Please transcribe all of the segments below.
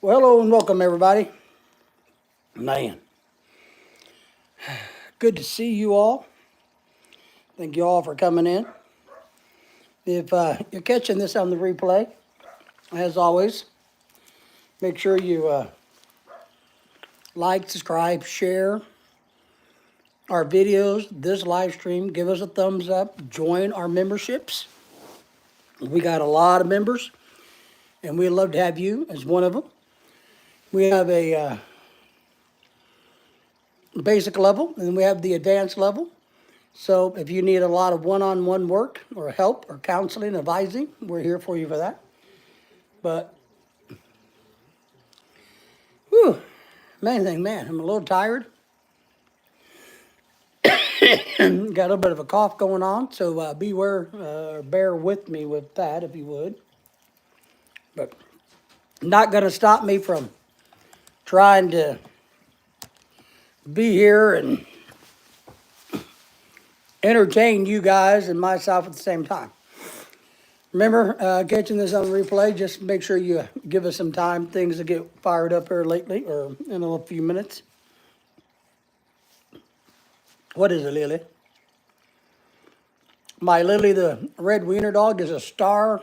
Well, hello and welcome, everybody. Man, good to see you all. Thank you all for coming in. If you're catching this on the replay, as always, make sure you like, subscribe, share our videos, this live stream. Give us a thumbs up. Join our memberships. We got a lot of members, and we'd love to have you as one of them. We have a basic level, and we have the advanced level. So if you need a lot of one-on-one work or help or counseling, advising, we're here for you for that. But, whew, man, I'm a little tired. Got a little bit of a cough going on, so bear with me with that if you would. But not going to stop me from trying to be here and entertain you guys and myself at the same time. Remember, catching this on replay, just make sure you give us some time. Things that get fired up here lately, or in a few minutes. What is it, Lily? My Lily, the red wiener dog, is a star.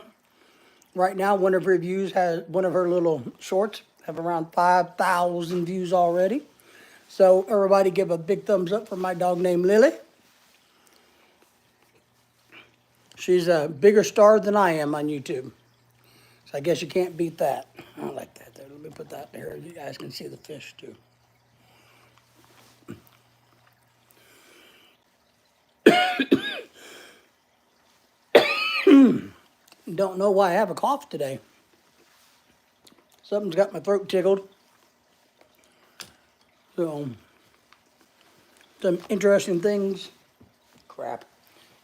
Right now, one of her little shorts have around 5,000 views already. So everybody give a big thumbs up for my dog named Lily. She's a bigger star than I am on YouTube. So I guess you can't beat that. I like that there. Let me put that there. You guys can see the fish too. Don't know why I have a cough today. Something's got my throat tickled. So, some interesting things. Crap.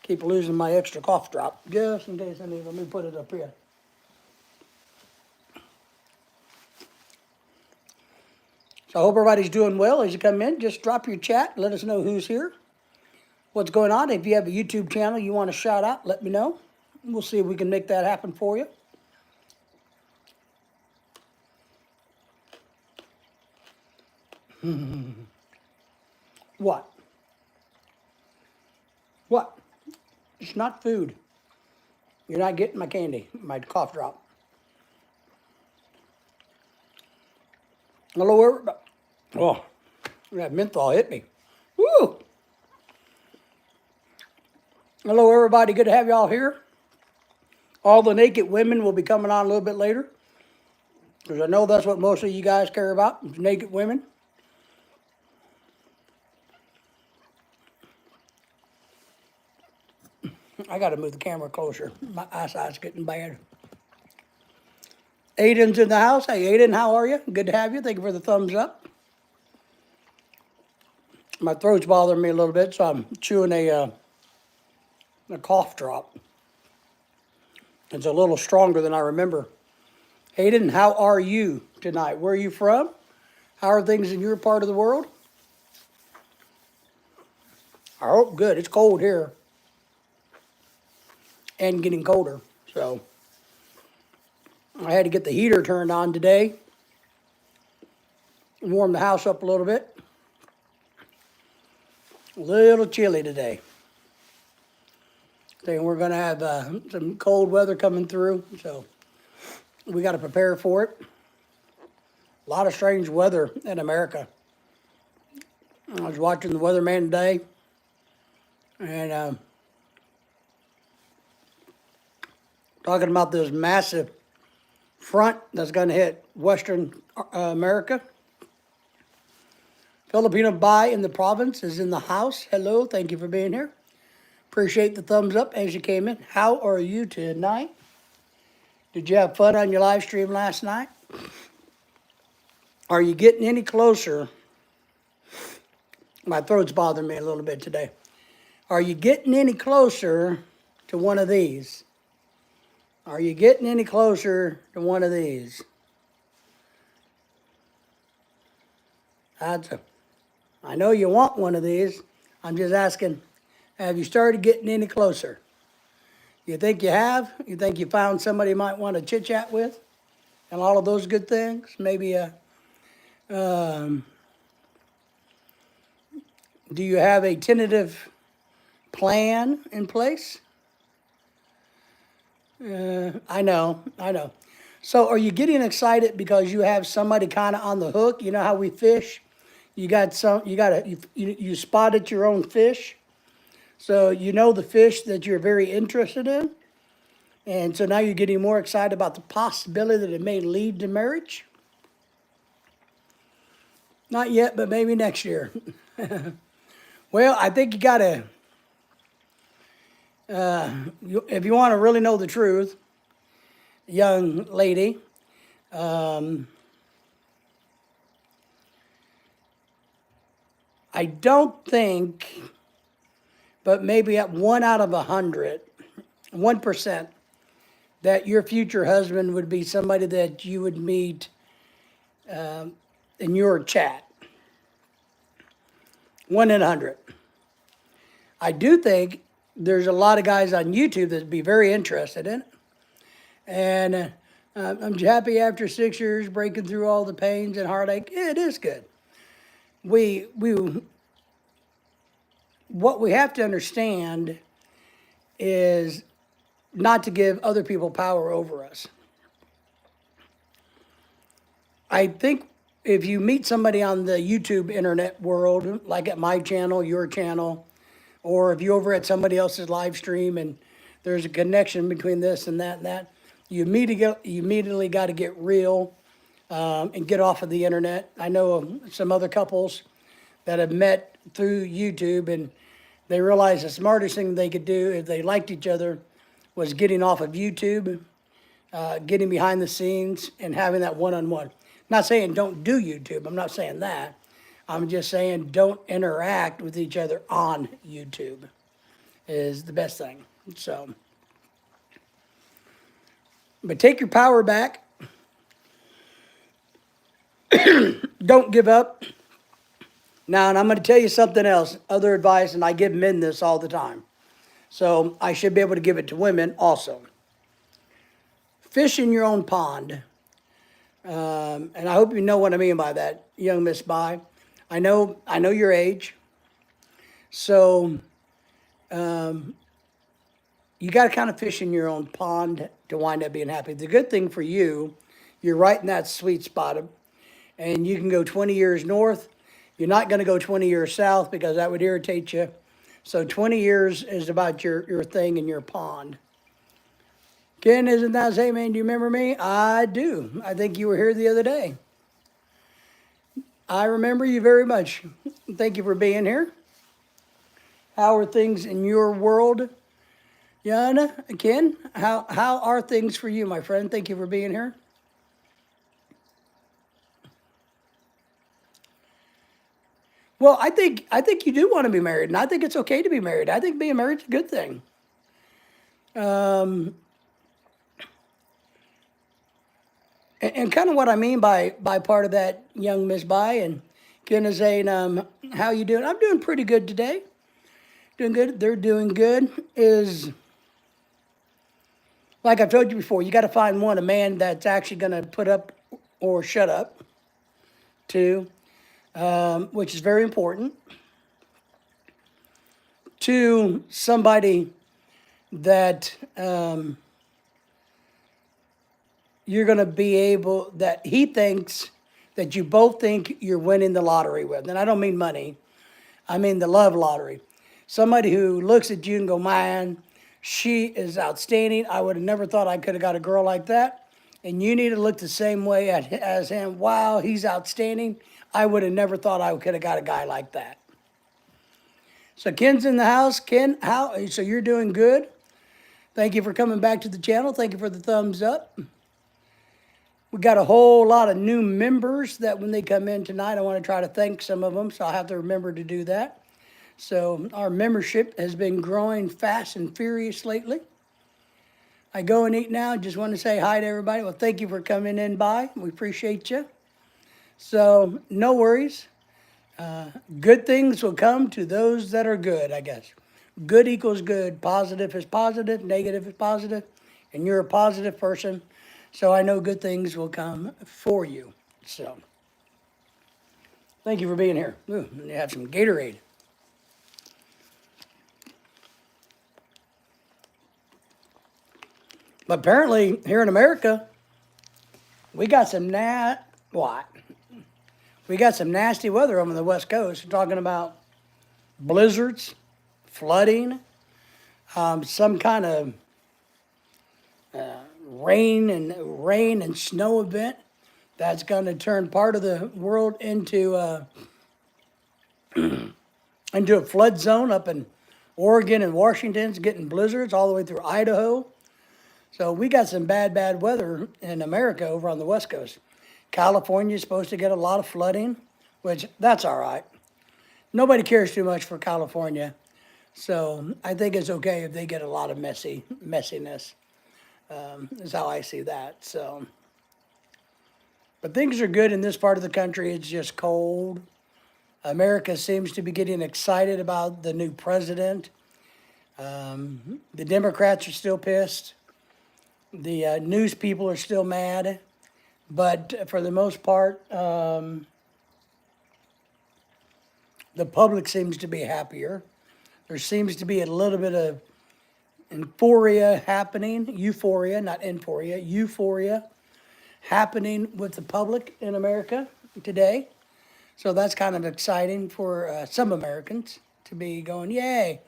Keep losing my extra cough drop. Just in case I need, let me put it up here. So I hope everybody's doing well. As you come in, just drop your chat. Let us know who's here. What's going on. If you have a YouTube channel you want to shout out, let me know. We'll see if we can make that happen for you. What? What? It's not food. You're not getting my candy, my cough drop. Hello, everybody. Oh, that menthol hit me. Woo! Hello, everybody. Good to have y'all here. All the naked women will be coming on a little bit later, because I know that's what most of you guys care about, is naked women. I got to move the camera closer. My eyesight's getting bad. Aiden's in the house. Hey, Aiden, how are you? Good to have you. Thank you for the thumbs up. My throat's bothering me a little bit, so I'm chewing a cough drop. It's a little stronger than I remember. Aiden, how are you tonight? Where are you from? How are things in your part of the world? I hope good. It's cold here. And getting colder. So I had to get the heater turned on today. Warm the house up a little bit. A little chilly today. Saying we're going to have some cold weather coming through, so we got to prepare for it. A lot of strange weather in America. I was watching the weatherman today, and talking about this massive front that's going to hit Western America. Filipino Bai in the province is in the house. Hello, thank you for being here. Appreciate the thumbs up as you came in. How are you tonight? Did you have fun on your live stream last night? Are you getting any closer? My throat's bothering me a little bit today. Are you getting any closer to one of these? Are you getting any closer to one of these? I know you want one of these. I'm just asking, have you started getting any closer? You think you have? You think you found somebody you might want to chit-chat with? and all of those good things. Maybe do you have a tentative plan in place? I know, I know. So are you getting excited because you have somebody kind of on the hook? You know how we fish? You spotted your own fish. So you know the fish that you're very interested in. And so now you're getting more excited about the possibility that it may lead to marriage. Not yet, but maybe next year. Well, I think you gotta, if you want to really know the truth, young lady, I don't think, but maybe at 1 out of 100, 1%, that your future husband would be somebody that you would meet in your chat. 1 in 100. I do think there's a lot of guys on YouTube that'd be very interested in it. And I'm happy after 6 years breaking through all the pains and heartache. Yeah, it is good. What we have to understand is not to give other people power over us. I think if you meet somebody on the YouTube internet world, like at my channel, your channel, or if you're over at somebody else's live stream and there's a connection between this and that, you immediately got to get real and get off of the internet. I know of some other couples that have met through YouTube, and they realized the smartest thing they could do if they liked each other was getting off of YouTube, getting behind the scenes, and having that one-on-one. Not saying don't do YouTube. I'm not saying that. I'm just saying don't interact with each other on YouTube is the best thing. So, but take your power back. Don't give up. Now, and I'm going to tell you something else, other advice, and I give men this all the time. So I should be able to give it to women also. Fish in your own pond. And I hope you know what I mean by that, young Miss Bai. I know your age. So you got to kind of fish in your own pond to wind up being happy. The good thing for you, you're right in that sweet spot, and you can go 20 years north. You're not going to go 20 years south because that would irritate you. So 20 years is about your thing in your pond. Ken, isn't that the same, man? Do you remember me? I do. I think you were here the other day. I remember you very much. Thank you for being here. How are things in your world? Yana, Ken, how are things for you, my friend? Thank you for being here. Well, I think you do want to be married, and I think it's okay to be married. I think being married is a good thing. And kind of what I mean by part of that, young Miss Bai, and Ken is saying, how you doing? I'm doing pretty good today. Doing good. They're doing good. Is like I've told you before, you got to find a man that's actually going to put up or shut up. Two, which is very important. Two, somebody that you're going to be able, that he thinks that you both think you're winning the lottery with. And I don't mean money. I mean the love lottery. Somebody who looks at you and go, man, she is outstanding. I would have never thought I could have got a girl like that. And you need to look the same way as him. Wow, he's outstanding. I would have never thought I could have got a guy like that. So Ken's in the house. Ken, so you're doing good. Thank you for coming back to the channel. Thank you for the thumbs up. We got a whole lot of new members that when they come in tonight, I want to try to thank some of them, so I'll have to remember to do that. So our membership has been growing fast and furious lately. I go and eat now. Just want to say hi to everybody. Well, thank you for coming in by. We appreciate you. So no worries. Good things will come to those that are good, I guess. Good equals good. Positive is positive. Negative is positive. And you're a positive person. So I know good things will come for you. So thank you for being here. Ooh, you have some Gatorade. But apparently here in America, we got some what? We got some nasty weather over the West Coast. We're talking about blizzards, flooding, some kind of rain and snow event that's going to turn part of the world into into a flood zone up in Oregon and Washington's getting blizzards all the way through Idaho. So we got some bad weather in America over on the West Coast. California's supposed to get a lot of flooding, which that's all right. Nobody cares too much for California. So I think it's okay if they get a lot of messiness, is how I see that. So, but things are good in this part of the country. It's just cold. America seems to be getting excited about the new president. The Democrats are still pissed. The news people are still mad. But for the most part, the public seems to be happier. There seems to be a little bit of euphoria happening, not euphoria happening with the public in America today. So that's kind of exciting for some Americans to be going, yay.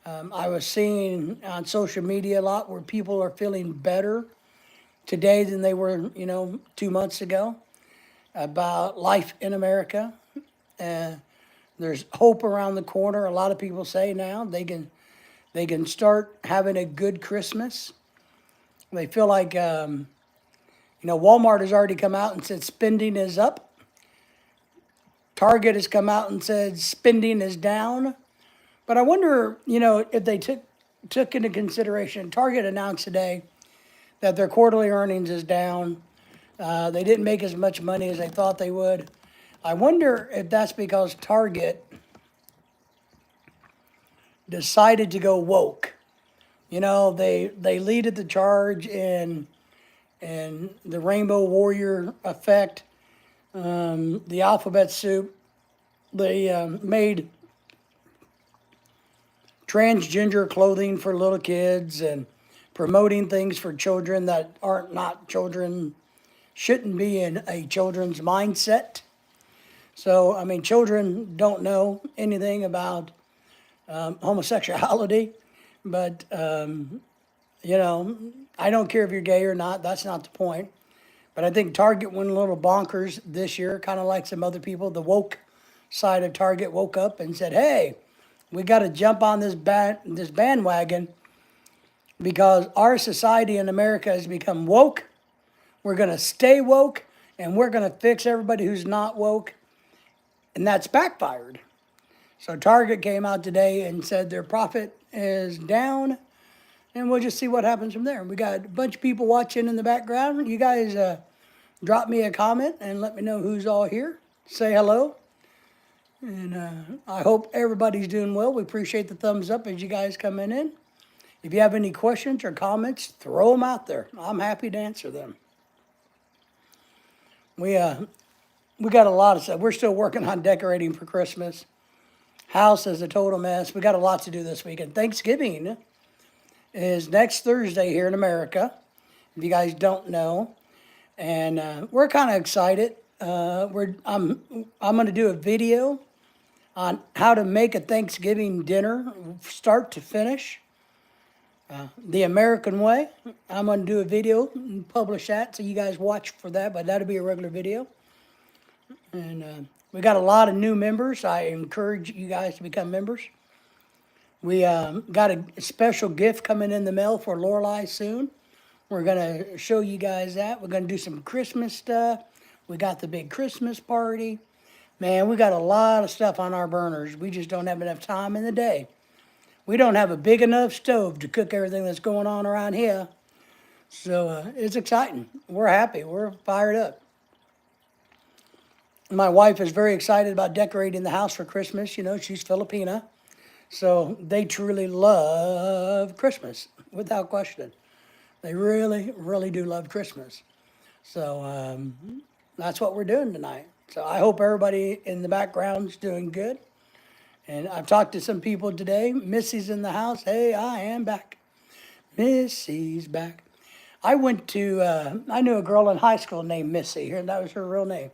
I was seeing on social media a lot where people are feeling better today than they were, 2 months ago about life in America. There's hope around the corner. A lot of people say now they can start having a good Christmas. They feel like, Walmart has already come out and said spending is up. Target has come out and said spending is down. But I wonder, if they took into consideration, Target announced today that their quarterly earnings is down. They didn't make as much money as they thought they would. I wonder if that's because Target decided to go woke. They leaded the charge in the Rainbow Warrior effect, the alphabet soup. They made transgender clothing for little kids and promoting things for children that aren't not children, shouldn't be in a children's mindset. So, children don't know anything about homosexuality, but, I don't care if you're gay or not. That's not the point. But I think Target went a little bonkers this year, kind of like some other people. The woke side of Target woke up and said, hey, we got to jump on this bandwagon because our society in America has become woke. We're going to stay woke, and we're going to fix everybody who's not woke. And that's backfired. So Target came out today and said their profit is down, and we'll just see what happens from there. We got a bunch of people watching in the background. You guys drop me a comment and let me know who's all here. Say hello. And I hope everybody's doing well. We appreciate the thumbs up as you guys come in. If you have any questions or comments, throw them out there. I'm happy to answer them. We got a lot of stuff. We're still working on decorating for Christmas. House is a total mess. We got a lot to do this weekend. Thanksgiving is next Thursday here in America, if you guys don't know. And we're kind of excited. I'm going to do a video on how to make a Thanksgiving dinner, start to finish, the American way. I'm going to do a video and publish that, so you guys watch for that, but that'll be a regular video. And we got a lot of new members. I encourage you guys to become members. We got a special gift coming in the mail for Lorelei soon. We're going to show you guys that. We're going to do some Christmas stuff. We got the big Christmas party. Man, we got a lot of stuff on our burners. We just don't have enough time in the day. We don't have a big enough stove to cook everything that's going on around here. So it's exciting. We're happy. We're fired up. My wife is very excited about decorating the house for Christmas. She's Filipina. So they truly love Christmas, without question. They really, really do love Christmas. So that's what we're doing tonight. So I hope everybody in the background's doing good. And I've talked to some people today. Missy's in the house. Hey, I am back. Missy's back. I knew a girl in high school named Missy, and that was her real name,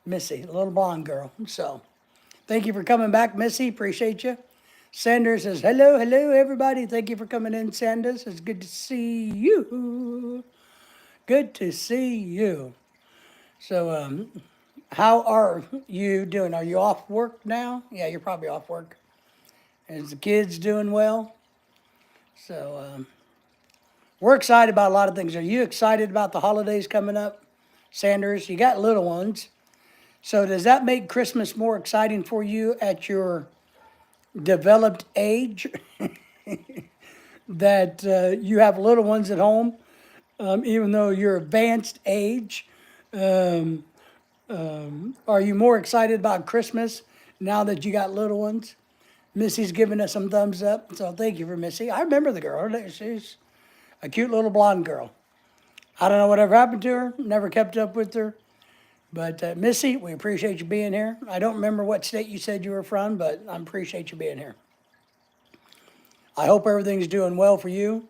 Missy, a little blonde girl. So thank you for coming back, Missy. Appreciate you. Sanders says, hello, hello, everybody. Thank you for coming in, Sanders. It's good to see you. Good to see you. So, how are you doing? Are you off work now? Yeah, you're probably off work. Is the kids doing well? So, we're excited about a lot of things. Are you excited about the holidays coming up, Sanders? You got little ones. So does that make Christmas more exciting for you at your developed age? That you have little ones at home, even though you're advanced age? Are you more excited about Christmas now that you got little ones? Missy's giving us some thumbs up, so thank you for Missy. I remember the girl. She's a cute little blonde girl. I don't know whatever happened to her. Never kept up with her. But Missy, we appreciate you being here. I don't remember what state you said you were from, but I appreciate you being here. I hope everything's doing well for you.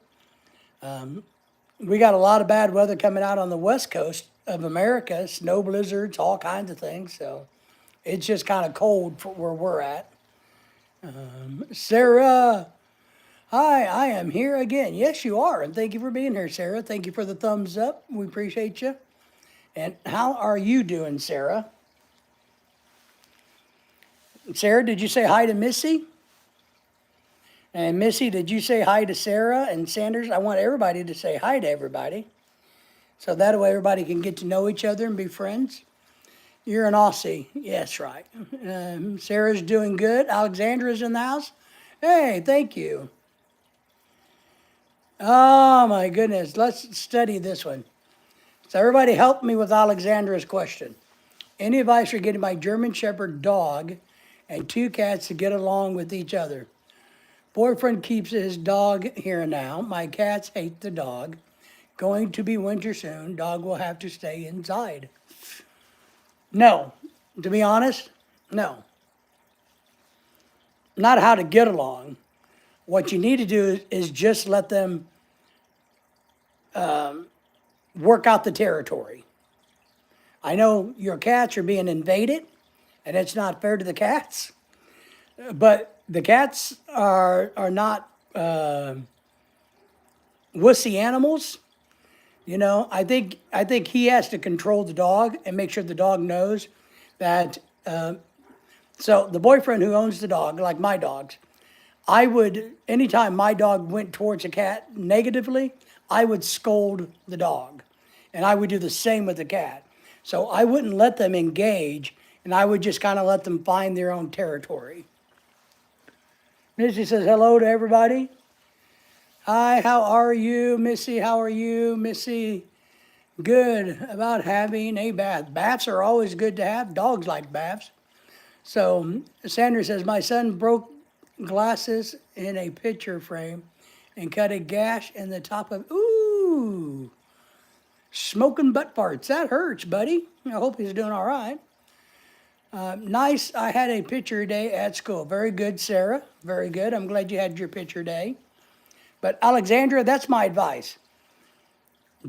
We got a lot of bad weather coming out on the west coast of America, snow blizzards, all kinds of things. So it's just kind of cold for where we're at. Sarah, hi, I am here again. Yes, you are. And thank you for being here, Sarah. Thank you for the thumbs up. We appreciate you. And how are you doing, Sarah? Sarah, did you say hi to Missy? And Missy, did you say hi to Sarah and Sanders? I want everybody to say hi to everybody. So that way everybody can get to know each other and be friends. You're an Aussie. Yes, right. Sarah's doing good. Alexandra's in the house. Hey, thank you. Oh, my goodness. Let's study this one. So everybody help me with Alexandra's question. Any advice for getting my German Shepherd dog and 2 cats to get along with each other? Boyfriend keeps his dog here now. My cats hate the dog. Going to be winter soon. Dog will have to stay inside. No. To be honest, no. Not how to get along. What you need to do is just let them work out the territory. I know your cats are being invaded, and it's not fair to the cats. But the cats are not wussy animals. You know, I think he has to control the dog and make sure the dog knows that. So the boyfriend who owns the dog, like my dogs, anytime my dog went towards a cat negatively, I would scold the dog. And I would do the same with the cat. So I wouldn't let them engage, and I would just kind of let them find their own territory. Missy says hello to everybody. Hi, how are you, Missy? How are you, Missy? Good about having a bath. Baths are always good to have. Dogs like baths. So Sandra says, my son broke glasses in a picture frame and cut a gash in the top of, ooh, smoking butt farts. That hurts, buddy. I hope he's doing all right. Nice. I had a picture day at school. Very good, Sarah. Very good. I'm glad you had your picture day. But Alexandra, that's my advice.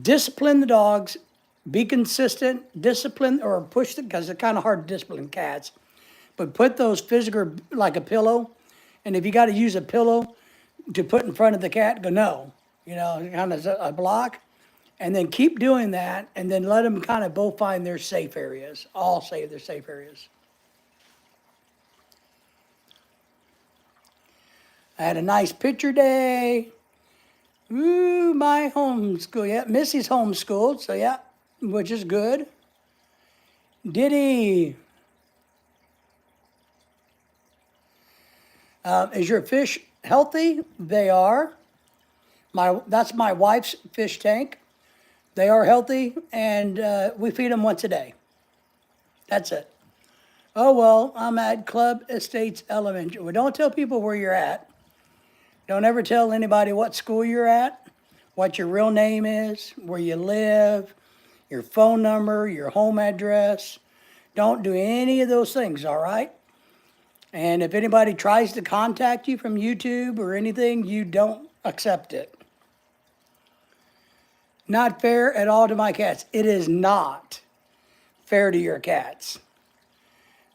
Discipline the dogs. Be consistent. Discipline or push them, because it's kind of hard to discipline cats. But put those physical, like a pillow. And if you got to use a pillow to put in front of the cat, go no. You know, kind of a block. And then keep doing that. And then let them kind of both find their safe areas. All save their safe areas. I had a nice picture day. Ooh, my homeschool. Yeah, Missy's homeschooled. So yeah, which is good. Diddy. Is your fish healthy? They are. That's my wife's fish tank. They are healthy, and we feed them once a day. That's it. Oh, well, I'm at Club Estates Elementary. Well, don't tell people where you're at. Don't ever tell anybody what school you're at. what your real name is, where you live, your phone number, your home address. Don't do any of those things, all right? And if anybody tries to contact you from YouTube or anything, you don't accept it. Not fair at all to my cats. It is not fair to your cats.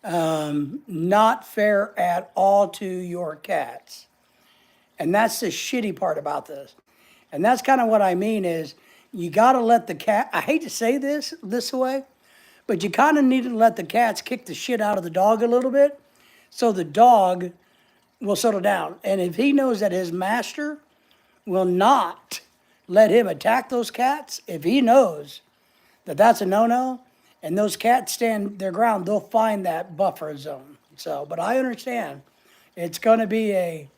Not fair at all to your cats. And that's the shitty part about this. And that's kind of what I mean is you got to let the cat, I hate to say this way, but you kind of need to let the cats kick the shit out of the dog a little bit so the dog will settle down. And if he knows that his master will not let him attack those cats, if he knows that that's a no-no, and those cats stand their ground, they'll find that buffer zone. So, but I understand it's going to be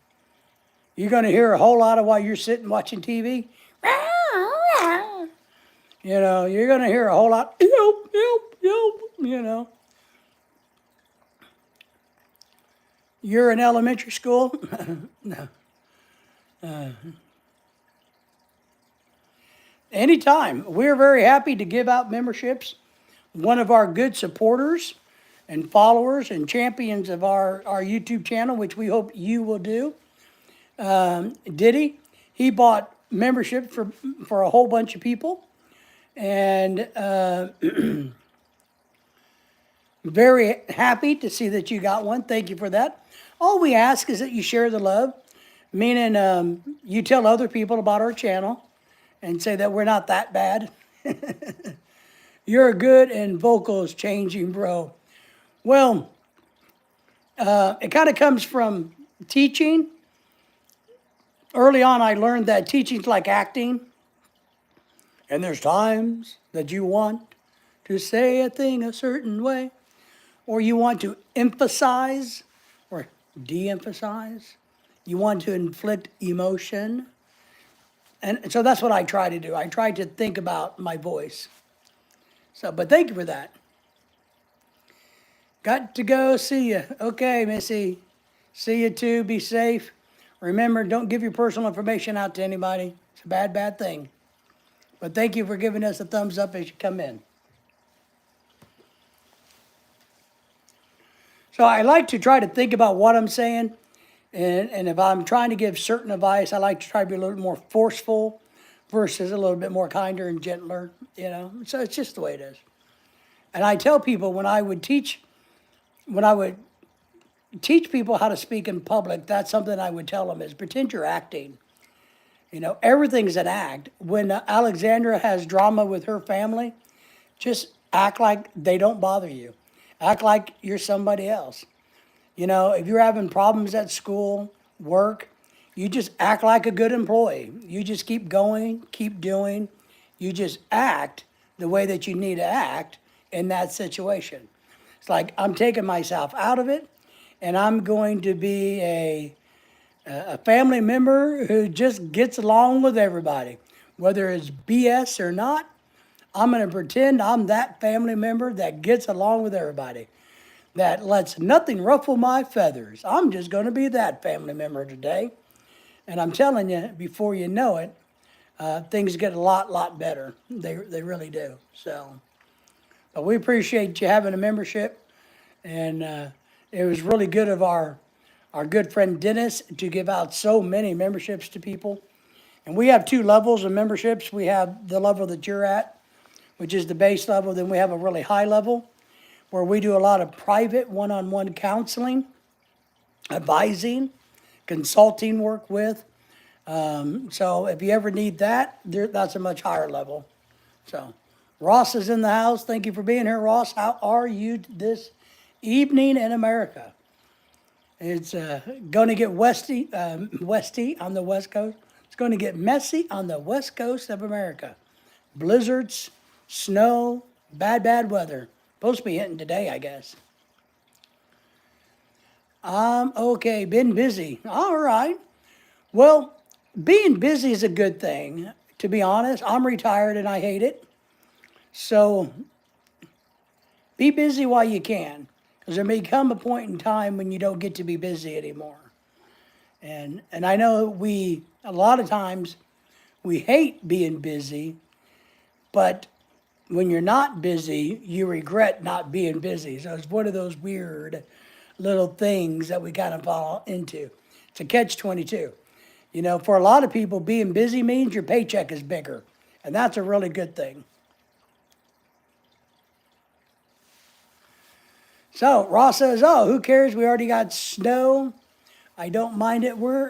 you're going to hear a whole lot of while you're sitting watching TV. You know, you're going to hear a whole lot, yelp, yelp, yelp, you know. You're in elementary school? No. Anytime. We're very happy to give out memberships. One of our good supporters and followers and champions of our YouTube channel, which we hope you will do, Diddy, he bought membership for a whole bunch of people. And very happy to see that you got one. Thank you for that. All we ask is that you share the love, meaning you tell other people about our channel and say that we're not that bad. You're good and vocals changing, bro. Well, it kind of comes from teaching. Early on, I learned that teaching's like acting. And there's times that you want to say a thing a certain way, or you want to emphasize or de-emphasize. You want to inflict emotion. And so that's what I try to do. I try to think about my voice. So, but thank you for that. Got to go. See you. Okay, Missy. See you too. Be safe. Remember, don't give your personal information out to anybody. It's a bad, bad thing. But thank you for giving us a thumbs up as you come in. So I like to try to think about what I'm saying. And if I'm trying to give certain advice, I like to try to be a little more forceful versus a little bit more kinder and gentler, you know. So it's just the way it is. And I tell people when I would teach people how to speak in public, that's something I would tell them is pretend you're acting. You know, everything's an act. When Alexandra has drama with her family, just act like they don't bother you. Act like you're somebody else. You know, if you're having problems at school, work, you just act like a good employee. You just keep going, keep doing. You just act the way that you need to act in that situation. It's like I'm taking myself out of it, and I'm going to be a family member who just gets along with everybody. Whether it's BS or not, I'm going to pretend I'm that family member that gets along with everybody, that lets nothing ruffle my feathers. I'm just going to be that family member today. And I'm telling you, before you know it, things get a lot better. They really do. So, but we appreciate you having a membership. And it was really good of our good friend Dennis to give out so many memberships to people. And we have two levels of memberships. We have the level that you're at, which is the base level. Then we have a really high level where we do a lot of private one-on-one counseling, advising, consulting work with. So if you ever need that, that's a much higher level. So Ross is in the house. Thank you for being here, Ross. How are you this evening in America? It's going to get westy on the West Coast. It's going to get messy on the West Coast of America. Blizzards, snow, bad weather. Supposed to be hitting today, I guess. Okay, been busy. All right. Well, being busy is a good thing. To be honest, I'm retired and I hate it. So be busy while you can, because there may come a point in time when you don't get to be busy anymore. And I know a lot of times, We hate being busy, but when you're not busy, you regret not being busy. So it's one of those weird little things that we kind of fall into. It's a catch-22. You know, for a lot of people, being busy means your paycheck is bigger, and that's a really good thing. So Ross says, "Oh, who cares? We already got snow. I don't mind it. Where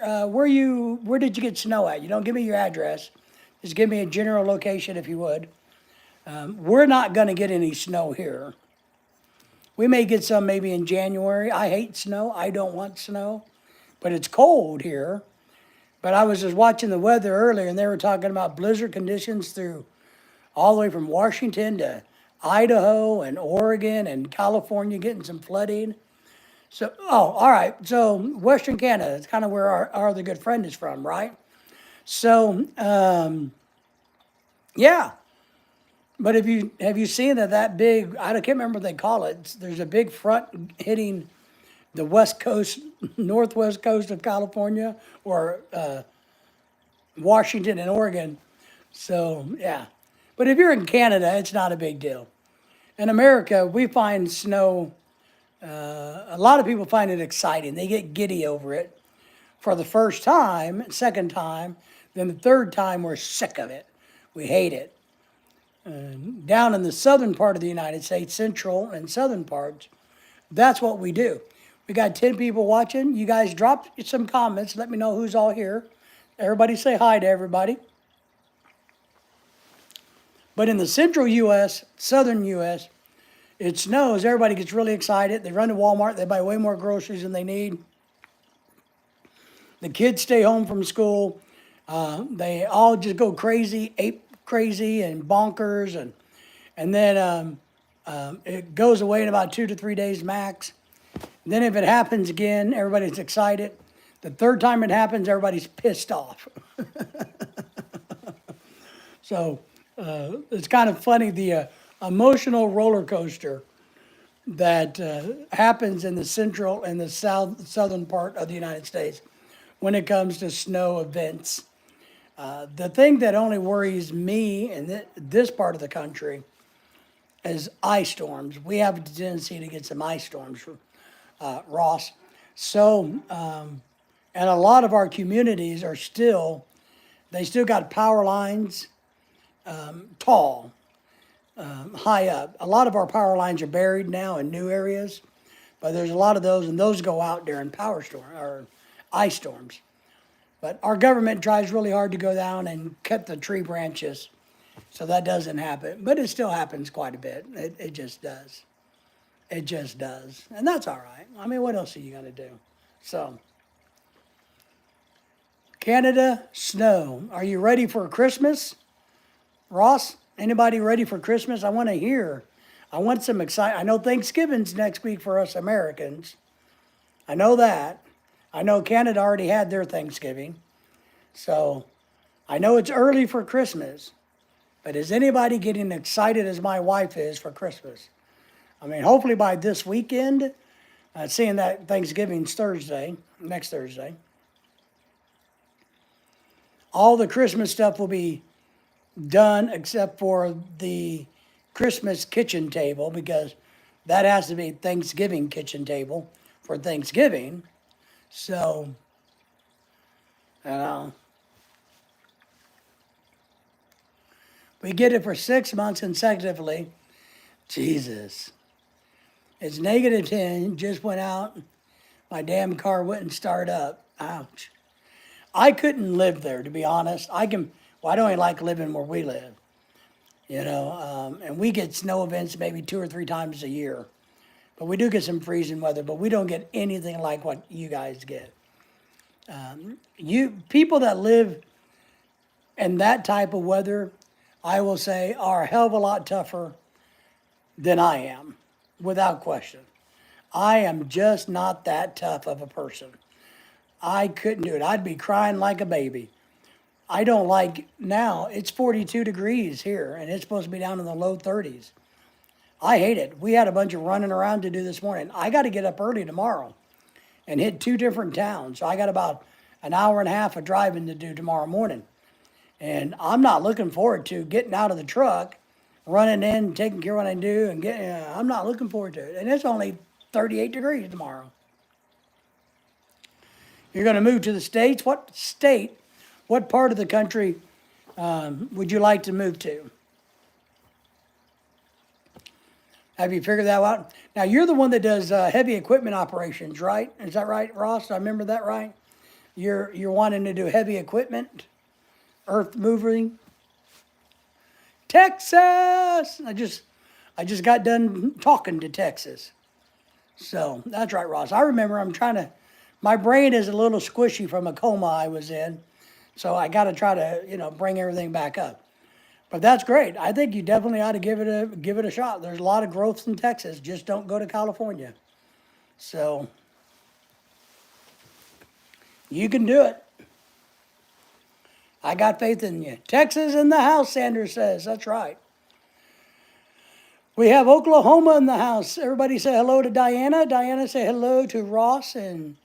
did you get snow at? You don't give me your address. Just give me a general location if you would. We're not going to get any snow here. We may get some maybe in January. I hate snow. I don't want snow, but it's cold here. But I was just watching the weather earlier, and they were talking about blizzard conditions through all the way from Washington to Idaho and Oregon and California, getting some flooding. So, oh, all right. So Western Canada is kind of where our other good friend is from, right? So, yeah. But have you seen that big? I can't remember what they call it. There's a big front hitting the west coast, northwest coast of California, or Washington and Oregon. So yeah. But if you're in Canada, it's not a big deal. In America, we find snow. A lot of people find it exciting. They get giddy over it for the first time, second time, then the third time we're sick of it. We hate it. Down in the southern part of the United States, central and southern parts, that's what we do. We got 10 people watching. You guys drop some comments. Let me know who's all here. Everybody say hi to everybody. But in the central U.S., southern U.S., it snows. Everybody gets really excited. They run to Walmart. They buy way more groceries than they need. The kids stay home from school. They all just go crazy, ape crazy and bonkers. And then it goes away in about 2 to 3 days max. And then if it happens again, everybody's excited. The third time it happens, everybody's pissed off. So it's kind of funny, the emotional roller coaster that happens in the central and the southern part of the United States when it comes to snow events. The thing that only worries me in this part of the country is ice storms. We have a tendency to get some ice storms, Ross. So, and a lot of our communities are they still got power lines tall, high up. A lot of our power lines are buried now in new areas, but there's a lot of those, and those go out during ice storms. But our government tries really hard to go down and cut the tree branches, so that doesn't happen. But it still happens quite a bit. It just does. It just does. And that's all right. I mean, what else are you going to do? So, Canada, snow. Are you ready for Christmas? Ross, anybody ready for Christmas? I want to hear. I want some excitement. I know Thanksgiving's next week for us Americans. I know that. I know Canada already had their Thanksgiving. So I know it's early for Christmas. But is anybody getting excited as my wife is for Christmas? I mean, hopefully by this weekend, seeing that Thanksgiving's Thursday, next Thursday, all the Christmas stuff will be done except for the Christmas kitchen table, because that has to be Thanksgiving kitchen table for Thanksgiving. So, you know, we get it for 6 months consecutively. Jesus. It's -10, just went out. My damn car wouldn't start up. Ouch. I couldn't live there, to be honest. I don't even like living where we live. You know, and we get snow events maybe 2 or 3 times a year. But we do get some freezing weather, but we don't get anything like what you guys get. People that live in that type of weather, I will say, are a hell of a lot tougher than I am, without question. I am just not that tough of a person. I couldn't do it. I'd be crying like a baby. I don't like, now it's 42 degrees here, and it's supposed to be down in the low 30s. I hate it. We had a bunch of running around to do this morning. I got to get up early tomorrow and hit 2 different towns. So I got about an hour and a half of driving to do tomorrow morning. And I'm not looking forward to getting out of the truck, running in, taking care of what I do, and getting. I'm not looking forward to it. And it's only 38 degrees tomorrow. You're going to move to the States. What state, what part of the country would you like to move to? Have you figured that out? Now, you're the one that does heavy equipment operations, right? Is that right, Ross? I remember that right? You're wanting to do heavy equipment, earth moving. Texas! I just got done talking to Texas. So, that's right, Ross. I remember my brain is a little squishy from a coma I was in. So I got to try to, bring everything back up. But that's great. I think you definitely ought to give it a shot. There's a lot of growth in Texas. Just don't go to California. So you can do it. I got faith in you. Texas in the house, Sanders says. That's right. We have Oklahoma in the house. Everybody say hello to Diana. Diana say hello to Ross and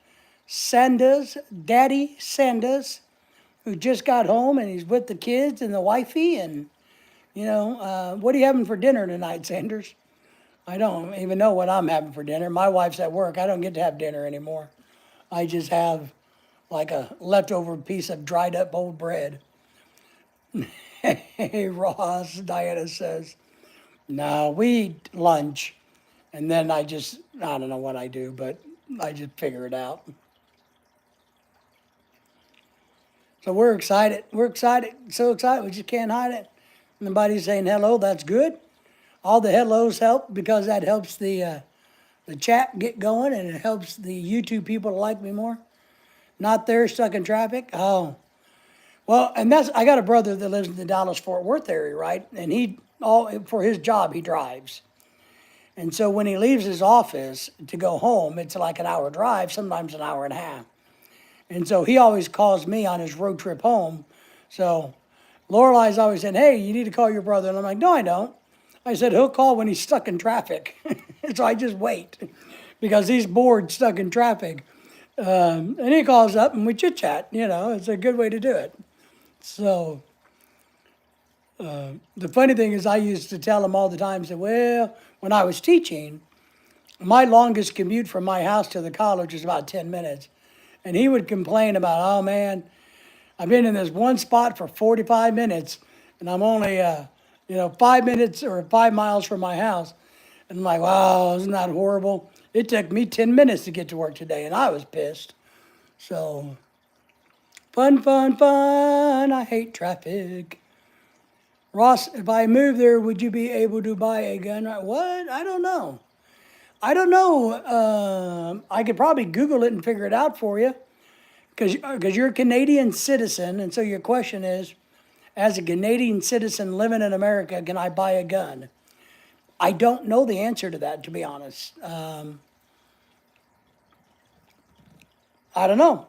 Sanders, Daddy Sanders, who just got home and he's with the kids and the wifey. And, what are you having for dinner tonight, Sanders? I don't even know what I'm having for dinner. My wife's at work. I don't get to have dinner anymore. I just have like a leftover piece of dried up old bread. Hey, Ross, Diana says, no, we eat lunch. And then I don't know what I do, but I just figure it out. So we're excited. We're excited. So excited. We just can't hide it. Nobody's saying hello. That's good. All the hellos help because that helps the chat get going and it helps the YouTube people to like me more. Not there, stuck in traffic. Oh, well, and I got a brother that lives in the Dallas-Fort Worth area, right? And for his job, he drives. And so when he leaves his office to go home, it's like an hour drive, sometimes an hour and a half. And so he always calls me on his road trip home. So Lorelei's always saying, hey, you need to call your brother. And I'm like, no, I don't. I said, he'll call when he's stuck in traffic. So I just wait because he's bored, stuck in traffic. And he calls up and we chit chat, it's a good way to do it. So the funny thing is I used to tell him all the time, well, when I was teaching, my longest commute from my house to the college was about 10 minutes. And he would complain about, oh man, I've been in this one spot for 45 minutes and I'm only, 5 minutes or 5 miles from my house. And I'm like, wow, isn't that horrible? It took me 10 minutes to get to work today and I was pissed. So, fun, fun, fun. I hate traffic. Ross, if I move there, would you be able to buy a gun? What? I don't know. I could probably Google it and figure it out for you because you're a Canadian citizen. And so your question is, as a Canadian citizen living in America, can I buy a gun? I don't know the answer to that, to be honest. I don't know.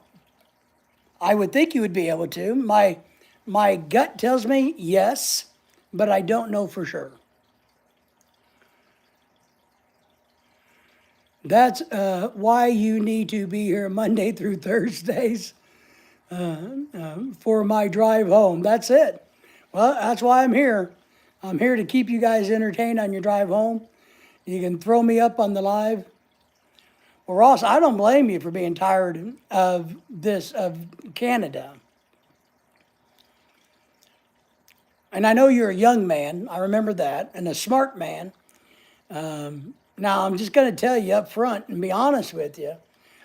I would think you would be able to. My gut tells me yes, but I don't know for sure. That's why you need to be here Monday through Thursdays for my drive home. That's it. Well, that's why I'm here. I'm here to keep you guys entertained on your drive home. You can throw me up on the live. Well, Ross, I don't blame you for being tired of Canada. And I know you're a young man. I remember that. And a smart man. Now, I'm just going to tell you up front and be honest with you.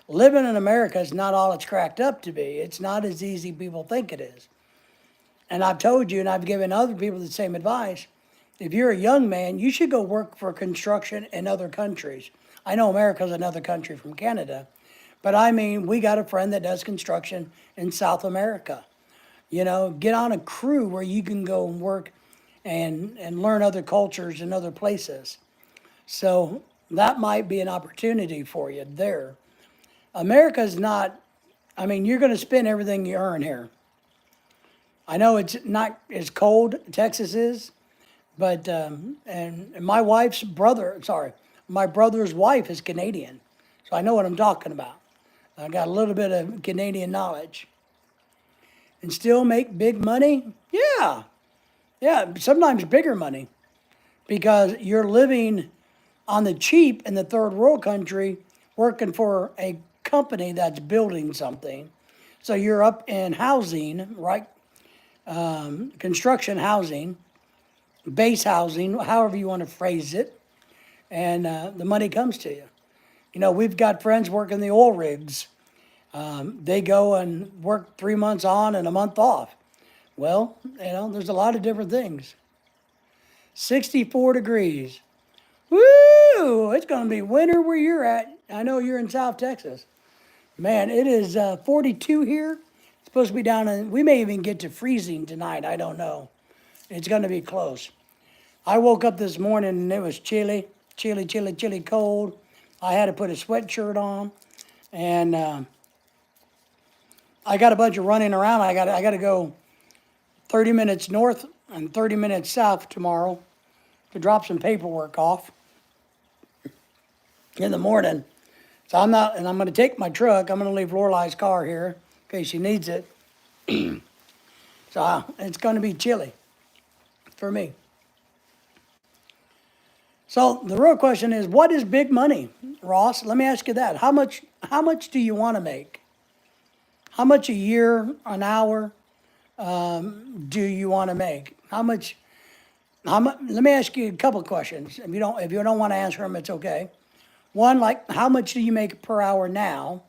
Living in America is not all it's cracked up to be. It's not as easy people think it is. And I've told you, and I've given other people the same advice. If you're a young man, you should go work for construction in other countries. I know America's another country from Canada. But I mean, we got a friend that does construction in South America. Get on a crew where you can go and work and learn other cultures and other places. So that might be an opportunity for you there. America's not, you're going to spend everything you earn here. I know it's not as cold, Texas is, but, and my brother's wife is Canadian. So I know what I'm talking about. I got a little bit of Canadian knowledge. and still make big money? Yeah. Yeah, sometimes bigger money because you're living on the cheap in the third world country working for a company that's building something. So you're up in housing, right? Construction housing, base housing, however you want to phrase it, and the money comes to you. You know, we've got friends working the oil rigs. They go and work 3 months on and a month off. Well, you know, there's a lot of different things. 64 degrees. Woo! It's going to be winter where you're at. I know you're in South Texas. Man, it is 42 here. It's supposed to be down in, we may even get to freezing tonight. I don't know. It's going to be close. I woke up this morning and it was chilly, chilly cold. I had to put a sweatshirt on. And I got a bunch of running around. I got to go 30 minutes north and 30 minutes south tomorrow to drop some paperwork off in the morning. So I'm not, and I'm going to take my truck. I'm going to leave Lorelai's car here in case she needs it. So it's going to be chilly for me. So the real question is, what is big money, Ross? Let me ask you that. How much do you want to make? How much a year, an hour, do you want to make? How much? Let me ask you a couple of questions. If you don't want to answer them, it's okay. One, like, how much do you make per hour now?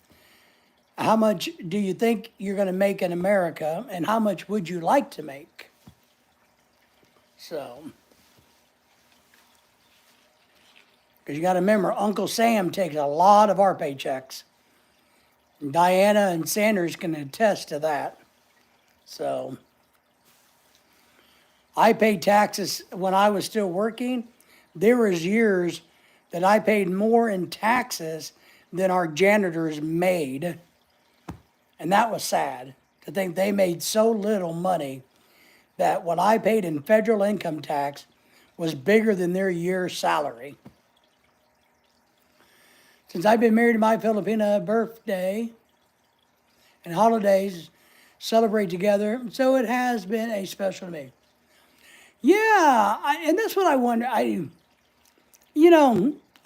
How much do you think you're going to make in America? And how much would you like to make? So, because you got to remember, Uncle Sam takes a lot of our paychecks. Diana and Sanders can attest to that. So, I paid taxes when I was still working. There was years that I paid more in taxes than our janitors made. And that was sad to think they made so little money that what I paid in federal income tax was bigger than their year's salary. Since I've been married to my Filipina, birthday and holidays celebrate together, so it has been a special to me. Yeah, and that's what I wonder.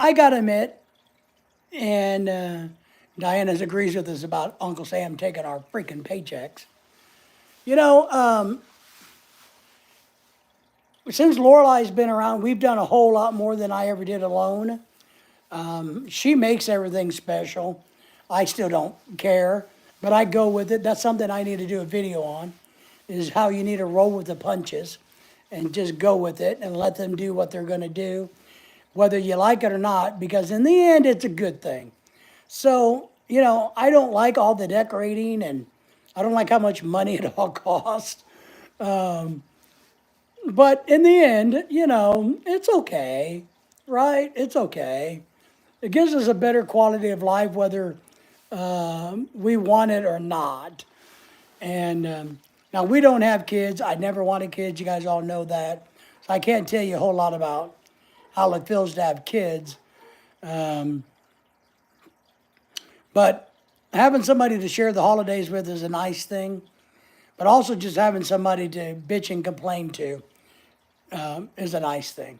I got to admit, and Diana agrees with us about Uncle Sam taking our freaking paychecks. Since Lorelai's been around, we've done a whole lot more than I ever did alone. She makes everything special. I still don't care, but I go with it. That's something I need to do a video on, is how you need to roll with the punches and just go with it and let them do what they're going to do, whether you like it or not, because in the end, it's a good thing. So, I don't like all the decorating, and I don't like how much money it all costs. But in the end, it's okay, right? It's okay. It gives us a better quality of life, whether we want it or not. And now, we don't have kids. I never wanted kids. You guys all know that. So I can't tell you a whole lot about how it feels to have kids. But having somebody to share the holidays with is a nice thing. But also just having somebody to bitch and complain to is a nice thing.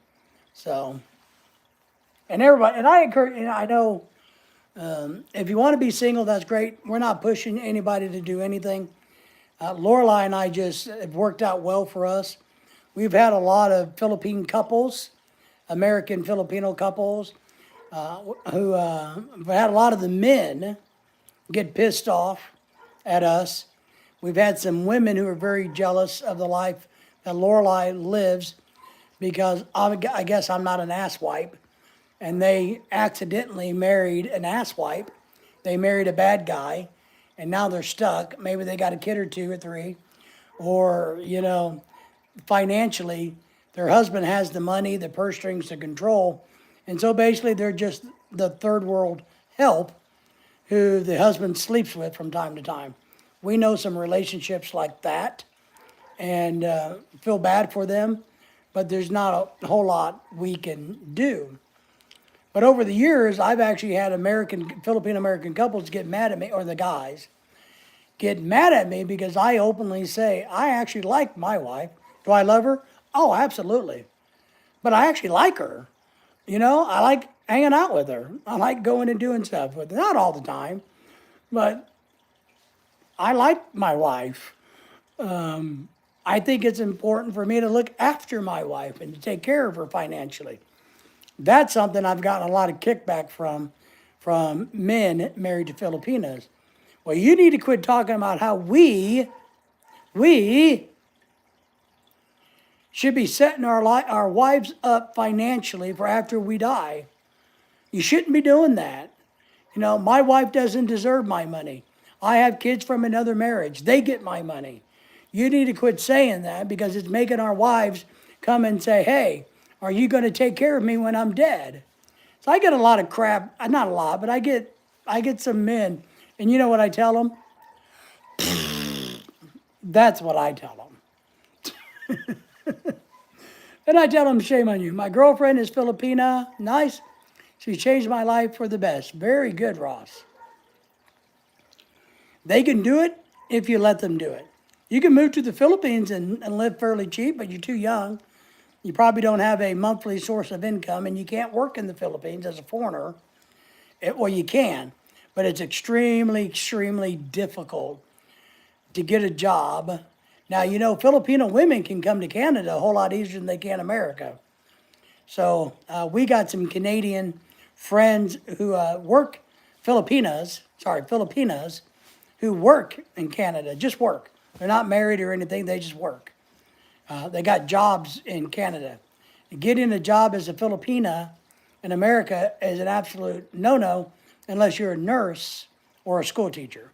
So, and everybody, and I encourage, I know if you want to be single, that's great. We're not pushing anybody to do anything. Lorelai and I just have worked out well for us. We've had a lot of Philippine couples, American Filipino couples, who had a lot of the men get pissed off at us. We've had some women who are very jealous of the life that Lorelai lives because I guess I'm not an asswipe. And they accidentally married an asswipe. They married a bad guy, and now they're stuck. Maybe they got a kid or two or three. Or, financially, their husband has the money, the purse strings to control. And so basically they're just the third world help who the husband sleeps with from time to time. We know some relationships like that and feel bad for them, but there's not a whole lot we can do. But over the years, I've actually had Filipino-American couples get mad at me, or the guys, get mad at me because I openly say I actually like my wife. Do I love her? Oh, absolutely. But I actually like her. You know, I like hanging out with her. I like going and doing stuff with her. Not all the time, but I like my wife. I think it's important for me to look after my wife and to take care of her financially. That's something I've gotten a lot of kickback from men married to Filipinas. Well, you need to quit talking about how we should be setting our wives up financially for after we die. You shouldn't be doing that. You know, my wife doesn't deserve my money. I have kids from another marriage. They get my money. You need to quit saying that because it's making our wives come and say, hey, are you going to take care of me when I'm dead? So I get a lot of crap, not a lot, but I get some men, and you know what I tell them? That's what I tell them. And I tell them, shame on you. My girlfriend is Filipina. Nice. She changed my life for the best. Very good, Ross. They can do it if you let them do it. You can move to the Philippines and live fairly cheap, but you're too young. You probably don't have a monthly source of income, and you can't work in the Philippines as a foreigner. Well, you can, but it's extremely, extremely difficult to get a job. Now, you know, Filipino women can come to Canada a whole lot easier than they can America. So we got some Canadian friends who Filipinas, who work in Canada, just work. They're not married or anything, they just work. They got jobs in Canada. Getting a job as a Filipina in America is an absolute no-no unless you're a nurse or a school teacher.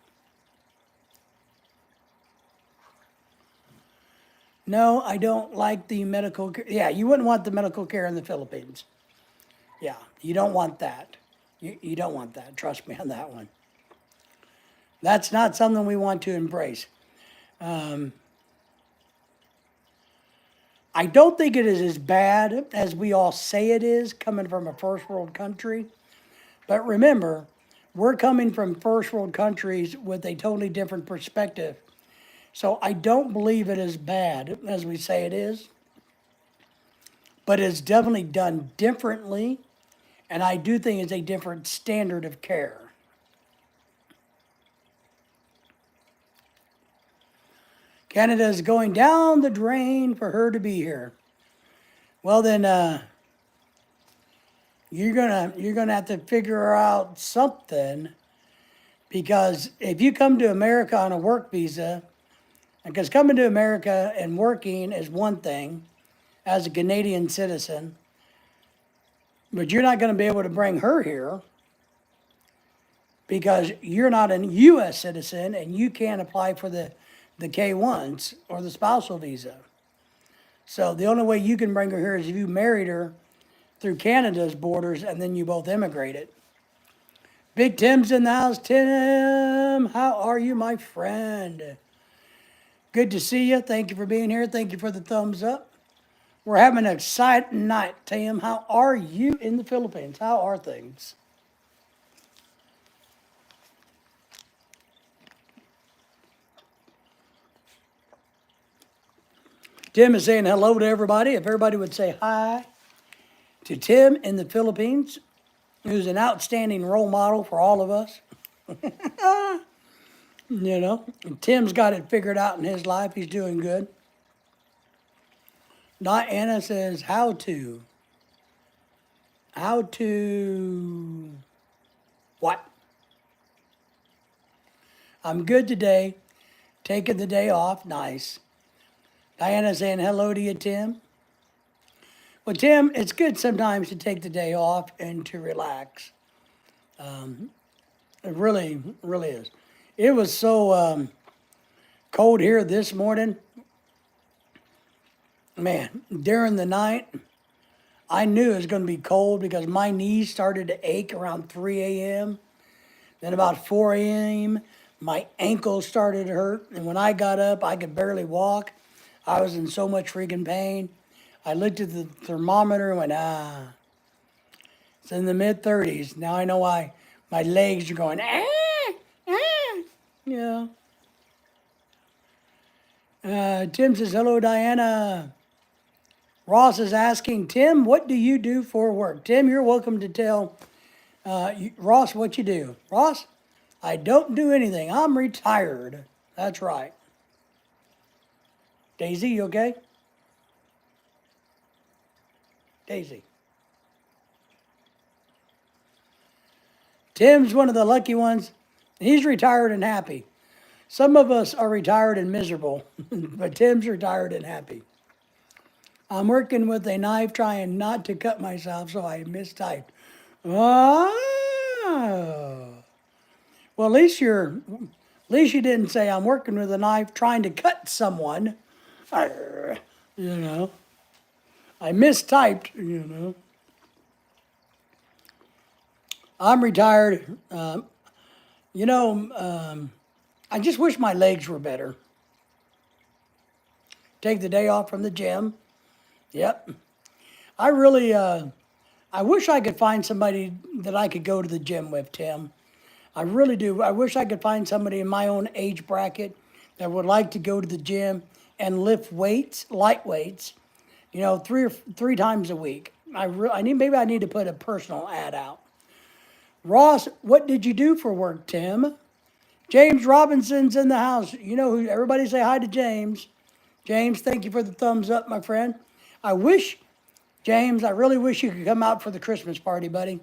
No, I don't like the medical care. Yeah, you wouldn't want the medical care in the Philippines. Yeah, you don't want that. You don't want that. Trust me on that one. That's not something we want to embrace. I don't think it is as bad as we all say it is coming from a first world country. But remember, we're coming from first world countries with a totally different perspective. So I don't believe it is bad as we say it is. But it's definitely done differently. And I do think it's a different standard of care. Canada is going down the drain for her to be here. Well, then you're gonna have to figure out something, because if you come to America on a work visa, because coming to America and working is one thing as a Canadian citizen, but you're not going to be able to bring her here because you're not a U.S. citizen and you can't apply for the K-1s or the spousal visa. So the only way you can bring her here is if you married her through Canada's borders and then you both immigrated. Big Tim's in the house. Tim, how are you, my friend? Good to see you. Thank you for being here. Thank you for the thumbs up. We're having an exciting night. Tim, how are you in the Philippines? How are things? Tim is saying hello to everybody. If everybody would say hi to Tim in the Philippines, who's an outstanding role model for all of us. You know, and Tim's got it figured out in his life. He's doing good. Diana says, how to what? I'm good today. Taking the day off. Nice. Diana saying hello to you, Tim. Well, Tim, it's good sometimes to take the day off and to relax. It really, really is. It was so cold here this morning. Man, during the night, I knew it was going to be cold because my knees started to ache around 3 a.m. Then about 4 a.m., my ankles started to hurt. And when I got up, I could barely walk. I was in so much freaking pain. I looked at the thermometer and went, it's in the mid-30s. Now I know why my legs are going, Yeah. Tim says, hello, Diana. Ross is asking, Tim, what do you do for work? Tim, you're welcome to tell Ross what you do. Ross, I don't do anything. I'm retired. That's right. Daisy, you okay? Daisy. Tim's one of the lucky ones. He's retired and happy. Some of us are retired and miserable, but Tim's retired and happy. I'm working with a knife trying not to cut myself, so I mistyped. Oh. Well, at least you didn't say I'm working with a knife trying to cut someone. You know, I mistyped, I'm retired. I just wish my legs were better. Take the day off from the gym. Yep. I really, I wish I could find somebody that I could go to the gym with, Tim. I really do. I wish I could find somebody in my own age bracket that would like to go to the gym and lift weights, light weights, three times a week. Maybe I need to put a personal ad out. Ross, what did you do for work, Tim? James Robinson's in the house. You know who? Everybody say hi to James. James, thank you for the thumbs up, my friend. James, I really wish you could come out for the Christmas party, buddy.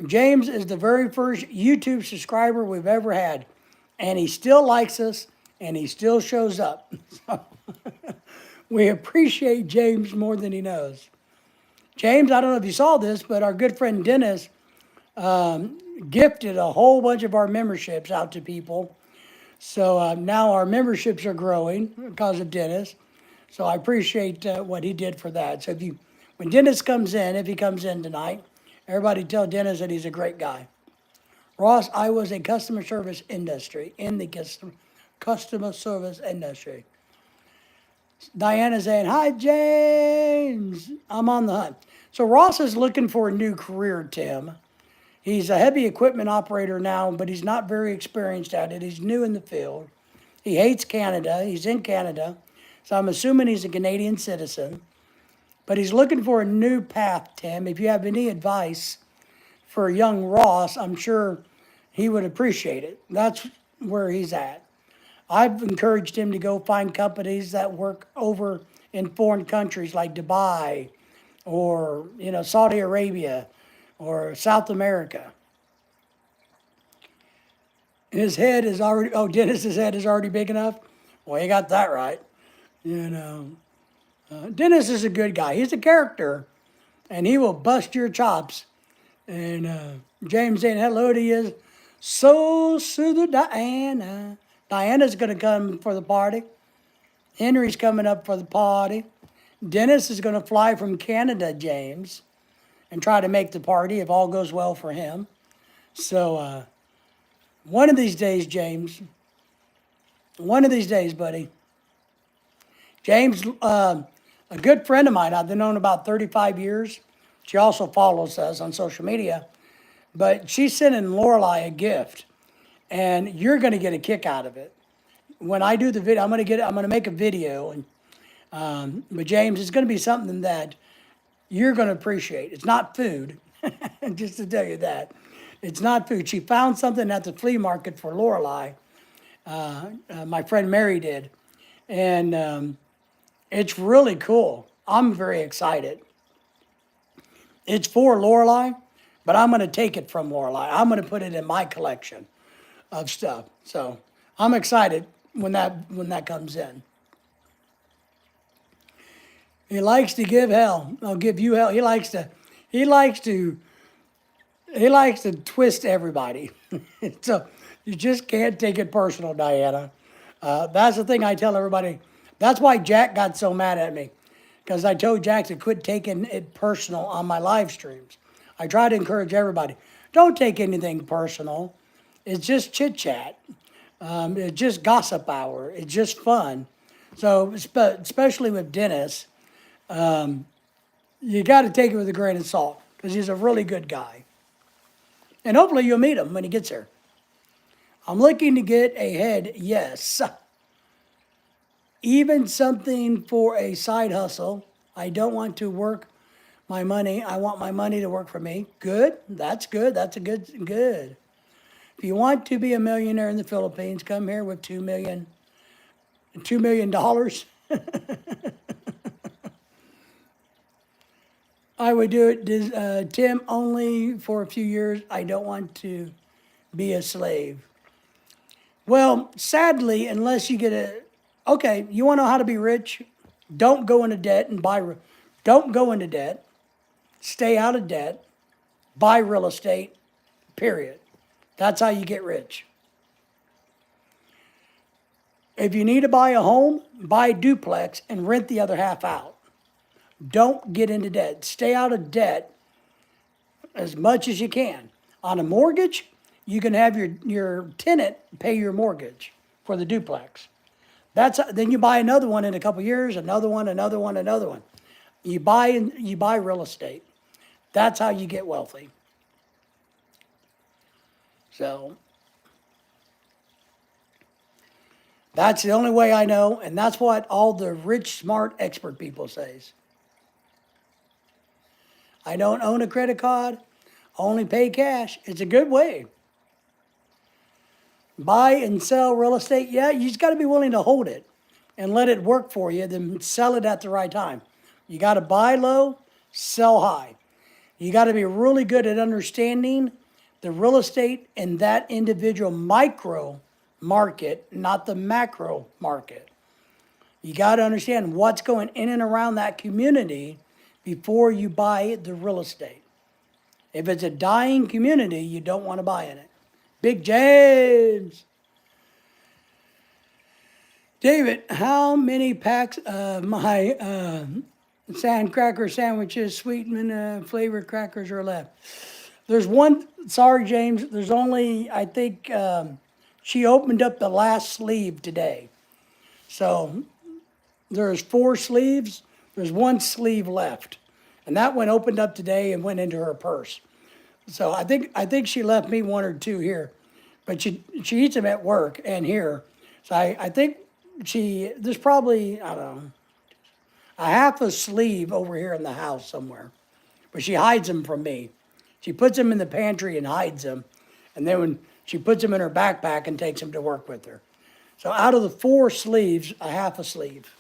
James is the very first YouTube subscriber we've ever had, and he still likes us, and he still shows up. So we appreciate James more than he knows. James, I don't know if you saw this, but our good friend Dennis gifted a whole bunch of our memberships out to people. So now our memberships are growing because of Dennis. So I appreciate what he did for that. So when Dennis comes in, if he comes in tonight, everybody tell Dennis that he's a great guy. Ross, I was a customer service industry, in the customer service industry. Diana saying, hi, James. I'm on the hunt. So Ross is looking for a new career, Tim. He's a heavy equipment operator now, but he's not very experienced at it. He's new in the field. He hates Canada. He's in Canada. So I'm assuming he's a Canadian citizen. But he's looking for a new path, Tim. If you have any advice for young Ross, I'm sure he would appreciate it. That's where he's at. I've encouraged him to go find companies that work over in foreign countries like Dubai or, Saudi Arabia or South America. Dennis's head is already big enough? Well, you got that right. Dennis is a good guy. He's a character, and he will bust your chops. And James saying hello to you. So soon, Diana. Diana's going to come for the party. Henry's coming up for the party. Dennis is going to fly from Canada, James, and try to make the party if all goes well for him. So one of these days, James, buddy. James, a good friend of mine, I've known about 35 years. She also follows us on social media. But she's sending Lorelai a gift, and you're going to get a kick out of it. When I do the video, I'm going to make a video, but James, it's going to be something that you're going to appreciate. It's not food, just to tell you that. It's not food. She found something at the flea market for Lorelai. My friend Mary did, and it's really cool. I'm very excited. It's for Lorelai, but I'm going to take it from Lorelai. I'm going to put it in my collection of stuff. So I'm excited when that comes in. He likes to give hell. I'll give you hell. He likes to twist everybody. So you just can't take it personal, Diana. That's the thing I tell everybody. That's why Jack got so mad at me, because I told Jack to quit taking it personal on my live streams. I try to encourage everybody. Don't take anything personal. It's just chit chat. It's just gossip hour. It's just fun. So, especially with Dennis, you got to take it with a grain of salt, because he's a really good guy. And hopefully you'll meet him when he gets here. I'm looking to get ahead, yes. even something for a side hustle. I don't want to work my money. I want my money to work for me. Good. That's good. That's a good. If you want to be a millionaire in the Philippines, come here with $2 million. I would do it, Tim, only for a few years. I don't want to be a slave. Well, sadly, unless you get okay, you want to know how to be rich? Don't go into debt and don't go into debt. Stay out of debt. Buy real estate, period. That's how you get rich. If you need to buy a home, buy a duplex and rent the other half out. Don't get into debt. Stay out of debt as much as you can. On a mortgage, you can have your tenant pay your mortgage for the duplex. Then you buy another one in a couple years, another one. You buy real estate. That's how you get wealthy. So that's the only way I know, and that's what all the rich, smart, expert people says. I don't own a credit card, only pay cash. It's a good way. Buy and sell real estate, yeah, you just got to be willing to hold it and let it work for you, then sell it at the right time. You got to buy low, sell high. You got to be really good at understanding the real estate in that individual micro market, not the macro market. You got to understand what's going in and around that community before you buy the real estate. If it's a dying community, you don't want to buy in it. Big James. David, how many packs of my sand cracker sandwiches, sweetened flavored crackers are left? There's one, sorry James, there's only, I think, she opened up the last sleeve today. So there's 4 sleeves, there's 1 sleeve left. And that one opened up today and went into her purse. So I think she left me 1 or 2 here. But she eats them at work and here. So I think there's probably, I don't know, a half a sleeve over here in the house somewhere. But she hides them from me. She puts them in the pantry and hides them. And then when she puts them in her backpack and takes them to work with her. So out of the 4 sleeves, a half a sleeve.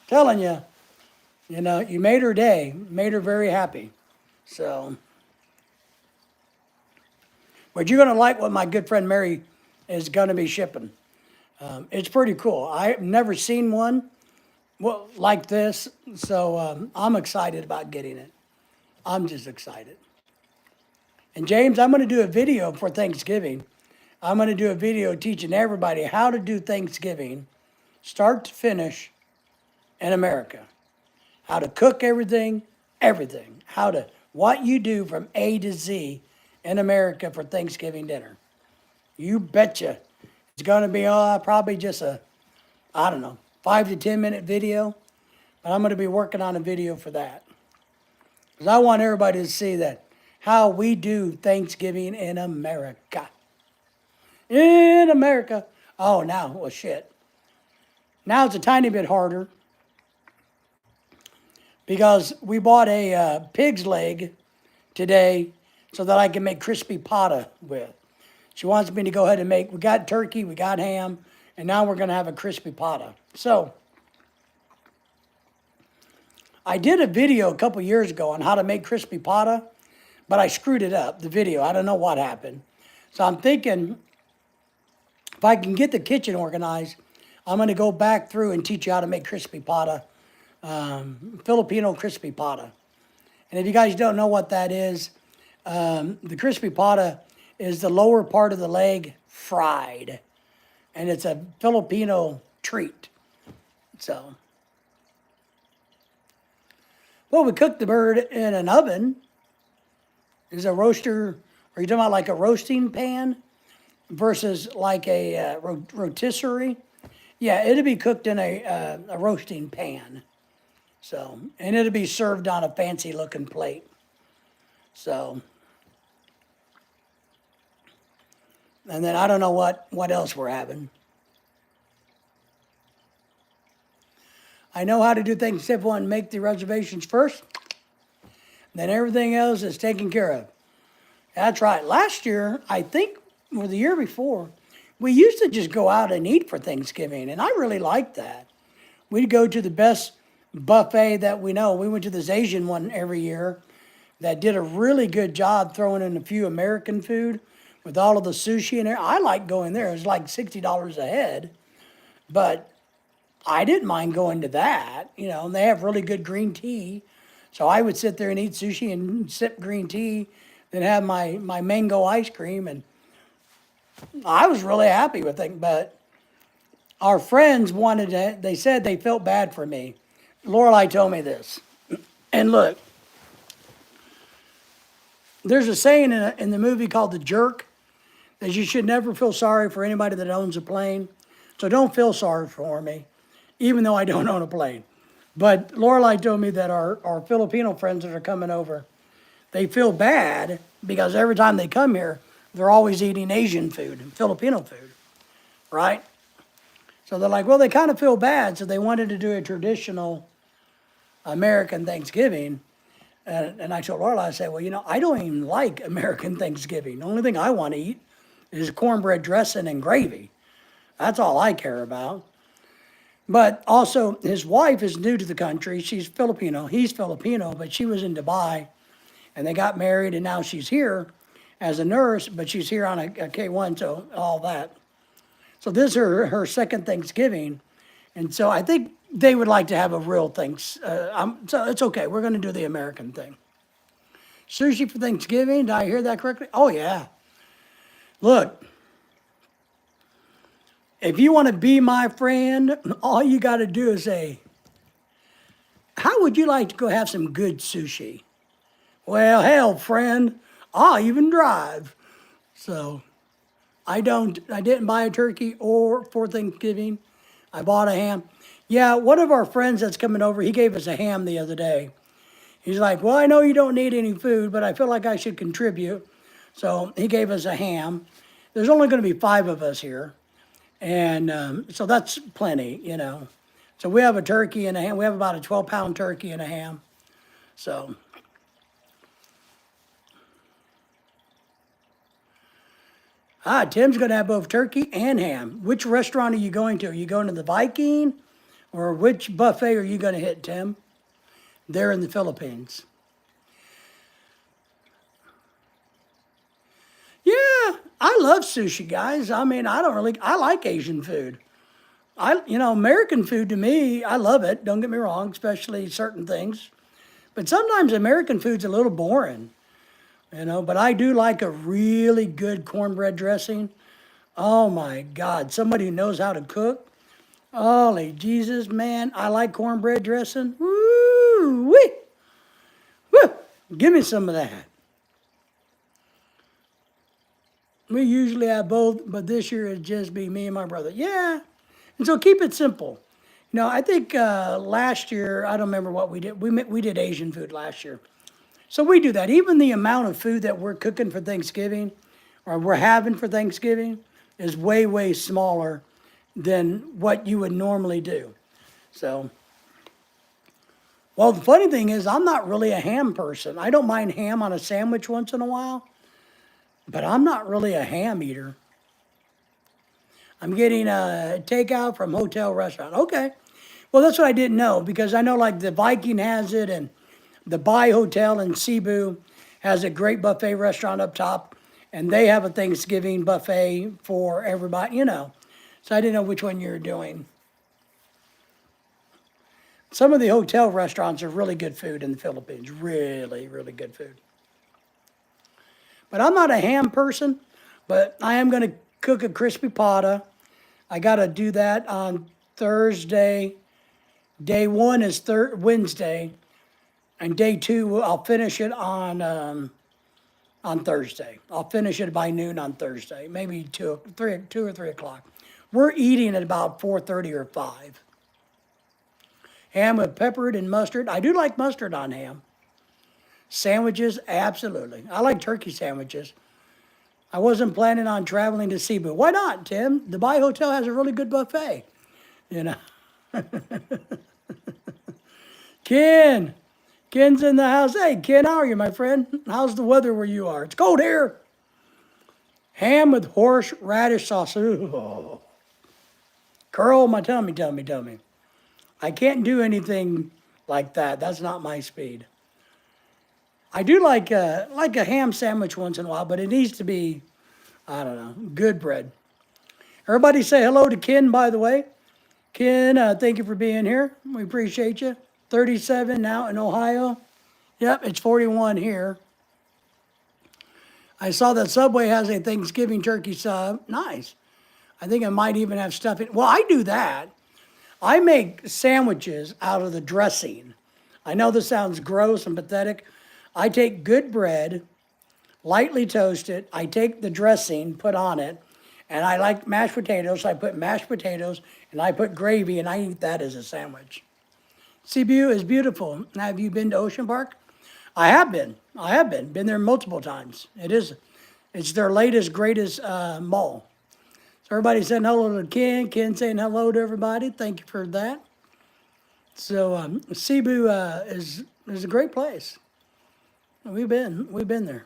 Telling you, you made her day, made her very happy. So, but you're going to like what my good friend Mary is going to be shipping. It's pretty cool. I've never seen one like this, so I'm excited about getting it. I'm just excited. And James, I'm going to do a video for Thanksgiving. I'm going to do a video teaching everybody how to do Thanksgiving, start to finish, in America. How to cook everything. What you do from A to Z in America for Thanksgiving dinner. You betcha. It's going to be probably just a, 5 to 10 minute video. But I'm going to be working on a video for that. Because I want everybody to see that how we do Thanksgiving in America. In America. Oh, shit. Now it's a tiny bit harder. Because we bought a pig's leg today so that I can make crispy pata with. She wants me to go ahead and we got turkey, we got ham, and now we're going to have a crispy pata. So, I did a video a couple years ago on how to make crispy pata, but I screwed it up, the video. I don't know what happened. So I'm thinking, if I can get the kitchen organized, I'm going to go back through and teach you how to make crispy pata. Filipino crispy pata. And if you guys don't know what that is, the crispy pata is the lower part of the leg fried. And it's a Filipino treat. So, well, we cooked the bird in an oven. Is a roaster, are you talking about like a roasting pan versus like a rotisserie? Yeah, it'll be cooked in a roasting pan. So, and it'll be served on a fancy looking plate. So, and then I don't know what else we're having. I know how to do things simple and make the reservations first. Then everything else is taken care of. That's right. Last year, I think, or the year before, we used to just go out and eat for Thanksgiving, and I really liked that. We'd go to the best buffet that we know. We went to this Asian one every year that did a really good job throwing in a few American food with all of the sushi in there. I like going there. It was like $60 a head, but I didn't mind going to that, and they have really good green tea. So I would sit there and eat sushi and sip green tea, then have my mango ice cream, and I was really happy with it. But our friends they said they felt bad for me. Lorelai told me this. And look, there's a saying in the movie called The Jerk that you should never feel sorry for anybody that owns a plane. So don't feel sorry for me, even though I don't own a plane. But Lorelai told me that our Filipino friends that are coming over, they feel bad because every time they come here, they're always eating Asian food and Filipino food, right? So they're like, well, they kind of feel bad, so they wanted to do a traditional American Thanksgiving. And I told Lorelai, I said, well, I don't even like American Thanksgiving. The only thing I want to eat is cornbread dressing and gravy. That's all I care about. But also, his wife is new to the country. She's Filipino. He's Filipino, but she was in Dubai, and they got married, and now she's here as a nurse, but she's here on a K-1, so all that. So this is her second Thanksgiving, and so I think they would like to have a real so it's okay. We're going to do the American thing. Sushi for Thanksgiving, did I hear that correctly? Oh, yeah. Look. If you want to be my friend, all you got to do is say, how would you like to go have some good sushi? Well, hell, friend, I'll even drive. So I didn't buy a turkey for Thanksgiving. I bought a ham. Yeah, one of our friends that's coming over, he gave us a ham the other day. He's like, well, I know you don't need any food, but I feel like I should contribute. So he gave us a ham. There's only going to be 5 of us here. And so that's plenty, So we have a turkey and a ham. We have about a 12-pound turkey and a ham. So. Tim's going to have both turkey and ham. Which restaurant are you going to? Are you going to the Viking? Or which buffet are you going to hit, Tim? They're in the Philippines. Yeah, I love sushi, guys. I mean, I like Asian food. American food to me, I love it. Don't get me wrong, especially certain things. But sometimes American food's a little boring, But I do like a really good cornbread dressing. Oh my God, somebody who knows how to cook. Holy Jesus, man, I like cornbread dressing. Woo-wee. Woo! Give me some of that. We usually have both, but this year it'd just be me and my brother. Yeah. And so keep it simple. I think last year, I don't remember what we did. We did Asian food last year. So we do that. Even the amount of food that we're cooking for Thanksgiving or we're having for Thanksgiving is way, way smaller than what you would normally do. So, well, the funny thing is I'm not really a ham person. I don't mind ham on a sandwich once in a while. But I'm not really a ham eater. I'm getting a takeout from hotel restaurant. Okay. Well, that's what I didn't know because I know like the Viking has it and the Bai Hotel in Cebu has a great buffet restaurant up top and they have a Thanksgiving buffet for everybody, So I didn't know which one you were doing. Some of the hotel restaurants are really good food in the Philippines. Really, really good food. But I'm not a ham person, but I am going to cook a crispy pata. I got to do that on Thursday. Day 1 is Wednesday, and day 2 I'll finish it on Thursday. I'll finish it by noon on Thursday, maybe 2 or 3 o'clock. We're eating at about 4:30 or 5. Ham with peppered and mustard. I do like mustard on ham. Sandwiches, absolutely. I like turkey sandwiches. I wasn't planning on traveling to Cebu. Why not, Tim? The Bai Hotel has a really good buffet, Ken. Ken's in the house. Hey, Ken, how are you, my friend? How's the weather where you are? It's cold here. Ham with horseradish sauce. Ooh. Curl my tummy. I can't do anything like that. That's not my speed. I do like a ham sandwich once in a while, but it needs to be, I don't know, good bread. Everybody say hello to Ken, by the way. Ken, thank you for being here. We appreciate you. 37 now in Ohio. Yep, it's 41 here. I saw that Subway has a Thanksgiving turkey sub. Nice. I think it might even have stuffing. Well, I do that. I make sandwiches out of the dressing. I know this sounds gross and pathetic. I take good bread, lightly toast it. I take the dressing, put on it, and I like mashed potatoes. So I put mashed potatoes, and I put gravy, and I eat that as a sandwich. Cebu is beautiful. Have you been to Ocean Park? I have been. Been there multiple times. It's their latest, greatest mall. So everybody saying hello to Ken. Ken saying hello to everybody. Thank you for that. So Cebu is a great place. We've been there.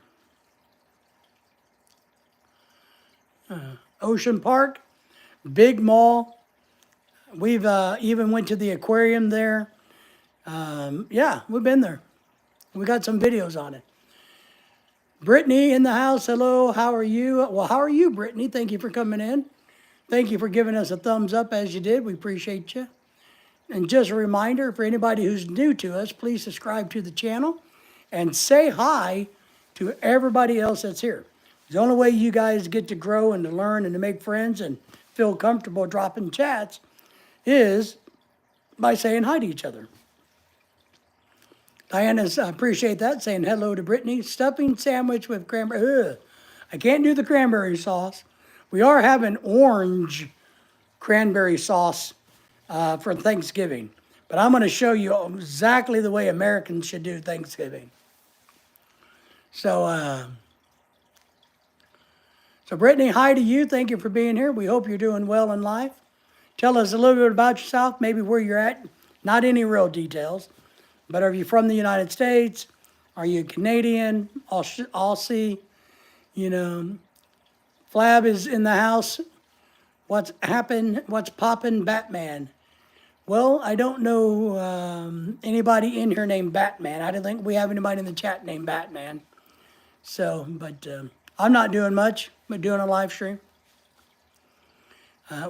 Ocean Park, big mall. We've even went to the aquarium there. Yeah, we've been there. We got some videos on it. Brittany in the house, hello, how are you? Well, how are you, Brittany? Thank you for coming in. Thank you for giving us a thumbs up as you did. We appreciate you. And just a reminder for anybody who's new to us, please subscribe to the channel and say hi to everybody else that's here. The only way you guys get to grow and to learn and to make friends and feel comfortable dropping chats is by saying hi to each other. Diana's, I appreciate that, saying hello to Brittany. Stuffing sandwich with cranberry. Ugh. I can't do the cranberry sauce. We are having orange cranberry sauce for Thanksgiving. But I'm going to show you exactly the way Americans should do Thanksgiving. So Brittany, hi to you. Thank you for being here. We hope you're doing well in life. Tell us a little bit about yourself, maybe where you're at. Not any real details. But are you from the United States? Are you Canadian? Aussie? You know, Flab is in the house. What's happened? What's poppin', Batman? Well, I don't know anybody in here named Batman. I don't think we have anybody in the chat named Batman. So, but I'm not doing much, but doing a live stream.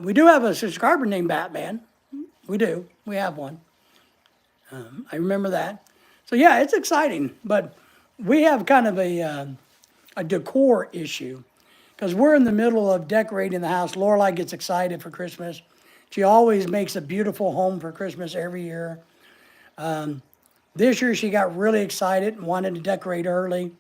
We do have a subscriber named Batman. We do. We have one. I remember that. So yeah, it's exciting, but we have kind of a decor issue because we're in the middle of decorating the house. Lorelai gets excited for Christmas. She always makes a beautiful home for Christmas every year. This year she got really excited and wanted to decorate early,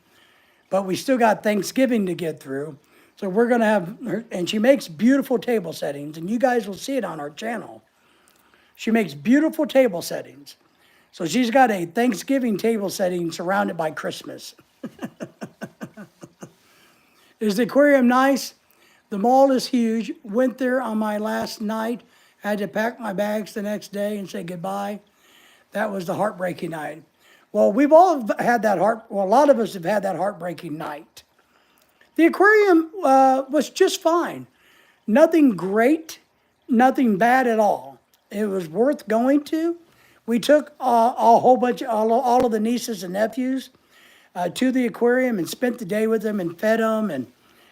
but we still got Thanksgiving to get through. So we're going to have her, and she makes beautiful table settings, and you guys will see it on our channel. She makes beautiful table settings. So she's got a Thanksgiving table setting surrounded by Christmas. Is the aquarium nice? The mall is huge. Went there on my last night. Had to pack my bags the next day and say goodbye. That was the heartbreaking night. Well, we've all had that a lot of us have had that heartbreaking night. The aquarium was just fine. Nothing great, nothing bad at all. It was worth going to. We took a whole bunch of, all of the nieces and nephews to the aquarium and spent the day with them and fed them and,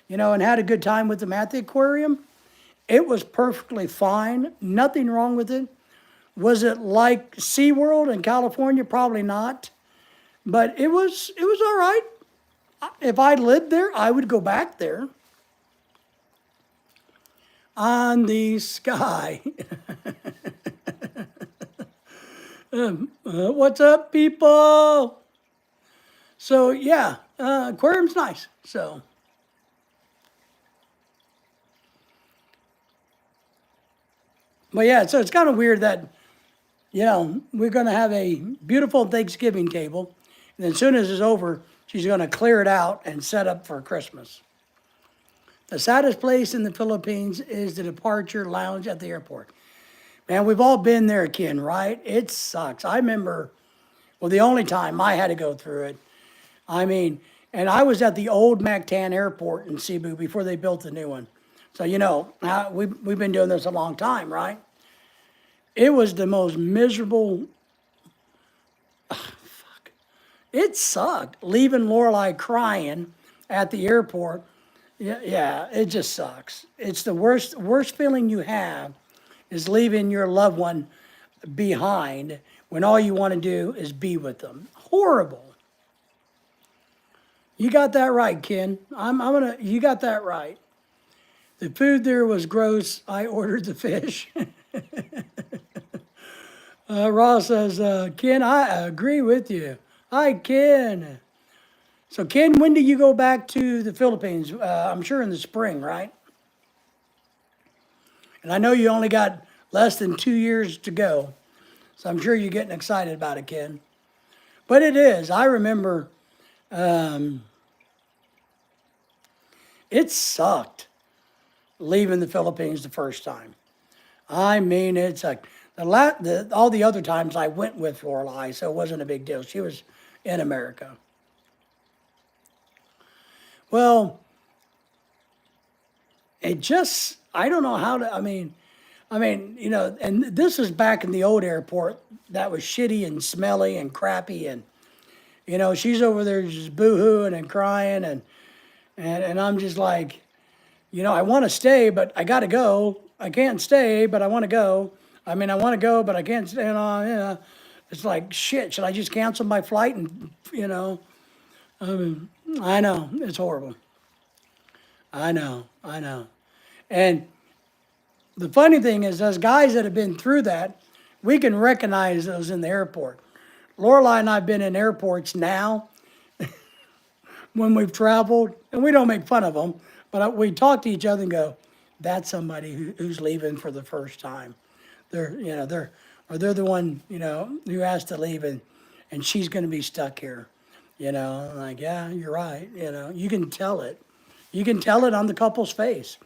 you know, and had a good time with them at the aquarium. It was perfectly fine. Nothing wrong with it. Was it like SeaWorld in California? Probably not. But it was all right. If I lived there, I would go back there. On the sky. What's up, people? So, yeah, aquarium's nice. So, but yeah, so it's kind of weird that, you know, we're going to have a beautiful Thanksgiving table. And then as soon as it's over, she's going to clear it out and set up for Christmas. The saddest place in the Philippines is the departure lounge at the airport. Man, we've all been there, Ken, right? It sucks. I remember Well, the only time I had to go through it, I mean, and I was at the old Mactan airport in Cebu before they built the new one. So, we've been doing this a long time, right? It was the most miserable, it sucked leaving Lorelai crying at the airport. Yeah, it just sucks. It's the worst feeling you have is leaving your loved one behind when all you want to do is be with them. Horrible. You got that right, Ken. You got that right. The food there was gross. I ordered the fish. Ross says, Ken, I agree with you. Hi, Ken. So, Ken, when do you go back to the Philippines? I'm sure in the spring, right? And I know you only got less than 2 years to go. So I'm sure you're getting excited about it, Ken. But it is. I remember it sucked leaving the Philippines the first time. I mean, it's like all the other times I went with Lorelai, so it wasn't a big deal. She was in America. Well, I don't know how to, and this is back in the old airport that was shitty and smelly and crappy. And, she's over there just boo-hooing and crying. And I'm just like, I want to stay, but I got to go. I can't stay, but I want to go. I want to go, but I can't stay. It's like, shit, should I just cancel my flight? And, I know, it's horrible. I know. And the funny thing is, those guys that have been through that, we can recognize those in the airport. Lorelai and I have been in airports now when we've traveled, and we don't make fun of them, but we talk to each other and go, that's somebody who's leaving for the first time. They're the one, who has to leave, and she's going to be stuck here. Like, yeah, you're right. You can tell it. You can tell it on the couple's face.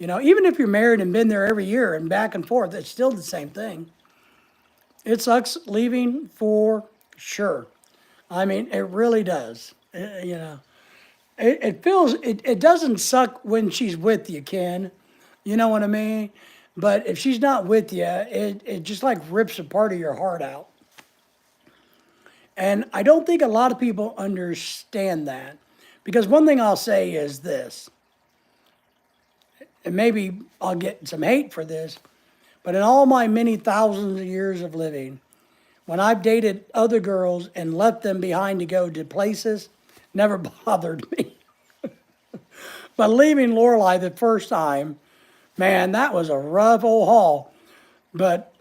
Even if you're married and been there every year and back and forth, it's still the same thing. It sucks leaving for sure. It really does. It doesn't suck when she's with you, Ken. You know what I mean? But if she's not with you, it just like rips a part of your heart out. And I don't think a lot of people understand that. Because one thing I'll say is this, and maybe I'll get some hate for this, but in all my many thousands of years of living, when I've dated other girls and left them behind to go to places, never bothered me. But leaving Lorelai the first time, man, that was a rough old haul. But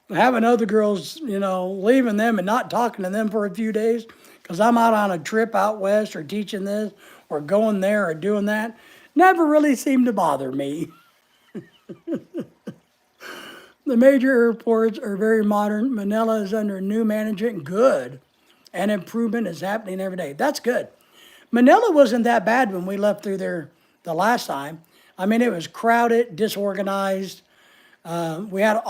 having other girls, leaving them and not talking to them for a few days, because I'm out on a trip out west or teaching this or going there or doing that, never really seemed to bother me. The major airports are very modern. Manila is under new management. Good. And improvement is happening every day. That's good. Manila wasn't that bad when we left through there the last time. It was crowded, disorganized. We had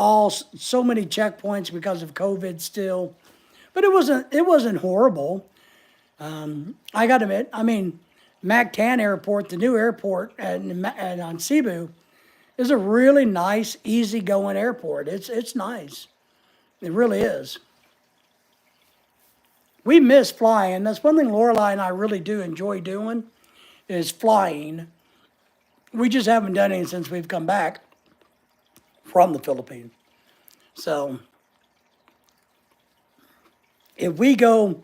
so many checkpoints because of COVID still. But it wasn't horrible. I got to admit, Mactan Airport, the new airport and on Cebu, is a really nice, easygoing airport. It's nice. It really is. We miss flying. That's one thing Lorelai and I really do enjoy doing, is flying. We just haven't done any since we've come back from the Philippines. So if we go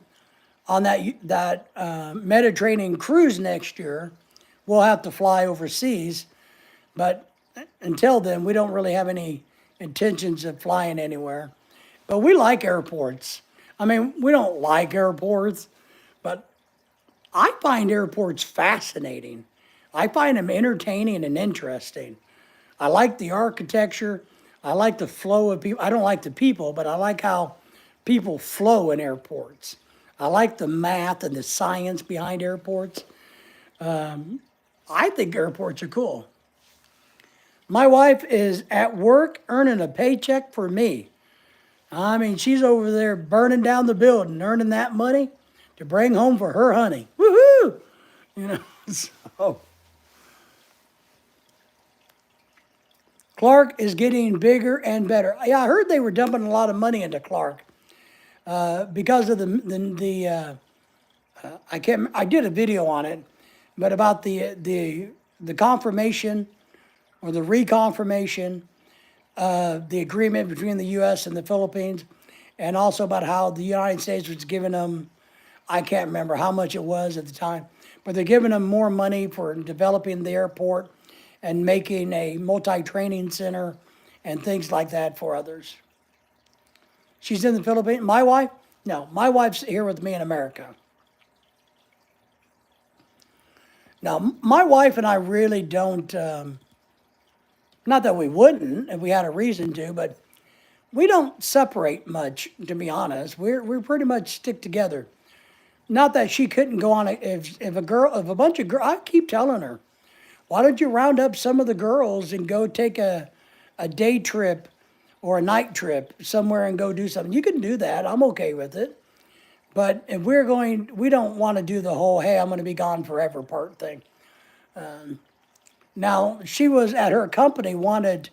on that Mediterranean cruise next year, we'll have to fly overseas. But until then, we don't really have any intentions of flying anywhere. But we like airports. We don't like airports, but I find airports fascinating. I find them entertaining and interesting. I like the architecture. I like the flow of people. I don't like the people, but I like how people flow in airports. I like the math and the science behind airports. I think airports are cool. My wife is at work earning a paycheck for me. I mean, she's over there burning down the building, earning that money to bring home for her honey. Woohoo! You know, so Clark is getting bigger and better. Yeah, I heard they were dumping a lot of money into Clark because of I can't. I did a video on it, but about the confirmation or the reconfirmation of the agreement between the U.S. and the Philippines, and also about how the United States was giving them. I can't remember how much it was at the time, but they're giving them more money for developing the airport and making a multi-training center and things like that for others. She's in the Philippines. My wife? No, my wife's here with me in America. Now, my wife and I really don't, not that we wouldn't if we had a reason to, but we don't separate much, to be honest. We're pretty much stick together. Not that she couldn't go on, if a bunch of girls, I keep telling her, why don't you round up some of the girls and go take a day trip or a night trip somewhere and go do something? You can do that. I'm okay with it. But if we don't want to do the whole, hey, I'm going to be gone forever part thing. Now, she was at her company, wanted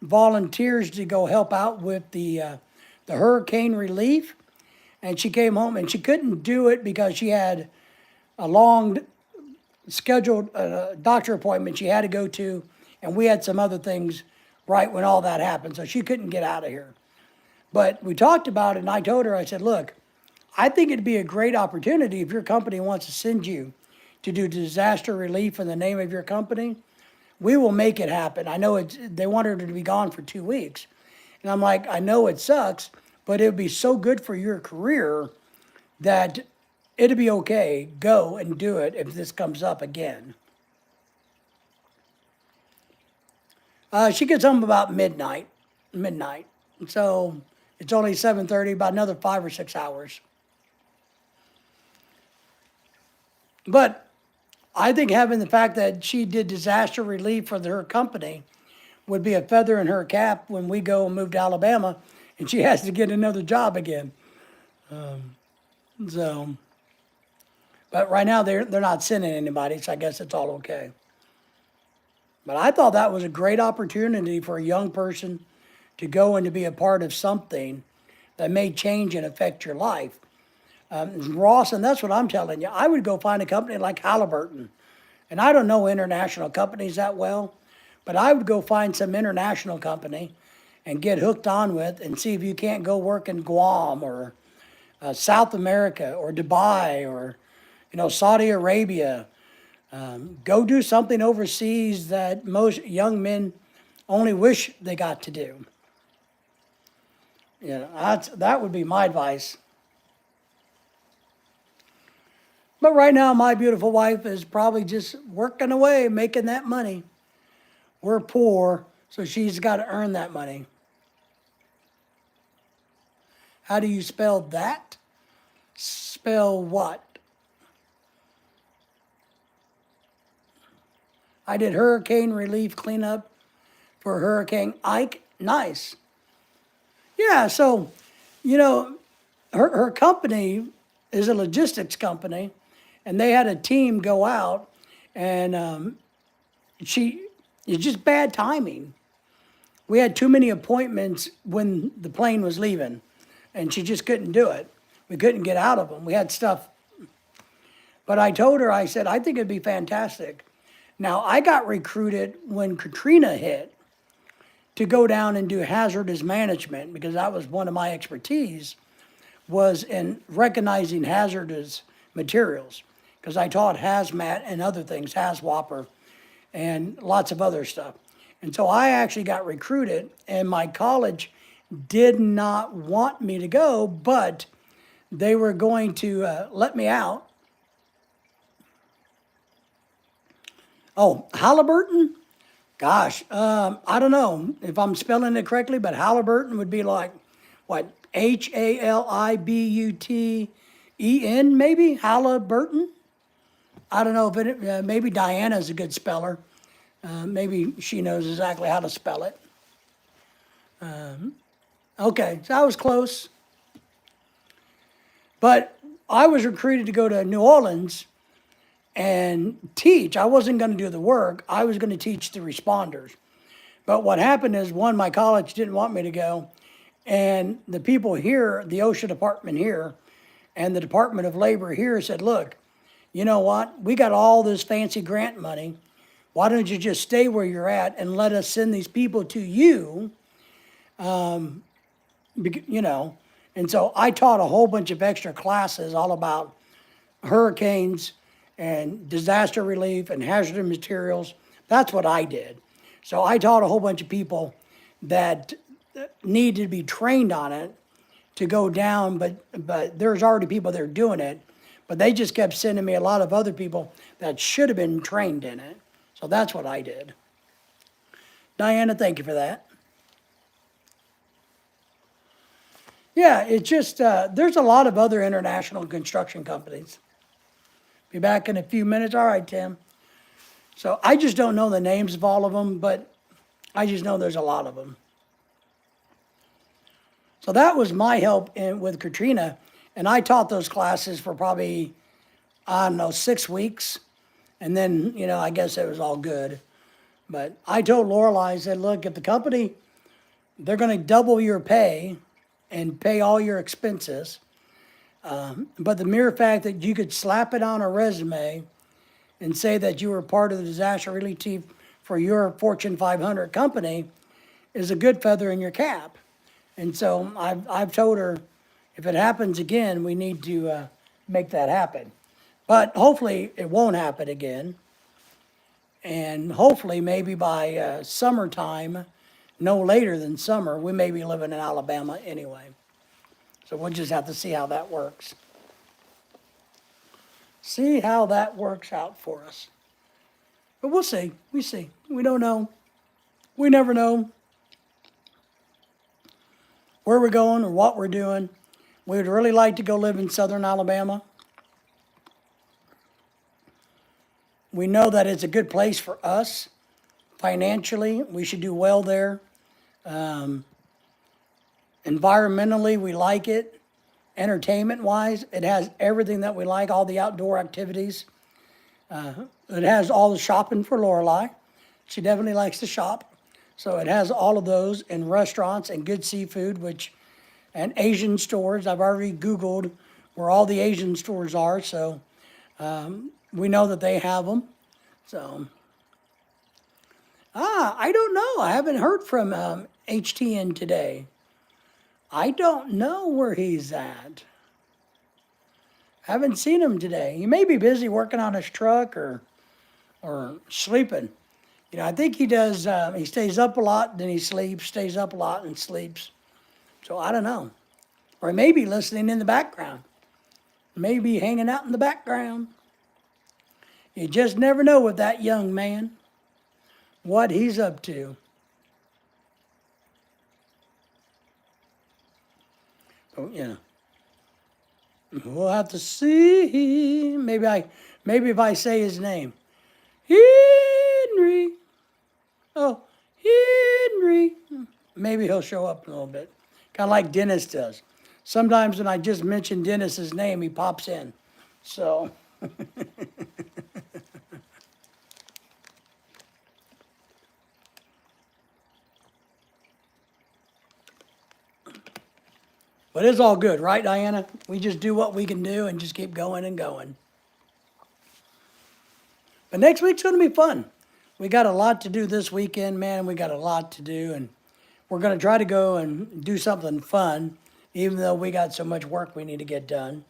volunteers to go help out with the hurricane relief. And she came home and she couldn't do it because she had a long scheduled doctor appointment she had to go to. And we had some other things right when all that happened. So she couldn't get out of here. But we talked about it and I told her, I said, look, I think it'd be a great opportunity if your company wants to send you to do disaster relief in the name of your company. We will make it happen. I know they want her to be gone for 2 weeks. And I'm like, I know it sucks, but it would be so good for your career that it'd be okay. Go and do it if this comes up again. She gets home about midnight. So it's only 7:30, about another 5 or 6 hours. But I think having the fact that she did disaster relief for her company would be a feather in her cap when we go and move to Alabama and she has to get another job again. So, but right now they're not sending anybody, so I guess it's all okay. But I thought that was a great opportunity for a young person to go and to be a part of something that may change and affect your life. Ross, and that's what I'm telling you. I would go find a company like Halliburton. And I don't know international companies that well, but I would go find some international company and get hooked on with and see if you can't go work in Guam or South America or Dubai or, Saudi Arabia. Go do something overseas that most young men only wish they got to do. That would be my advice. But right now, my beautiful wife is probably just working away, making that money. We're poor, so she's got to earn that money. How do you spell that? Spell what? I did hurricane relief cleanup for Hurricane Ike. Nice. Yeah, so, her company is a logistics company. And they had a team go out, and it's just bad timing. We had too many appointments when the plane was leaving, and she just couldn't do it. We couldn't get out of them. We had stuff. But I told her, I said, I think it'd be fantastic. Now, I got recruited when Katrina hit to go down and do hazardous management because that was one of my expertise, was in recognizing hazardous materials. Because I taught hazmat and other things, HazWOPER, and lots of other stuff. And so I actually got recruited, and my college did not want me to go, but they were going to let me out. Oh, Halliburton? Gosh, I don't know if I'm spelling it correctly, but Halliburton would be like, what, Halibuten, maybe? Halliburton? I don't know if maybe Diana's a good speller. Maybe she knows exactly how to spell it. Okay, so I was close. But I was recruited to go to New Orleans and teach. I wasn't going to do the work, I was going to teach the responders. But what happened is, one, my college didn't want me to go. And the people here, the OSHA department here, and the Department of Labor here said, look, you know what? We got all this fancy grant money. Why don't you just stay where you're at and let us send these people to you? You know, and so I taught a whole bunch of extra classes all about hurricanes and disaster relief and hazardous materials. That's what I did. So I taught a whole bunch of people that needed to be trained on it to go down, but there's already people that are doing it. But they just kept sending me a lot of other people that should have been trained in it. So that's what I did. Diana, thank you for that. Yeah, it's just, there's a lot of other international construction companies. Be back in a few minutes. All right, Tim. So I just don't know the names of all of them, but I just know there's a lot of them. So that was my help with Katrina. And I taught those classes for probably, I don't know, 6 weeks. And then, you know, I guess it was all good. But I told Lorelai, I said, look, if the company, they're going to double your pay and pay all your expenses. But the mere fact that you could slap it on a resume and say that you were part of the disaster relief team for your Fortune 500 company is a good feather in your cap. And so I've told her, if it happens again, we need to make that happen. But hopefully it won't happen again. And hopefully maybe by summertime, no later than summer, we may be living in Alabama anyway. So we'll just have to see how that works. See how that works out for us. But we'll see. We see. We don't know. We never know where we're going or what we're doing. We would really like to go live in southern Alabama. We know that it's a good place for us financially. We should do well there. Environmentally, we like it. Entertainment-wise, it has everything that we like, all the outdoor activities. It has all the shopping for Lorelei. She definitely likes to shop. So it has all of those, and restaurants and good seafood, and Asian stores. I've already Googled where all the Asian stores are, so we know that they have them. So, I don't know. I haven't heard from HTN today. I don't know where he's at. Haven't seen him today. He may be busy working on his truck or sleeping. You know, I think he does, he stays up a lot, then he sleeps, stays up a lot and sleeps. So I don't know. Or he may be listening in the background. Maybe hanging out in the background. You just never know with that young man what he's up to. Oh, yeah. We'll have to see. Maybe if I say his name. Henry. Oh, Henry. Maybe he'll show up in a little bit. Kind of like Dennis does. Sometimes when I just mention Dennis's name, he pops in. So. But it's all good, right, Diana? We just do what we can do and just keep going and going. But next week's going to be fun. We got a lot to do this weekend, man. We got a lot to do, and we're going to try to go and do something fun, even though we got so much work we need to get done.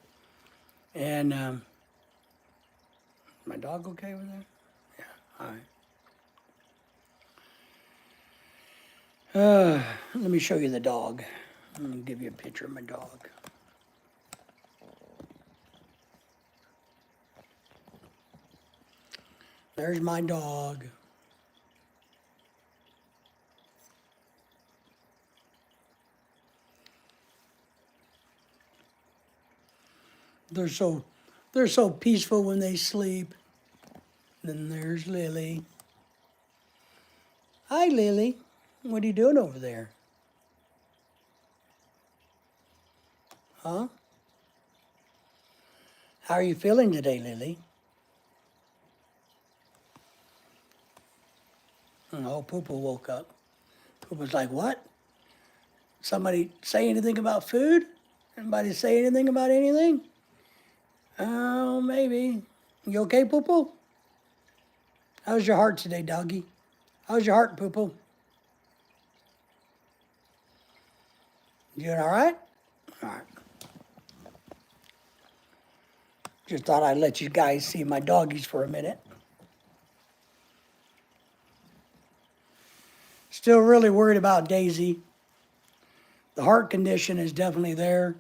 And my dog okay over there? Yeah, all right. Let me show you the dog. I'm going to give you a picture of my dog. There's my dog. They're so peaceful when they sleep. Then there's Lily. Hi, Lily. What are you doing over there? Huh? How are you feeling today, Lily? Oh, Poo-Poo woke up. Poo-Poo's like, what? Somebody say anything about food? Anybody say anything about anything? Oh, maybe. You okay, Poo-Poo? How's your heart today, doggy? How's your heart, Poo-Poo? You doing all right? All right. Just thought I'd let you guys see my doggies for a minute. Still really worried about Daisy. The heart condition is definitely there.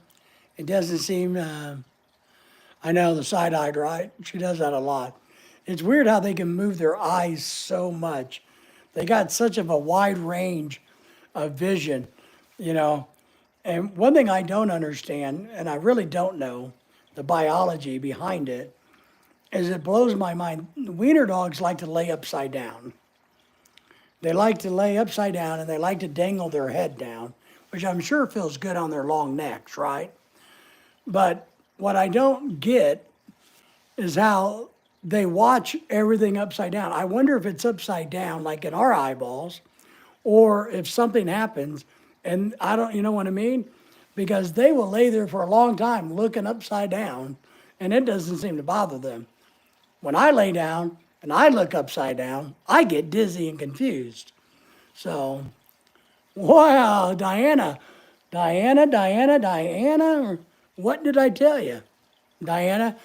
It doesn't seem, I know the side-eyed, right? She does that a lot. It's weird how they can move their eyes so much. They got such of a wide range of vision, you know. And one thing I don't understand, and I really don't know the biology behind it, is it blows my mind. Wiener dogs like to lay upside down. They like to lay upside down and they like to dangle their head down, which I'm sure feels good on their long necks, right? But what I don't get is how they watch everything upside down. I wonder if it's upside down, like in our eyeballs, or if something happens and I don't, you know what I mean? Because they will lay there for a long time looking upside down and it doesn't seem to bother them. When I lay down and I look upside down, I get dizzy and confused. So, wow, Diana, what did I tell you? Diana,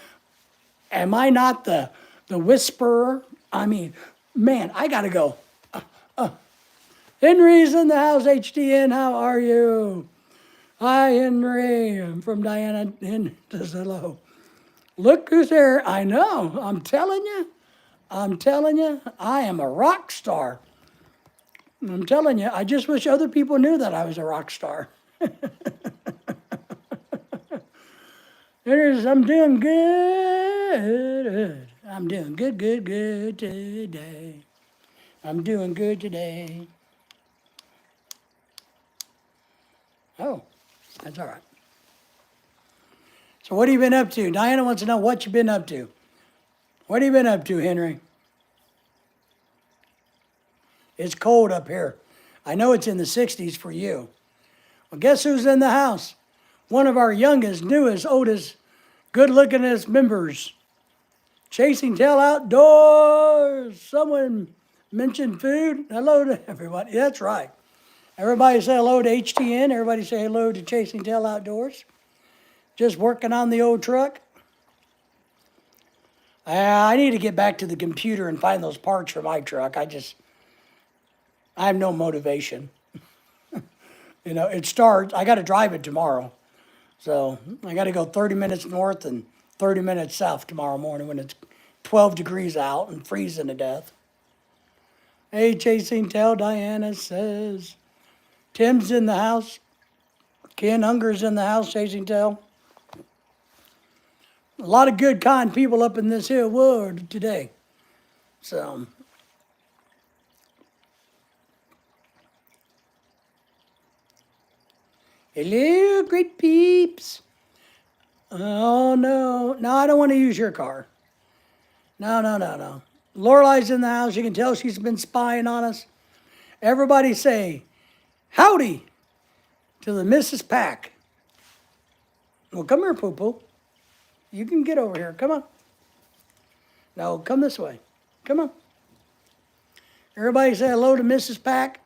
am I not the whisperer? I mean, man, I gotta go. Henry's in the house, HDN, how are you? Hi, Henry. I'm from Diana. Henry says hello. Look who's there. I know. I'm telling you, I am a rock star. I'm telling you, I just wish other people knew that I was a rock star. I'm doing good. I'm doing good today. I'm doing good today. Oh, that's all right. So what have you been up to? Diana wants to know what you've been up to. What have you been up to, Henry? It's cold up here. I know it's in the 60s for you. Well, guess who's in the house? One of our youngest, newest, oldest, good-lookingest members. Chasing Tail Outdoors. Someone mentioned food. Hello to everybody. That's right. Everybody say hello to HTN. Everybody say hello to Chasing Tail Outdoors. Just working on the old truck. I need to get back to the computer and find those parts for my truck. I have no motivation. You know, it starts, I got to drive it tomorrow. So I got to go 30 minutes north and 30 minutes south tomorrow morning when it's 12 degrees out and freezing to death. Hey, Chasing Tail, Diana says. Tim's in the house. Ken Unger's in the house, Chasing Tail. A lot of good, kind people up in this here world today. So, hello, great peeps. Oh, no. No, I don't want to use your car. No. Lorelei's in the house. You can tell she's been spying on us. Everybody say, howdy to the Mrs. PAC. Well, come here, Poo-Poo. You can get over here. Come on. No, come this way. Come on. Everybody say hello to Mrs. PAC.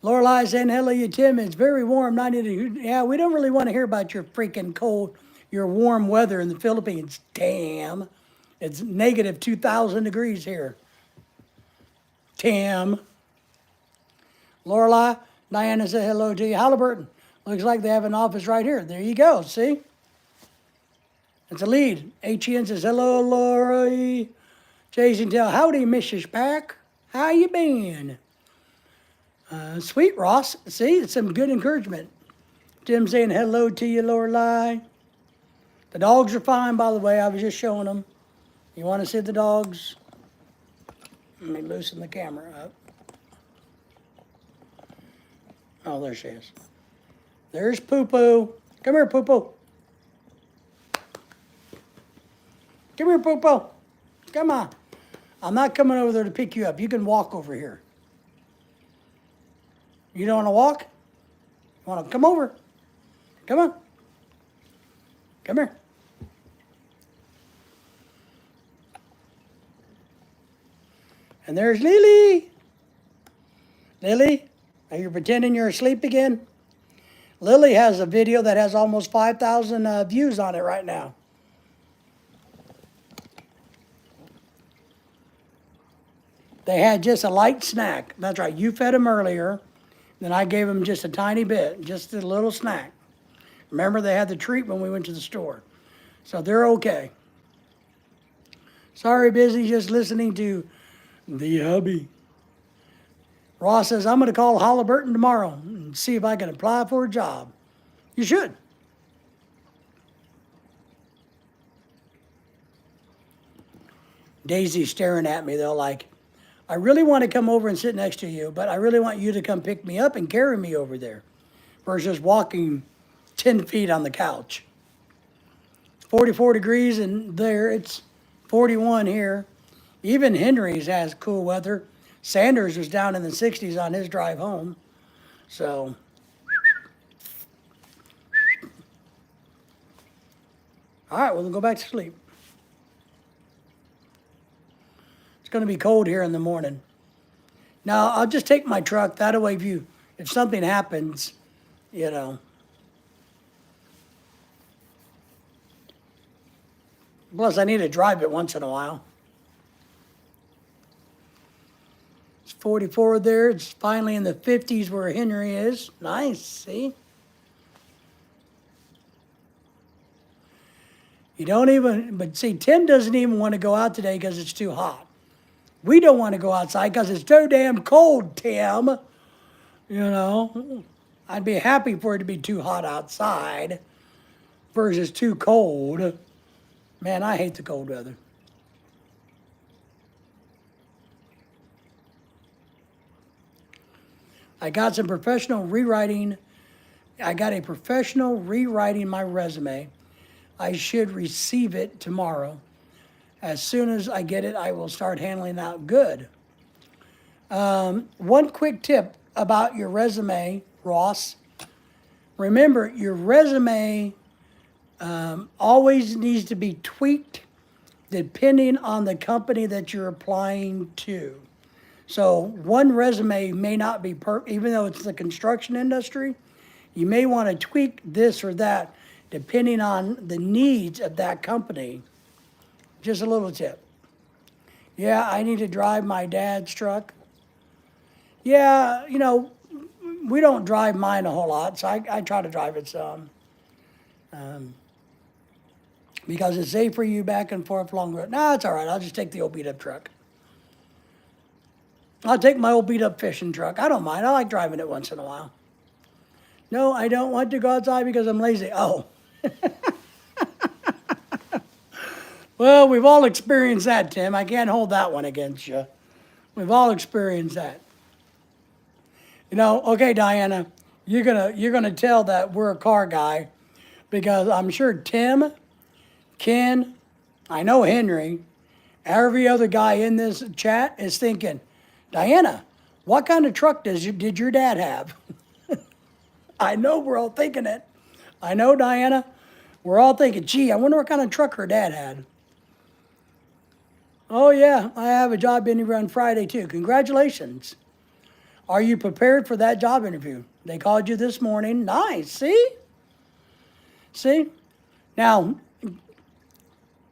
Lorelei saying hello to you, Tim. It's very warm, 90 degrees. Yeah, we don't really want to hear about your freaking cold, your warm weather in the Philippines. Damn. It's negative 2,000 degrees here. Tim. Lorelei, Diana said hello to you. Halliburton. Looks like they have an office right here. There you go, see? It's a lead. HN says, hello, Lori. Chasing Tail, howdy, Mrs. Pack. How you been? Sweet Ross, see, it's some good encouragement. Tim saying hello to you, Lorelei. The dogs are fine, by the way. I was just showing them. You want to see the dogs? Let me loosen the camera up. Oh, there she is. There's Poo-Poo. Come here, Poo-Poo. Come here, Poo-Poo. Come on. I'm not coming over there to pick you up. You can walk over here. You don't want to walk? You want to come over? Come on. Come here. And there's Lily. Lily, are you pretending you're asleep again? Lily has a video that has almost 5,000 views on it right now. They had just a light snack. That's right, you fed them earlier. Then I gave them just a tiny bit, just a little snack. Remember, they had the treat when we went to the store. So they're okay. Sorry, busy, just listening to the hubby. Ross says, I'm going to call Halliburton tomorrow and see if I can apply for a job. You should. Daisy's staring at me, though, like, I really want to come over and sit next to you, but I really want you to come pick me up and carry me over there versus walking 10 feet on the couch. It's 44 degrees in there. It's 41 here. Even Henry's has cool weather. Sanders was down in the 60s on his drive home. So, all right, we'll go back to sleep. It's going to be cold here in the morning. Now, I'll just take my truck. That way, if something happens, you know. Plus, I need to drive it once in a while. 44 there. It's finally in the 50s where Henry is. Nice, see? You don't even, but see, Tim doesn't even want to go out today because it's too hot. We don't want to go outside because it's too damn cold, Tim. You know, I'd be happy for it to be too hot outside versus too cold. Man, I hate the cold weather. I got some professional rewriting. I got a professional rewriting my resume. I should receive it tomorrow. As soon as I get it, I will start handling out good. One quick tip about your resume, Ross. Remember, your resume always needs to be tweaked depending on the company that you're applying to. So one resume may not be even though it's the construction industry, you may want to tweak this or that depending on the needs of that company. Just a little tip. Yeah, I need to drive my dad's truck. Yeah, you know, we don't drive mine a whole lot, so I try to drive it some. Because it's safe for you back and forth long road. No, it's all right. I'll just take the old beat-up truck. I'll take my old beat-up fishing truck. I don't mind. I like driving it once in a while. No, I don't want to go outside because I'm lazy. Oh. Well, we've all experienced that, Tim. I can't hold that one against you. We've all experienced that. You know, okay, Diana, you're gonna tell that we're a car guy because I'm sure Tim, Ken, I know Henry, every other guy in this chat is thinking, Diana, what kind of truck did your dad have? I know we're all thinking it. I know, Diana. We're all thinking, gee, I wonder what kind of truck her dad had. Oh, yeah, I have a job interview on Friday, too. Congratulations. Are you prepared for that job interview? They called you this morning. Nice, see? See? Now,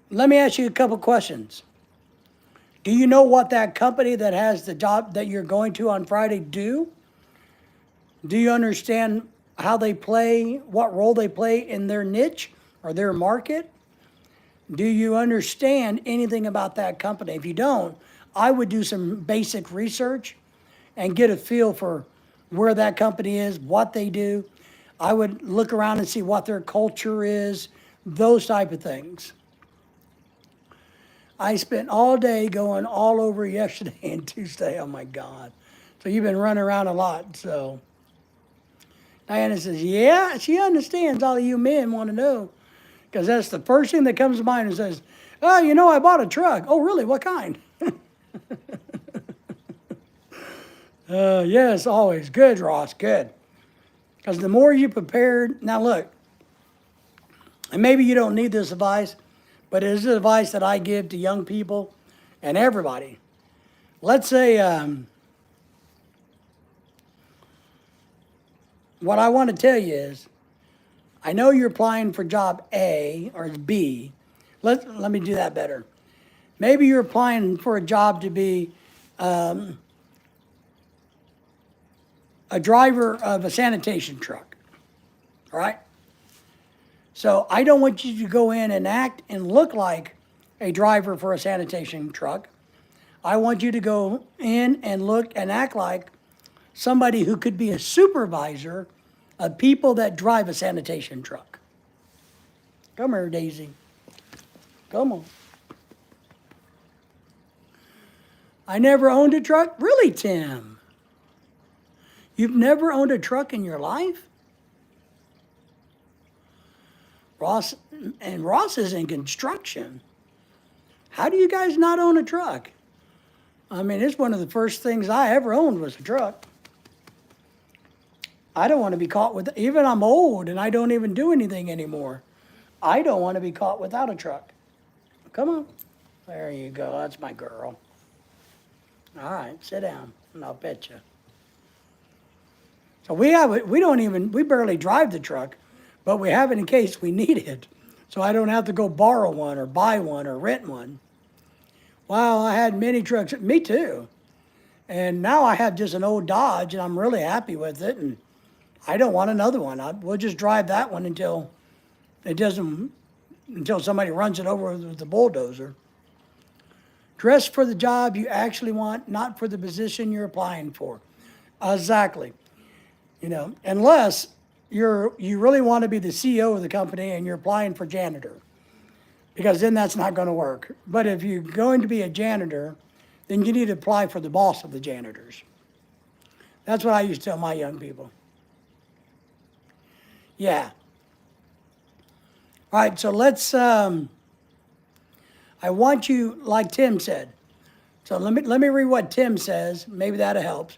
let me ask you a couple questions. Do you know what that company that has the job that you're going to on Friday do? Do you understand how they play, what role they play in their niche or their market? Do you understand anything about that company? If you don't, I would do some basic research and get a feel for where that company is, what they do. I would look around and see what their culture is, those type of things. I spent all day going all over yesterday and Tuesday. Oh my God. So you've been running around a lot, so. Diana says, yeah, she understands all of you men want to know. Because that's the first thing that comes to mind and says, oh, I bought a truck. Oh, really? What kind? Yes, always. Good, Ross, good. Because the more you prepared, now look, and maybe you don't need this advice, but it is advice that I give to young people and everybody. Let's say, what I want to tell you is, I know you're applying for job A or B. Let me do that better. Maybe you're applying for a job to be a driver of a sanitation truck, all right? So I don't want you to go in and act and look like a driver for a sanitation truck. I want you to go in and look and act like somebody who could be a supervisor of people that drive a sanitation truck. Come here, Daisy. Come on. I never owned a truck? Really, Tim? You've never owned a truck in your life? Ross is in construction. How do you guys not own a truck? I mean, it's one of the first things I ever owned was a truck. I don't want to be caught with, even I'm old and I don't even do anything anymore. I don't want to be caught without a truck. Come on. There you go. That's my girl. All right, sit down and I'll pet you. So we barely drive the truck, but we have it in case we need it. So I don't have to go borrow one or buy one or rent one. Wow, I had many trucks. Me too. And now I have just an old Dodge and I'm really happy with it. And I don't want another one. We'll just drive that one until somebody runs it over with the bulldozer. Dress for the job you actually want, not for the position you're applying for. Exactly. Unless you really want to be the CEO of the company and you're applying for janitor, because then that's not going to work. But if you're going to be a janitor, then you need to apply for the boss of the janitors. That's what I used to tell my young people. Yeah. All right, so let's, I want you, like Tim said. So let me read what Tim says. Maybe that helps.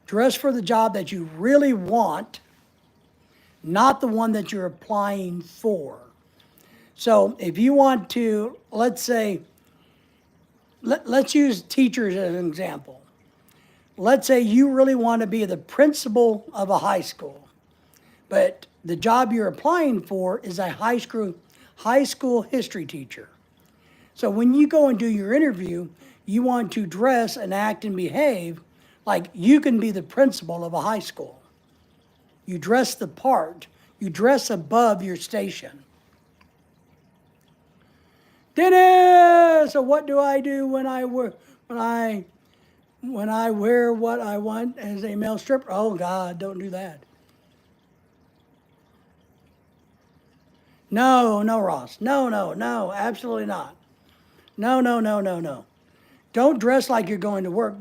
Dress for the job that you really want, not the one that you're applying for. So if you want to, let's say, let's use teachers as an example. Let's say you really want to be the principal of a high school, but the job you're applying for is a high school history teacher. So when you go and do your interview, you want to dress and act and behave like you can be the principal of a high school. You dress the part. You dress above your station. Dennis, so what do I do when I wear what I want as a male stripper? Oh God, don't do that. No, Ross. No, absolutely not. No. Don't dress like you're going to work.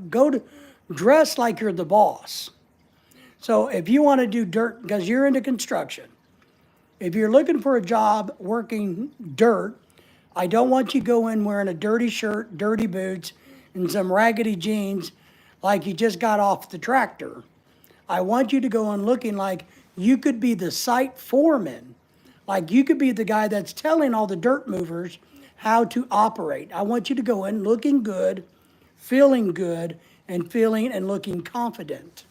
Dress like you're the boss. So if you want to do dirt, because you're into construction, if you're looking for a job working dirt, I don't want you to go in wearing a dirty shirt, dirty boots, and some raggedy jeans like you just got off the tractor. I want you to go in looking like you could be the site foreman. Like you could be the guy that's telling all the dirt movers how to operate. I want you to go in looking good, feeling good, and feeling and looking confident.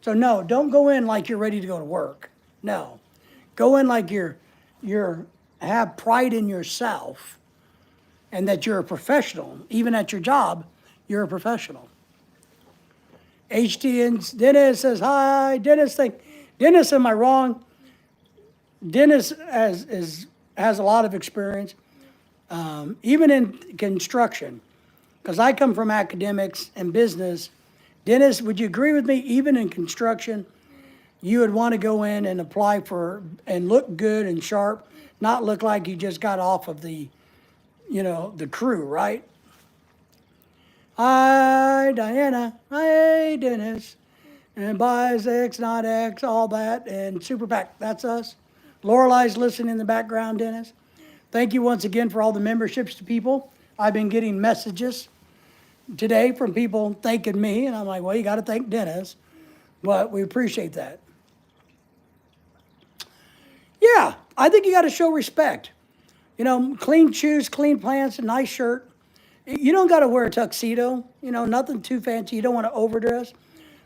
So no, don't go in like you're ready to go to work. No. Go in like you're have pride in yourself and that you're a professional. Even at your job, you're a professional. HT Dennis says, hi. Dennis, am I wrong? Dennis has a lot of experience, even in construction, because I come from academics and business. Dennis, would you agree with me, even in construction, you would want to go in and apply for and look good and sharp, not look like you just got off of the crew, right? Hi, Diana. Hi, Dennis. And buys X, not X, all that, and Super PAC, that's us. Lorelei's listening in the background, Dennis. Thank you once again for all the memberships to people. I've been getting messages today from people thanking me, and I'm like, well, you got to thank Dennis. But we appreciate that. Yeah, I think you got to show respect. You know, clean shoes, clean pants, a nice shirt. You don't got to wear a tuxedo, you know, nothing too fancy. You don't want to overdress.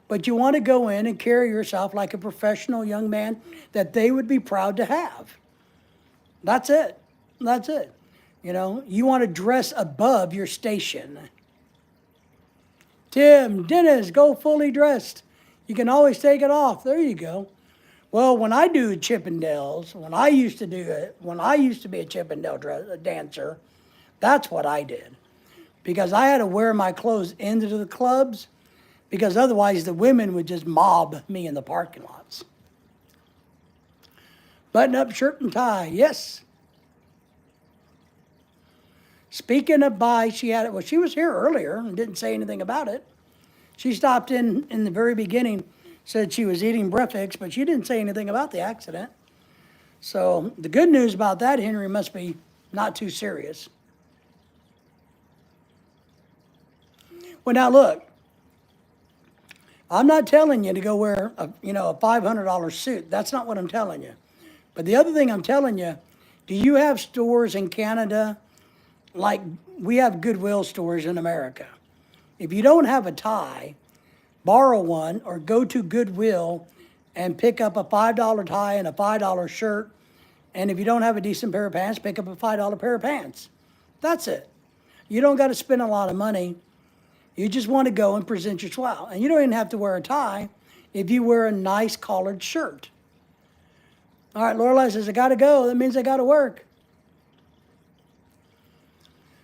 But you want to go in and carry yourself like a professional young man that they would be proud to have. That's it. That's it. You know, you want to dress above your station. Tim, Dennis, go fully dressed. You can always take it off. There you go. Well, when I do Chippendales, when I used to be a Chippendale dancer, that's what I did. Because I had to wear my clothes into the clubs, because otherwise the women would just mob me in the parking lots. Button-up shirt and tie, yes. Speaking of buy, she was here earlier and didn't say anything about it. She stopped in the very beginning, said she was eating breakfast, but she didn't say anything about the accident. So the good news about that, Henry, must be not too serious. Well, now look, I'm not telling you to go wear a $500 suit. That's not what I'm telling you. But the other thing I'm telling you, do you have stores in Canada like we have Goodwill stores in America? If you don't have a tie, borrow one or go to Goodwill and pick up a $5 tie and a $5 shirt. And if you don't have a decent pair of pants, pick up a $5 pair of pants. That's it. You don't got to spend a lot of money. You just want to go and present your swell. And you don't even have to wear a tie if you wear a nice collared shirt. All right, Lorelei says, I got to go. That means I got to work.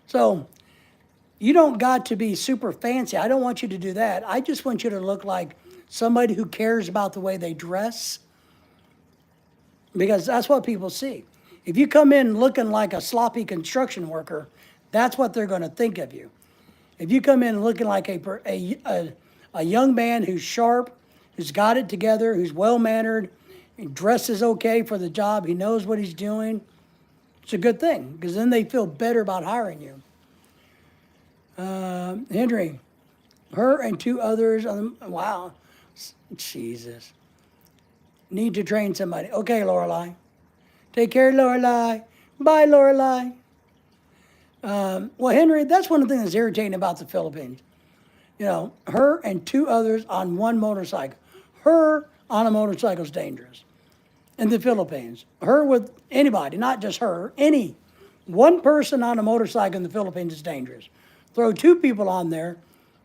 So you don't got to be super fancy. I don't want you to do that. I just want you to look like somebody who cares about the way they dress, because that's what people see. If you come in looking like a sloppy construction worker, that's what they're going to think of you. If you come in looking like a young man who's sharp, who's got it together, who's well-mannered, dresses okay for the job, he knows what he's doing, it's a good thing, because then they feel better about hiring you. Henry, her and two others, wow, Jesus. Need to train somebody. Okay, Lorelei. Take care, Lorelei. Bye, Lorelei. Well, Henry, that's one of the things that's irritating about the Philippines. You know, her and two others on one motorcycle. Her on a motorcycle is dangerous in the Philippines. Her with anybody, not just her, one person on a motorcycle in the Philippines is dangerous. Throw two people on there,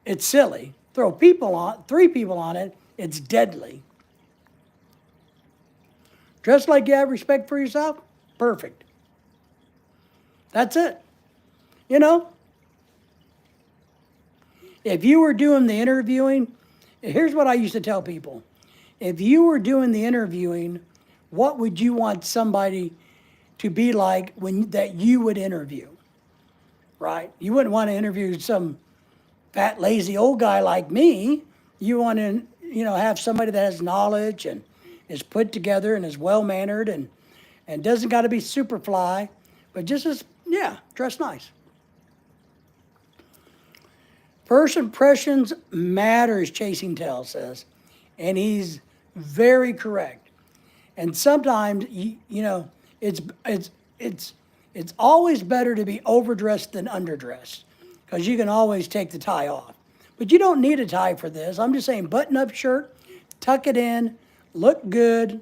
it's silly. Throw three people on it, it's deadly. Dress like you have respect for yourself, perfect. That's it. You know, if you were doing the interviewing, here's what I used to tell people. If you were doing the interviewing, what would you want somebody to be like that you would interview? Right? You wouldn't want to interview some fat, lazy old guy like me. You want to, have somebody that has knowledge and is put together and is well-mannered and doesn't got to be super fly, but just dress nice. First impressions matters, Chasing Tail says, and he's very correct. And sometimes, it's always better to be overdressed than underdressed, because you can always take the tie off. But you don't need a tie for this. I'm just saying, button-up shirt, tuck it in, look good,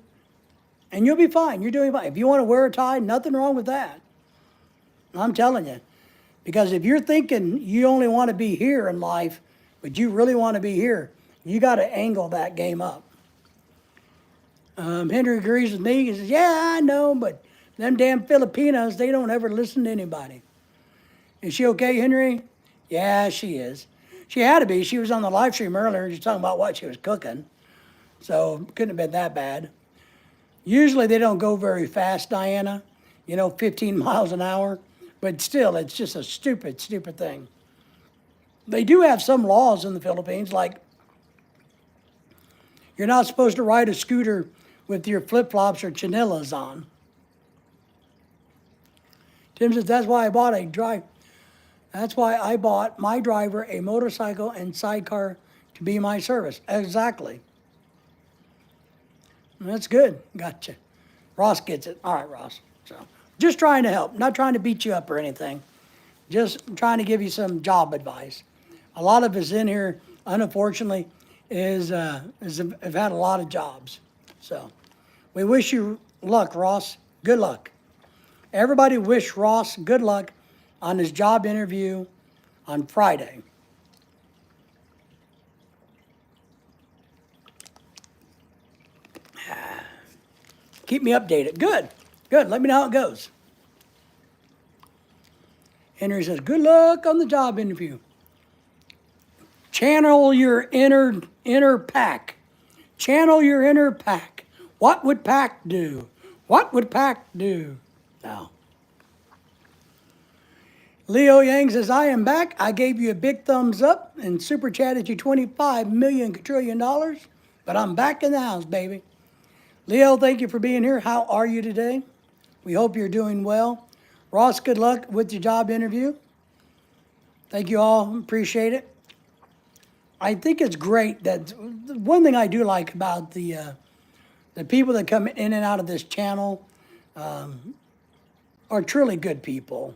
and you'll be fine. You're doing fine. If you want to wear a tie, nothing wrong with that. I'm telling you. Because if you're thinking you only want to be here in life, but you really want to be here, you got to angle that game up. Henry agrees with me. He says, yeah, I know, but them damn Filipinos, they don't ever listen to anybody. Is she okay, Henry? Yeah, she is. She had to be. She was on the live stream earlier. She's talking about what she was cooking. So couldn't have been that bad. Usually they don't go very fast, Diana. 15 miles an hour. But still, it's just a stupid, stupid thing. They do have some laws in the Philippines, like You're not supposed to ride a scooter with your flip-flops or chanillas on. Tim says, that's why I bought my driver a motorcycle and sidecar to be my service. Exactly. That's good. Gotcha. Ross gets it. All right, Ross. So, just trying to help. Not trying to beat you up or anything. Just trying to give you some job advice. A lot of us in here, unfortunately, have had a lot of jobs. So, we wish you luck, Ross. Good luck. Everybody wish Ross good luck on his job interview on Friday. Keep me updated. Good. Good. Let me know how it goes. Henry says, good luck on the job interview. Channel your inner PAC. Channel your inner PAC. What would PAC do? What would PAC do? Now, Leo Yang says, I am back. I gave you a big thumbs up and super chatted you 25 million quadrillion dollars, but I'm back in the house, baby. Leo, thank you for being here. How are you today? We hope you're doing well. Ross, good luck with your job interview. Thank you all. Appreciate it. I think it's great that one thing I do like about the people that come in and out of this channel are truly good people.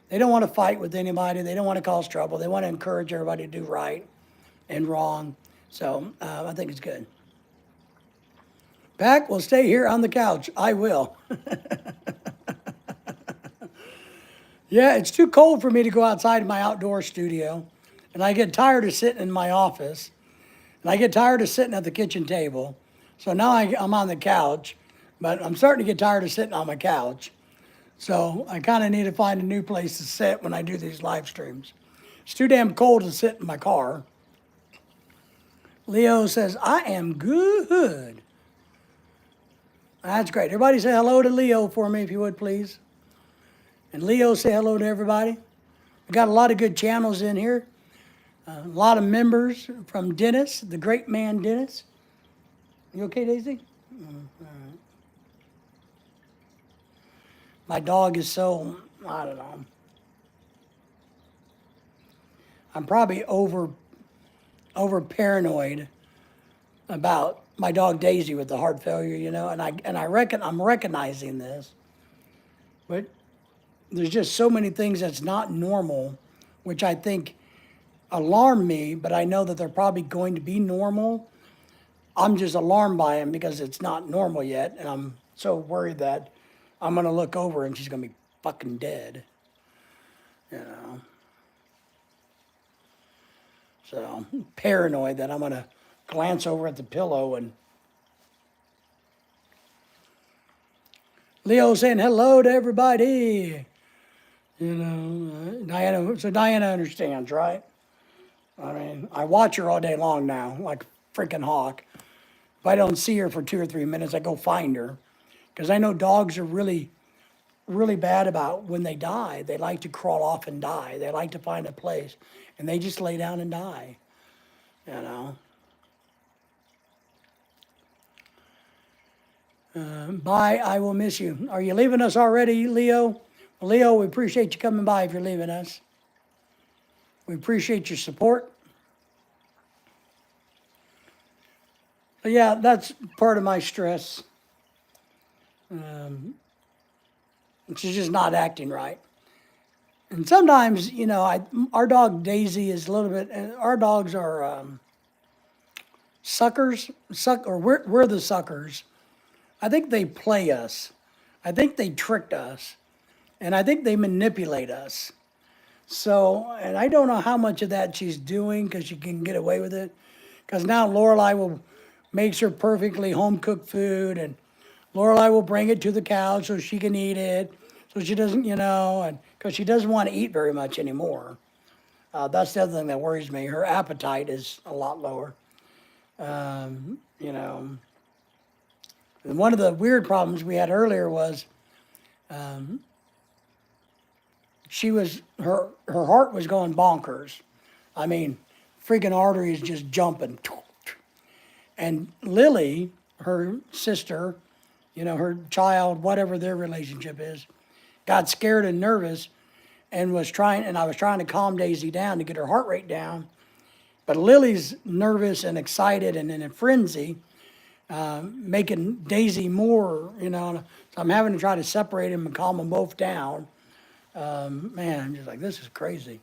They don't want to fight with anybody. They don't want to cause trouble. They want to encourage everybody to do right and wrong. So I think it's good. PAC will stay here on the couch. I will. Yeah, it's too cold for me to go outside in my outdoor studio. And I get tired of sitting in my office. And I get tired of sitting at the kitchen table. So now I'm on the couch. But I'm starting to get tired of sitting on my couch. So I kind of need to find a new place to sit when I do these live streams. It's too damn cold to sit in my car. Leo says, I am good. That's great. Everybody say hello to Leo for me, if you would, please. And Leo, say hello to everybody. We got a lot of good channels in here. A lot of members from Dennis, the great man Dennis. You okay, Daisy? All right. My dog is so, I don't know. I'm probably over paranoid about my dog Daisy with the heart failure, you know, and I reckon I'm recognizing this. But there's just so many things that's not normal, which I think alarm me, but I know that they're probably going to be normal. I'm just alarmed by them because it's not normal yet, and I'm so worried that I'm going to look over and she's going to be fucking dead, you know. So I'm paranoid that I'm going to glance over at the pillow and Leo saying hello to everybody. You know, Diana, so Diana understands, right? I mean, I watch her all day long now, like a freaking hawk. If I don't see her for 2 or 3 minutes, I go find her. Because I know dogs are really, really bad about when they die. They like to crawl off and die. They like to find a place. And they just lay down and die, you know. Bye, I will miss you. Are you leaving us already, Leo? Well, Leo, we appreciate you coming by if you're leaving us. We appreciate your support. But yeah, that's part of my stress. She's just not acting right. And sometimes, you know, our dog Daisy is a little bit, our dogs are suckers, or we're the suckers. I think they play us. I think they tricked us. And I think they manipulate us. So, and I don't know how much of that she's doing because she can get away with it. Because now Lorelai makes her perfectly home-cooked food, and Lorelai will bring it to the couch so she can eat it. So she doesn't, you know, and because she doesn't want to eat very much anymore. That's the other thing that worries me. Her appetite is a lot lower. You know, and one of the weird problems we had earlier was her heart was going bonkers. I mean, freaking arteries just jumping. And Lily, her sister, her child, whatever their relationship is, got scared and nervous and I was trying to calm Daisy down to get her heart rate down. But Lily's nervous and excited and in a frenzy, making Daisy more, So I'm having to try to separate them and calm them both down. Man, I'm just like, this is crazy.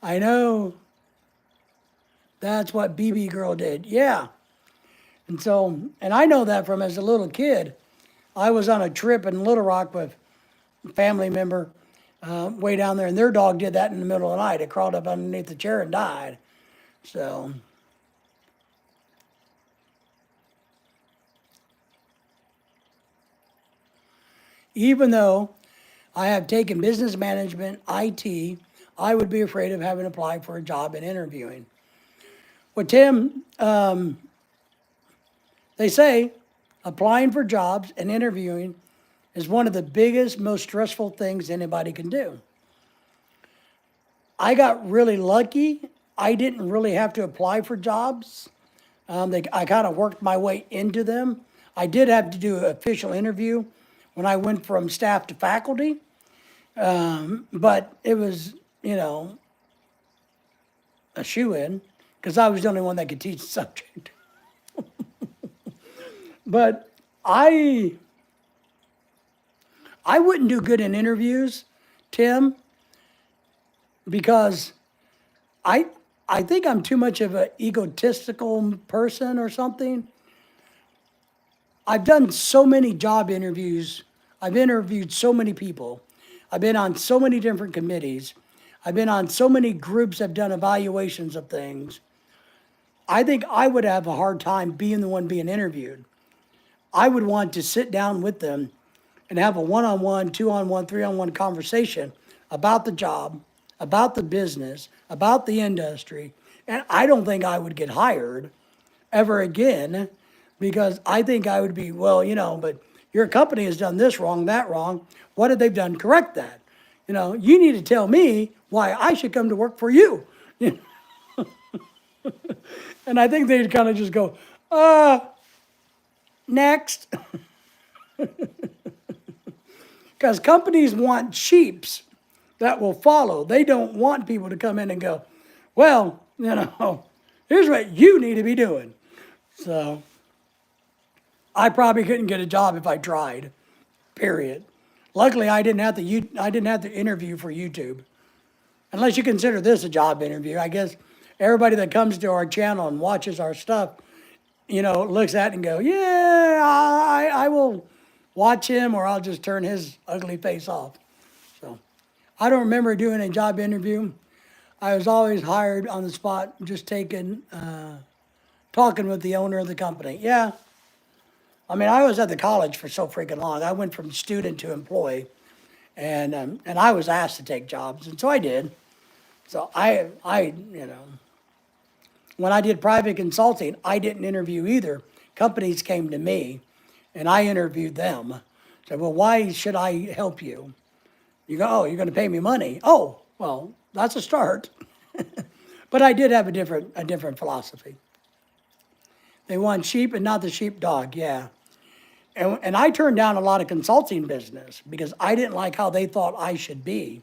I know that's what BB Girl did. Yeah. And I know that from as a little kid. I was on a trip in Little Rock with a family member way down there, and their dog did that in the middle of the night. It crawled up underneath the chair and died. So, even though I have taken business management, IT, I would be afraid of having applied for a job and interviewing. Well, Tim, they say applying for jobs and interviewing is one of the biggest, most stressful things anybody can do. I got really lucky. I didn't really have to apply for jobs. I kind of worked my way into them. I did have to do an official interview when I went from staff to faculty. But it was, a shoe-in because I was the only one that could teach the subject. But I wouldn't do good in interviews, Tim, because I think I'm too much of an egotistical person or something. I've done so many job interviews. I've interviewed so many people. I've been on so many different committees. I've been on so many groups that have done evaluations of things. I think I would have a hard time being the one being interviewed. I would want to sit down with them and have a one-on-one, two-on-one, three-on-one conversation about the job, about the business, about the industry. And I don't think I would get hired ever again because I think I would be, but your company has done this wrong, that wrong. What have they done? Correct that. You need to tell me why I should come to work for you. And I think they'd kind of just go, next. Because companies want sheeps that will follow. They don't want people to come in and go, well, here's what you need to be doing. So I probably couldn't get a job if I tried, period. Luckily, I didn't have to interview for YouTube. Unless you consider this a job interview. I guess everybody that comes to our channel and watches our stuff, looks at it and go, yeah, I will watch him or I'll just turn his ugly face off. So I don't remember doing a job interview. I was always hired on the spot, just talking with the owner of the company. Yeah. I was at the college for so freaking long. I went from student to employee, and I was asked to take jobs, and so I did. So I when I did private consulting, I didn't interview either. Companies came to me, and I interviewed them. Said, well, why should I help you? You go, oh, you're going to pay me money. Oh, well, that's a start. But I did have a different philosophy. They want sheep and not the sheepdog, yeah. And I turned down a lot of consulting business because I didn't like how they thought I should be.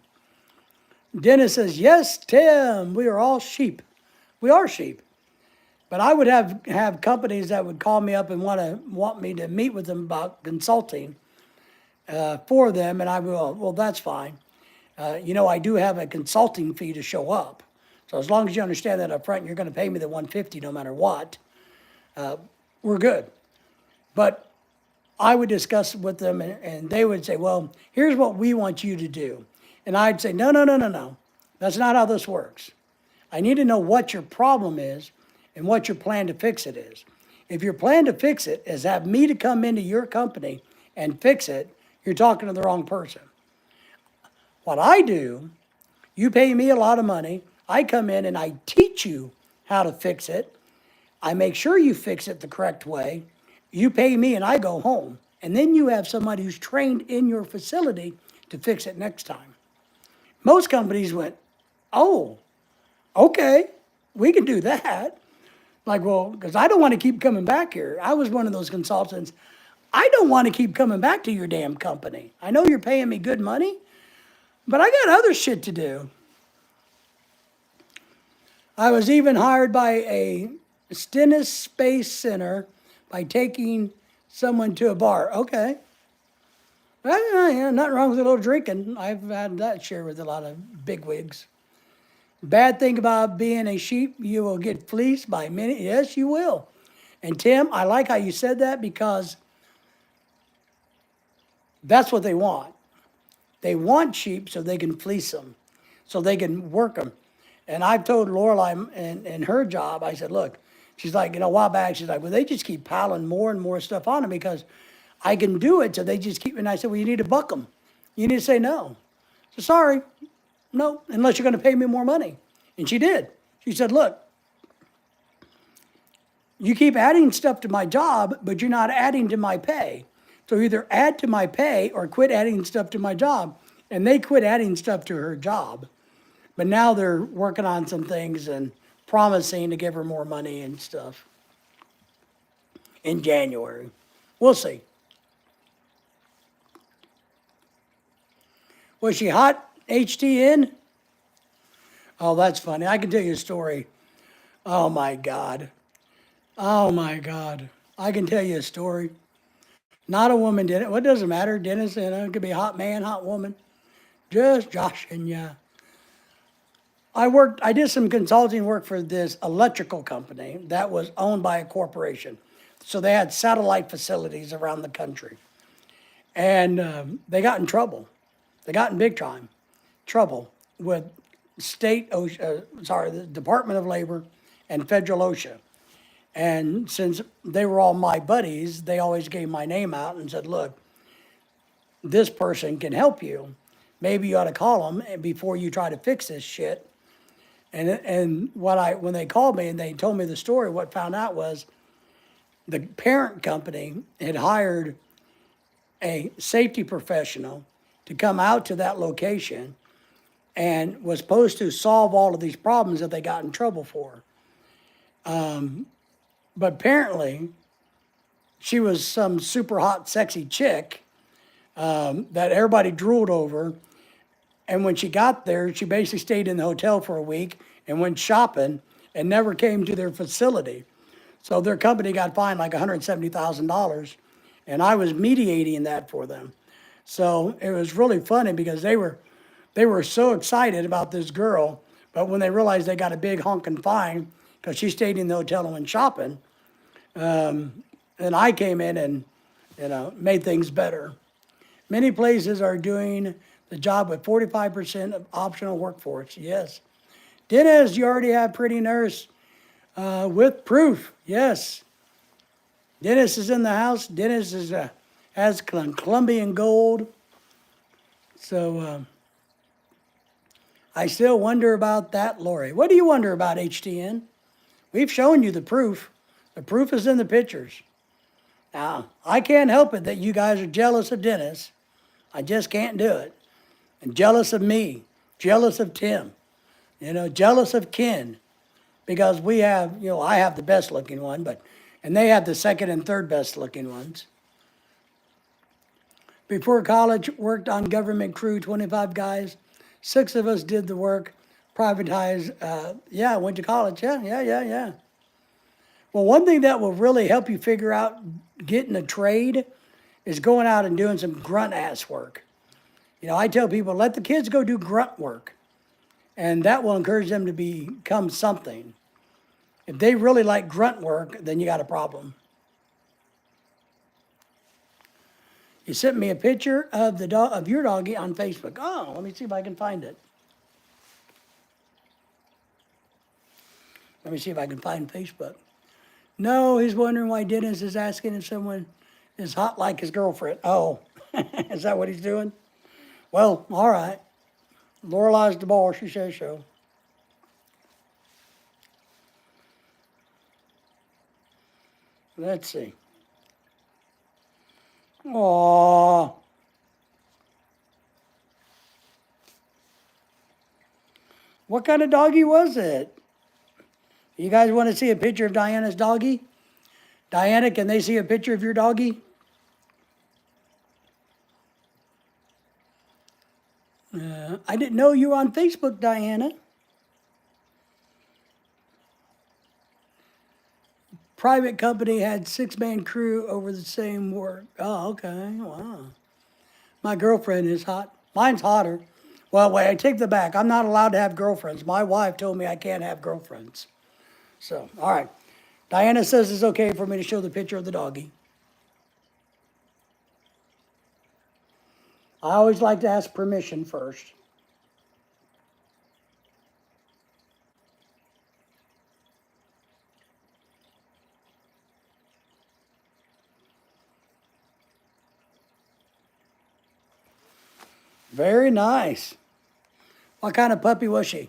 Dennis says, yes, Tim, we are all sheep. We are sheep. But I would have companies that would call me up and want me to meet with them about consulting for them, and I will, well, that's fine. I do have a consulting fee to show up. So as long as you understand that up front, you're going to pay me the $150 no matter what, we're good. But I would discuss with them, and they would say, well, here's what we want you to do. And I'd say, no. That's not how this works. I need to know what your problem is and what your plan to fix it is. If your plan to fix it is have me to come into your company and fix it, you're talking to the wrong person. What I do, you pay me a lot of money. I come in and I teach you how to fix it. I make sure you fix it the correct way. You pay me and I go home. And then you have somebody who's trained in your facility to fix it next time. Most companies went, oh, okay, we can do that. Like, well, because I don't want to keep coming back here. I was one of those consultants. I don't want to keep coming back to your damn company. I know you're paying me good money, but I got other shit to do. I was even hired by a Stennis Space Center by taking someone to a bar. Okay. Well, yeah, nothing wrong with a little drinking. I've had that share with a lot of bigwigs. Bad thing about being a sheep, you will get fleeced by many. Yes, you will. And Tim, I like how you said that because that's what they want. They want sheep so they can fleece them, so they can work them. And I've told Lorelai in her job, I said, look, she's like, a while back, she's like, well, they just keep piling more and more stuff on them because I can do it, so they just keep, and I said, well, you need to buck them. You need to say no. So sorry, no, unless you're going to pay me more money. And she did. She said, look, you keep adding stuff to my job, but you're not adding to my pay. So either add to my pay or quit adding stuff to my job. And they quit adding stuff to her job. But now they're working on some things and promising to give her more money and stuff in January. We'll see. Was she hot, HTN? Oh, that's funny. I can tell you a story. Oh, my God. Oh, my God. I can tell you a story. Not a woman did it. What doesn't matter? Dennis, it could be a hot man, hot woman. Just joshing ya. I did some consulting work for this electrical company that was owned by a corporation. So they had satellite facilities around the country. And they got in trouble. They got in big time trouble with the Department of Labor and federal OSHA. And since they were all my buddies, they always gave my name out and said, look, this person can help you. Maybe you ought to call them before you try to fix this shit. And when they called me and they told me the story, what found out was the parent company had hired a safety professional to come out to that location and was supposed to solve all of these problems that they got in trouble for. But apparently, she was some super hot, sexy chick that everybody drooled over. And when she got there, she basically stayed in the hotel for a week and went shopping and never came to their facility. So their company got fined like $170,000, and I was mediating that for them. So it was really funny because they were so excited about this girl, but when they realized they got a big honking fine because she stayed in the hotel and went shopping, then I came in and made things better. Many places are doing the job with 45% of optional workforce. Yes. Dennis, you already have pretty nurse with proof. Yes. Dennis is in the house. Dennis has Colombian gold. So I still wonder about that, Lori. What do you wonder about, HTN? We've shown you the proof. The proof is in the pictures. Now, I can't help it that you guys are jealous of Dennis. I just can't do it. And jealous of me, jealous of Tim, jealous of Ken, because we have, I have the best looking one, and they have the second and third best looking ones. Before college, worked on government crew, 25 guys. 6 of us did the work, privatized. Went to college. Yeah. Well, one thing that will really help you figure out getting a trade is going out and doing some grunt ass work. I tell people, let the kids go do grunt work, and that will encourage them to become something. If they really like grunt work, then you got a problem. You sent me a picture of your doggy on Facebook. Oh, let me see if I can find it. Let me see if I can find Facebook. No, he's wondering why Dennis is asking if someone is hot like his girlfriend. Oh, is that what he's doing? Well, all right. Lorelai's the boss, she says so. Let's see. Aww. What kind of doggy was it? You guys want to see a picture of Diana's doggy? Diana, can they see a picture of your doggy? I didn't know you were on Facebook, Diana. Private company had 6-man crew over the same work. Oh, okay. Wow. My girlfriend is hot. Mine's hotter. Well, wait, I take that back. I'm not allowed to have girlfriends. My wife told me I can't have girlfriends. So, all right. Diana says it's okay for me to show the picture of the doggy. I always like to ask permission first. Very nice. What kind of puppy was she?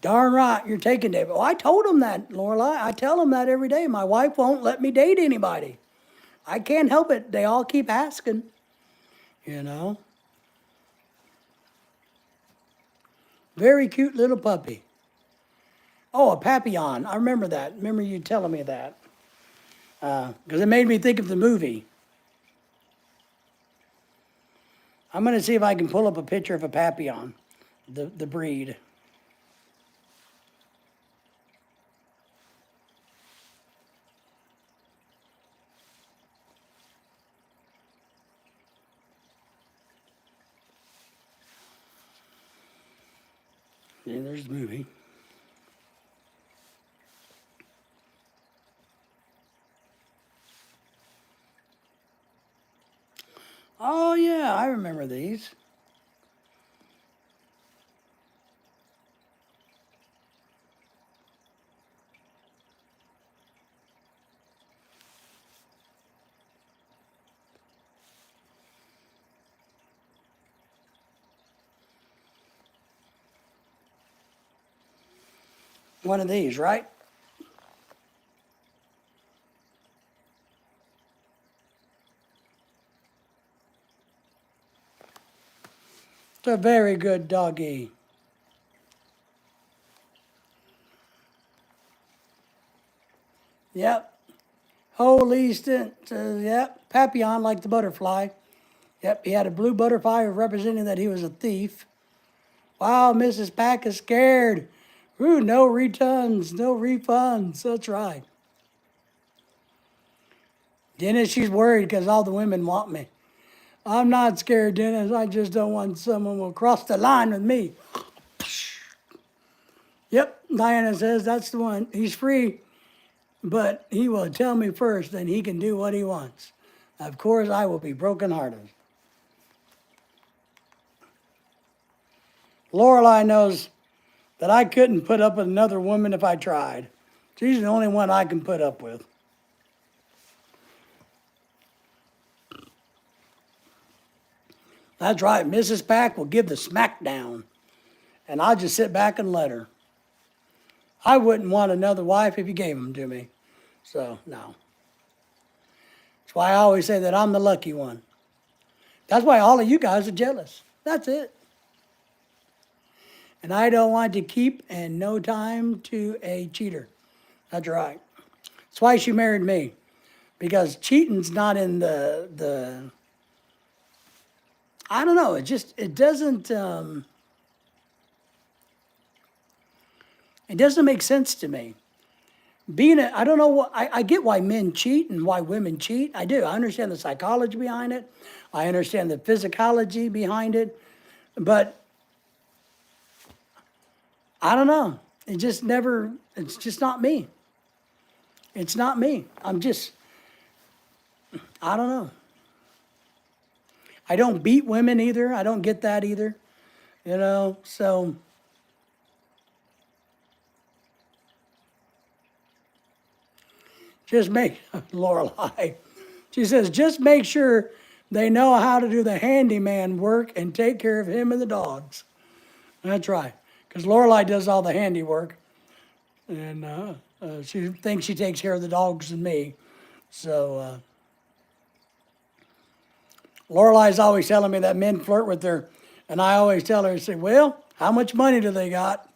Darn right, you're taking David. Well, I told him that, Lorelai. I tell him that every day. My wife won't let me date anybody. I can't help it. They all keep asking, you know. Very cute little puppy. Oh, a Papillon. I remember that. Remember you telling me that. Because it made me think of the movie. I'm going to see if I can pull up a picture of a Papillon, the breed. Yeah, there's the movie. Oh, yeah, I remember these. One of these, right? It's a very good doggy. Yep. Holy stint. Yep. Papillon like the butterfly. Yep. He had a blue butterfly representing that he was a thief. Wow, Mrs. PAC is scared. Ooh, no returns, no refunds. That's right. Dennis, she's worried because all the women want me. I'm not scared, Dennis. I just don't want someone will cross the line with me. Yep, Diana says that's the one. He's free, but he will tell me first, then he can do what he wants. Of course, I will be brokenhearted. Lorelai knows that I couldn't put up with another woman if I tried. She's the only one I can put up with. That's right, Mrs. PAC will give the smackdown, and I'll just sit back and let her. I wouldn't want another wife if you gave them to me. So, no. That's why I always say that I'm the lucky one. That's why all of you guys are jealous. That's it. And I don't want to keep and no time to a cheater. That's right. That's why she married me. Because cheating's not in the I don't know, it doesn't make sense to me. I don't know what, I get why men cheat and why women cheat. I do. I understand the psychology behind it. I understand the physicality behind it. But I don't know. It's just not me. It's not me. I don't know. I don't beat women either. I don't get that either. So just make, Lorelei, she says, just make sure they know how to do the handyman work and take care of him and the dogs. That's right. Because Lorelei does all the handiwork. And She thinks she takes care of the dogs and me. So Lorelai's always telling me that men flirt with her, and I always tell her, I say, well, how much money do they got?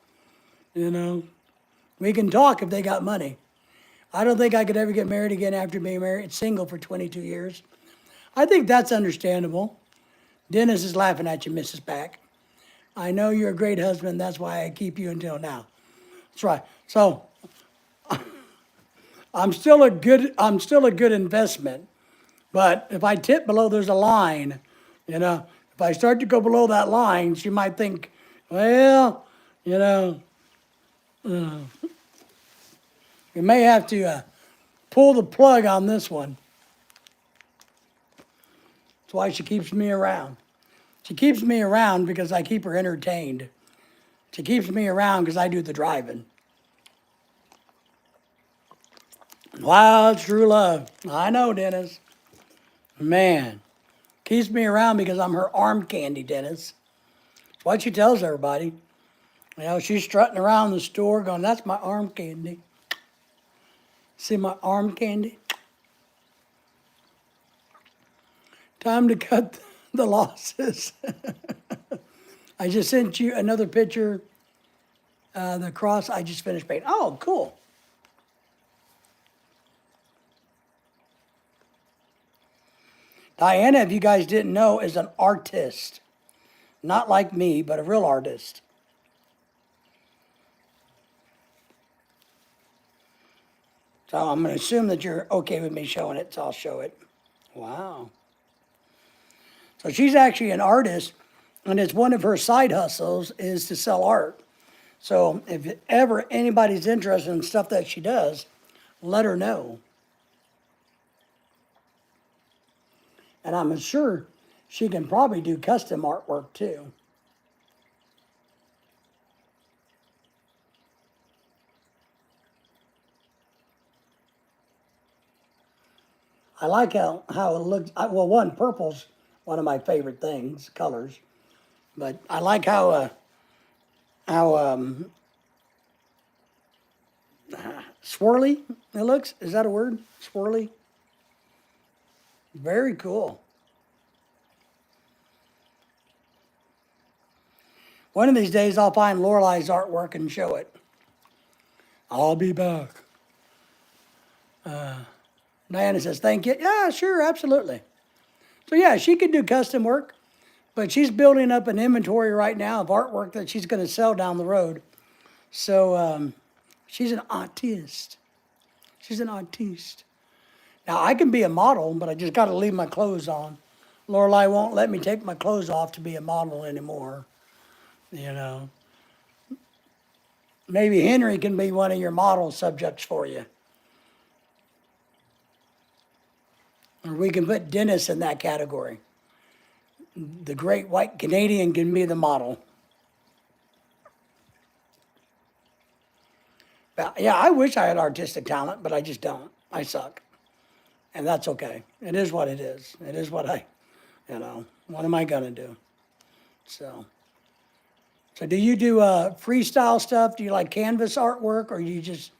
You know, we can talk if they got money. I don't think I could ever get married again after being married, single for 22 years. I think that's understandable. Dennis is laughing at you, Mrs. PAC. I know you're a great husband. That's why I keep you until now. That's right. So I'm still a good investment. But if I tip below, there's a line. You know, if I start to go below that line, she might think, well, you know, we may have to pull the plug on this one. That's why she keeps me around. She keeps me around because I keep her entertained. She keeps me around because I do the driving. Wow, it's true love. I know, Dennis. Man, keeps me around because I'm her arm candy, Dennis. That's what she tells everybody. You know, she's strutting around the store going, that's my arm candy. See my arm candy? Time to cut the losses. I just sent you another picture. The cross I just finished painting. Oh, cool. Diana, if you guys didn't know, is an artist. Not like me, but a real artist. So I'm going to assume that you're okay with me showing it, so I'll show it. Wow. So she's actually an artist, and it's one of her side hustles is to sell art. So if ever anybody's interested in stuff that she does, let her know. And I'm sure she can probably do custom artwork too. I like how it looks. Well, one, purple's one of my favorite things, colors. But I like how swirly it looks. Is that a word? Swirly? Very cool. One of these days I'll find Lorelai's artwork and show it. I'll be back. Diana says, thank you. Yeah, sure, absolutely. So yeah, she could do custom work, but she's building up an inventory right now of artwork that she's going to sell down the road. So she's an artist. She's an artiste. Now, I can be a model, but I just got to leave my clothes on. Lorelai won't let me take my clothes off to be a model anymore, you know. Maybe Henry can be one of your model subjects for you. Or we can put Dennis in that category. The great white Canadian can be the model. Yeah, I wish I had artistic talent, but I just don't. I suck. And that's okay. It is what it is. It is what what am I going to do? So do you do freestyle stuff? Do you like canvas artwork, or you just,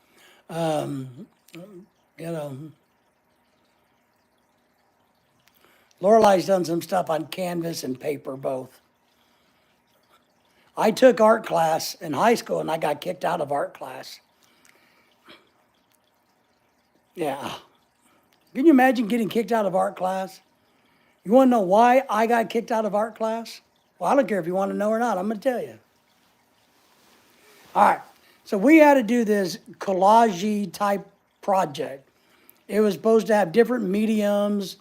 Lorelai's done some stuff on canvas and paper, both. I took art class in high school, and I got kicked out of art class. Yeah. Can you imagine getting kicked out of art class? You want to know why I got kicked out of art class? Well, I don't care if you want to know or not. I'm going to tell you. All right. So we had to do this collage type project. It was supposed to have different mediums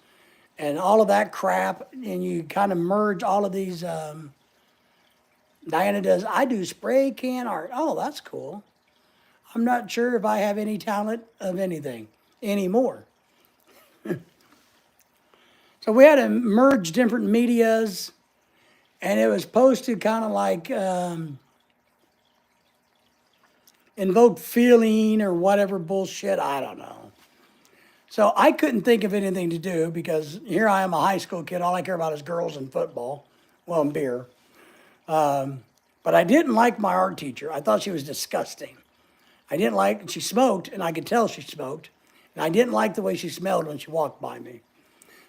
and all of that crap, and you kind of merge all of these. Diana does, I do spray can art. Oh, that's cool. I'm not sure if I have any talent of anything anymore. So we had to merge different medias, and it was supposed to kind of like invoke feeling or whatever bullshit, I don't know. So I couldn't think of anything to do because here I am, a high school kid. All I care about is girls and football, well, and beer. But I didn't like my art teacher. I thought she was disgusting. I didn't like, she smoked, and I could tell she smoked. And I didn't like the way she smelled when she walked by me.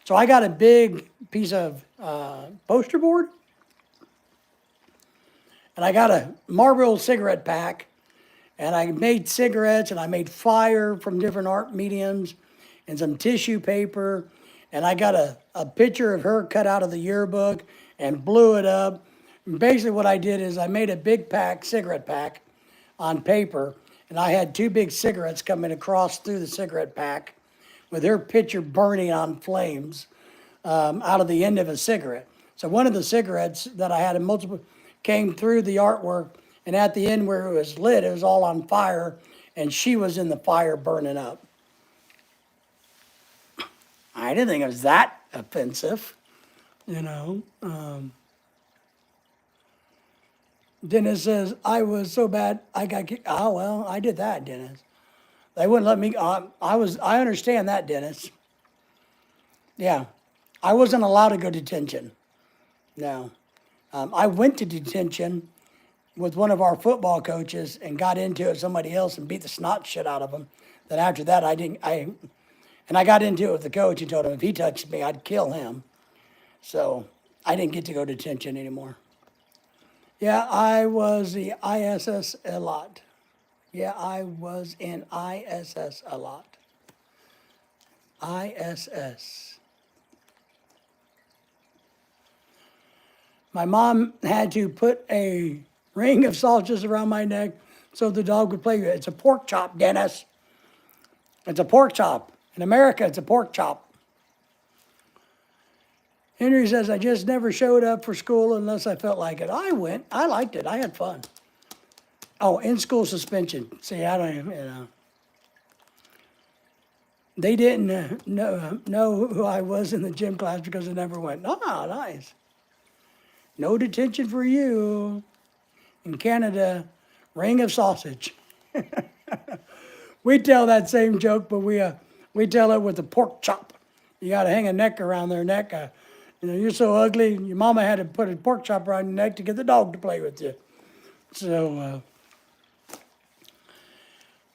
So I got a big piece of poster board, and I got a Marlboro cigarette pack, and I made cigarettes, and I made fire from different art mediums, and some tissue paper, and I got a picture of her cut out of the yearbook and blew it up. And basically what I did is I made a big pack, cigarette pack, on paper, and I had two big cigarettes coming across through the cigarette pack with her picture burning on flames out of the end of a cigarette. So one of the cigarettes that I had in multiple came through the artwork, and at the end where it was lit, it was all on fire, and she was in the fire burning up. I didn't think it was that offensive, you know. Dennis says, I was so bad, I got kicked. Oh, well, I did that, Dennis. They wouldn't let me, I understand that, Dennis. Yeah, I wasn't allowed to go to detention. No. I went to detention with one of our football coaches and got into it with somebody else and beat the snot shit out of him. Then after that, I got into it with the coach and told him if he touched me, I'd kill him. So I didn't get to go to detention anymore. Yeah, I was the ISS a lot. Yeah, I was in ISS a lot. ISS. My mom had to put a ring of sausages around my neck so the dog would play with it. It's a pork chop, Dennis. It's a pork chop. In America, it's a pork chop. Henry says, I just never showed up for school unless I felt like it. I went. I liked it. I had fun. Oh, in-school suspension. See, I don't even, you know. They didn't know who I was in the gym class because I never went. Oh, nice. No detention for you. In Canada, ring of sausage. We tell that same joke, but we tell it with a pork chop. You got to hang a neck around their neck. You know, you're so ugly, your mama had to put a pork chop around your neck to get the dog to play with you. So,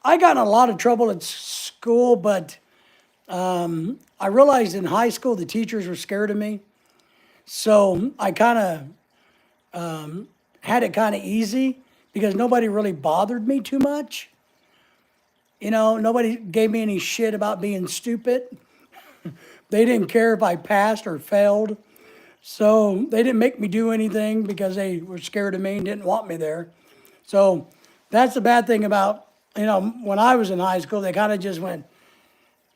I got in a lot of trouble at school, but I realized in high school the teachers were scared of me. So I kind of had it kind of easy because nobody really bothered me too much. You know, nobody gave me any shit about being stupid. They didn't care if I passed or failed. So they didn't make me do anything because they were scared of me and didn't want me there. So that's the bad thing about, you know, when I was in high school, they kind of just went,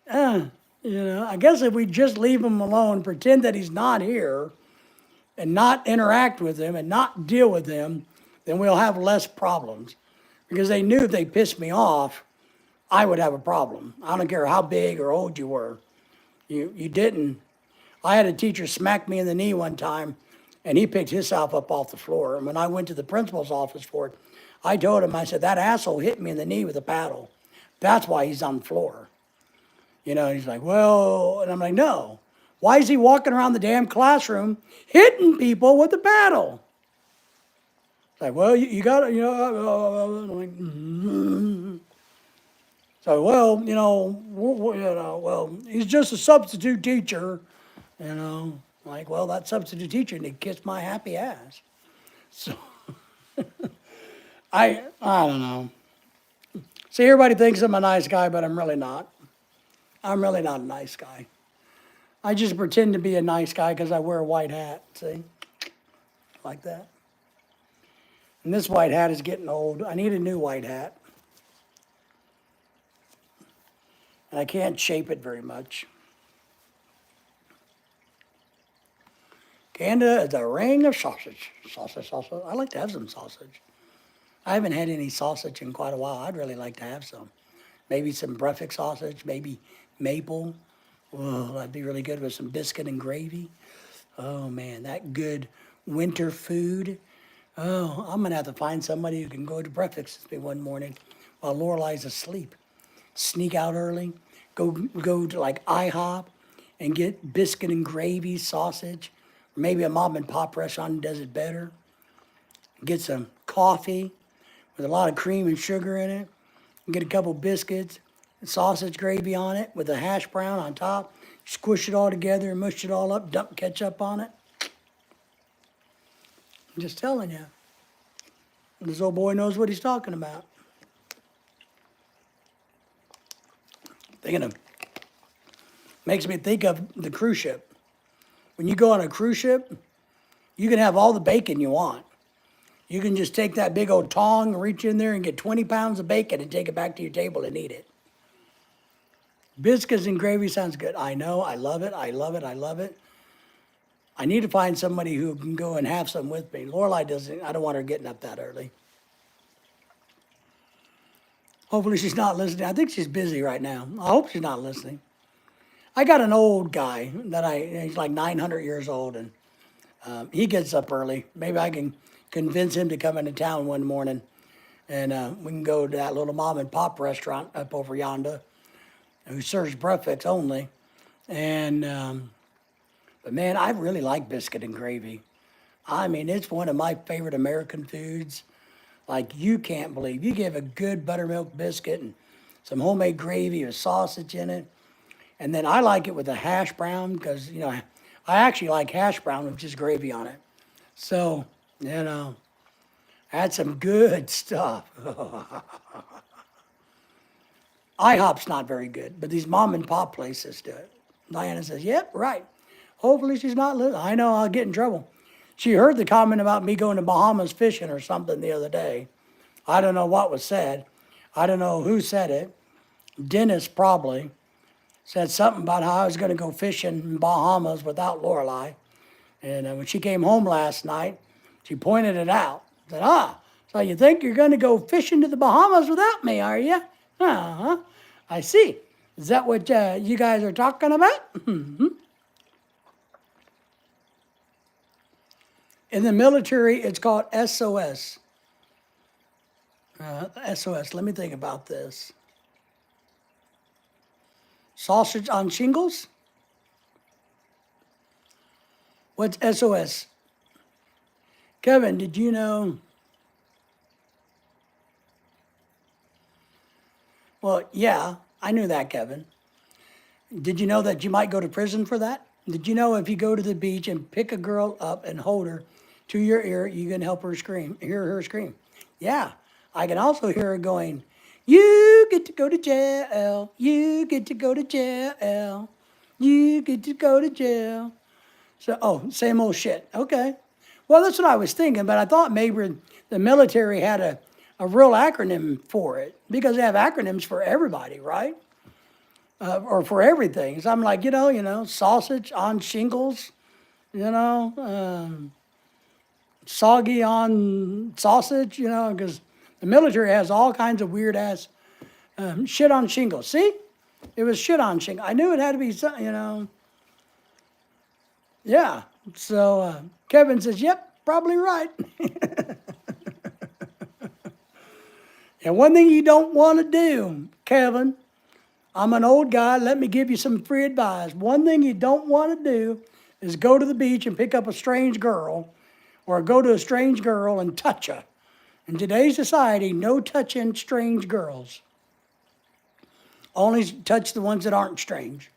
you know, I guess if we just leave him alone, pretend that he's not here and not interact with him and not deal with him, then we'll have less problems. Because they knew if they pissed me off, I would have a problem. I don't care how big or old you were. You didn't. I had a teacher smack me in the knee one time, and he picked himself up off the floor. And when I went to the principal's office for it, I told him, I said, that asshole hit me in the knee with a paddle. That's why he's on the floor. You know, he's like, well, and I'm like, no. Why is he walking around the damn classroom hitting people with a paddle? It's like, well, you got to, you know, I'm like, mm-hmm. So, well, he's just a substitute teacher, you know. Like, well, that substitute teacher, and he kissed my happy ass. So, I don't know. See, everybody thinks I'm a nice guy, but I'm really not. I'm really not a nice guy. I just pretend to be a nice guy because I wear a white hat, see? Like that. And this white hat is getting old. I need a new white hat. And I can't shape it very much. Canada is a ring of sausage. Sausage. I like to have some sausage. I haven't had any sausage in quite a while. I'd really like to have some. Maybe some Brunswick sausage, maybe maple. Oh, that'd be really good with some biscuit and gravy. Oh, man, that good winter food. Oh, I'm going to have to find somebody who can go to breakfast with me one morning while Lorelei's asleep. Sneak out early, go to like IHOP and get biscuit and gravy, sausage. Or maybe a mom and pop restaurant does it better. Get some coffee with a lot of cream and sugar in it. Get a couple biscuits, sausage gravy on it with a hash brown on top. Squish it all together and mush it all up. Dump ketchup on it. I'm just telling you. This old boy knows what he's talking about. Thinking of, makes me think of the cruise ship. When you go on a cruise ship, you can have all the bacon you want. You can just take that big old tong, reach in there and get 20 pounds of bacon and take it back to your table and eat it. Biscuits and gravy sounds good. I know, I love it, I love it, I love it. I need to find somebody who can go and have some with me. Lorelai doesn't, I don't want her getting up that early. Hopefully she's not listening. I think she's busy right now. I hope she's not listening. I got an old guy he's like 900 years old, and he gets up early. Maybe I can convince him to come into town one morning, and we can go to that little mom and pop restaurant up over yonder who serves breakfast only. And but man, I really like biscuit and gravy. I mean, it's one of my favorite American foods. Like, you can't believe. You give a good buttermilk biscuit and some homemade gravy with sausage in it. And then I like it with a hash brown because, you know, I actually like hash brown with just gravy on it. So, you know, that's some good stuff. IHOP's not very good, but these mom and pop places do it. Diana says, yep, right. Hopefully she's not listening. I know I'll get in trouble. She heard the comment about me going to Bahamas fishing or something the other day. I don't know what was said. I don't know who said it. Dennis probably said something about how I was going to go fishing in Bahamas without Lorelai. And when she came home last night, she pointed it out. Said, so you think you're going to go fishing to the Bahamas without me, are you? Uh-huh. I see. Is that what you guys are talking about? Mm-hmm. In the military, it's called SOS. SOS, let me think about this. Sausage on shingles? What's SOS? Kevin, did you know? Well, yeah, I knew that, Kevin. Did you know that you might go to prison for that? Did you know if you go to the beach and pick a girl up and hold her to your ear, you can help her scream, hear her scream? Yeah, I can also hear her going, you get to go to jail, you get to go to jail, you get to go to jail. So, same old shit. Okay. Well, that's what I was thinking, but I thought maybe the military had a real acronym for it, because they have acronyms for everybody, right? Or for everything. So I'm like, you know, sausage on shingles, soggy on sausage, because the military has all kinds of weird ass shit on shingles. See? It was shit on shingles. I knew it had to be something, Yeah. So Kevin says, yep, probably right. And one thing you don't want to do, Kevin, I'm an old guy, let me give you some free advice. One thing you don't want to do is go to the beach and pick up a strange girl, or go to a strange girl and touch her. In today's society, no touching strange girls. Only touch the ones that aren't strange.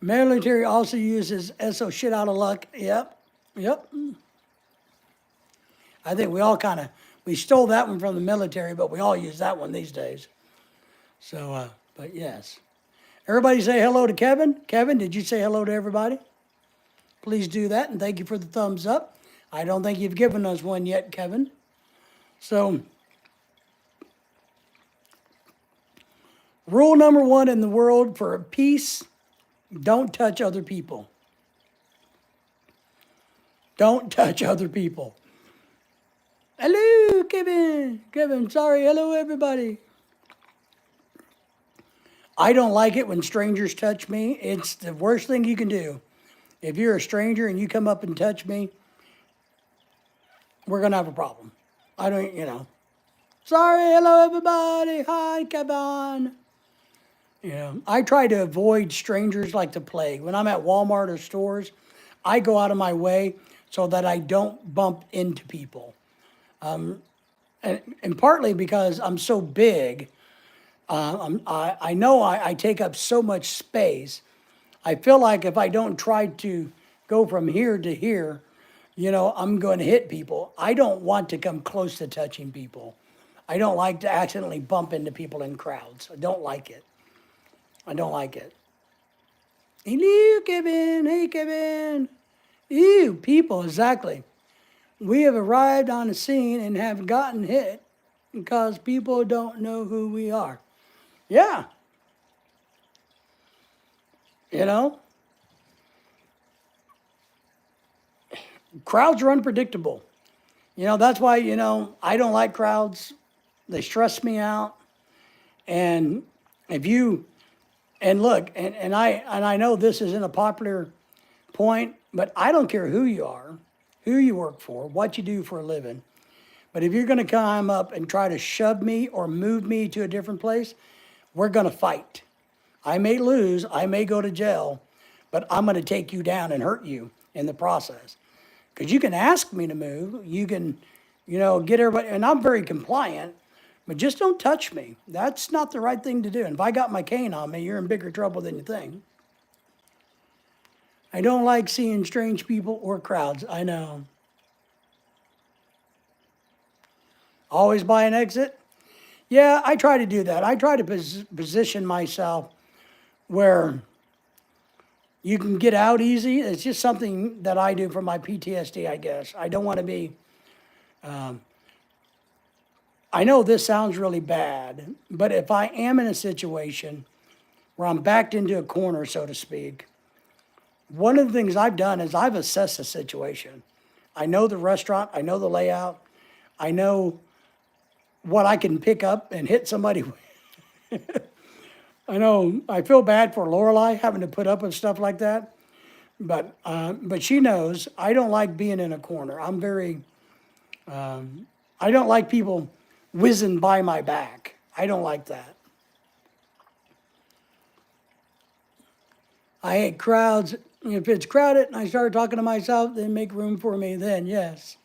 Military also uses SO shit out of luck. Yep. I think we all we stole that one from the military, but we all use that one these days. So, but yes. Everybody say hello to Kevin. Kevin, did you say hello to everybody? Please do that, and thank you for the thumbs up. I don't think you've given us one yet, Kevin. So, rule number 1 in the world for peace, don't touch other people. Don't touch other people. Hello, Kevin. Kevin, sorry. Hello, everybody. I don't like it when strangers touch me. It's the worst thing you can do. If you're a stranger and you come up and touch me, we're going to have a problem. I don't, Sorry, hello, everybody. Hi, Kevin. I try to avoid strangers like the plague. When I'm at Walmart or stores, I go out of my way so that I don't bump into people. And partly because I'm so big, I know I take up so much space. I feel like if I don't try to go from here to here, I'm going to hit people. I don't want to come close to touching people. I don't like to accidentally bump into people in crowds. I don't like it. I don't like it. Hello, Kevin. Hey, Kevin. Ew, people, exactly. We have arrived on the scene and have gotten hit because people don't know who we are. Yeah, you know, crowds are unpredictable. That's why, I don't like crowds. They stress me out. And if you, and look, and I know this isn't a popular point, but I don't care who you are, who you work for, what you do for a living. But if you're going to climb up and try to shove me or move me to a different place, we're going to fight. I may lose, I may go to jail, but I'm going to take you down and hurt you in the process. Because you can ask me to move, you can, get everybody, and I'm very compliant, but just don't touch me. That's not the right thing to do. And if I got my cane on me, you're in bigger trouble than you think. I don't like seeing strange people or crowds, I know. Always buy an exit? Yeah, I try to do that. I try to position myself where you can get out easy. It's just something that I do for my PTSD, I guess. I don't want to be, I know this sounds really bad, but if I am in a situation where I'm backed into a corner, so to speak, one of the things I've done is I've assessed the situation. I know the restaurant, I know the layout, I know what I can pick up and hit somebody with. I know I feel bad for Lorelai having to put up with stuff like that, but she knows I don't like being in a corner. I'm very, I don't like people whizzing by my back. I don't like that. I hate crowds. If it's crowded and I start talking to myself, then make room for me, then yes.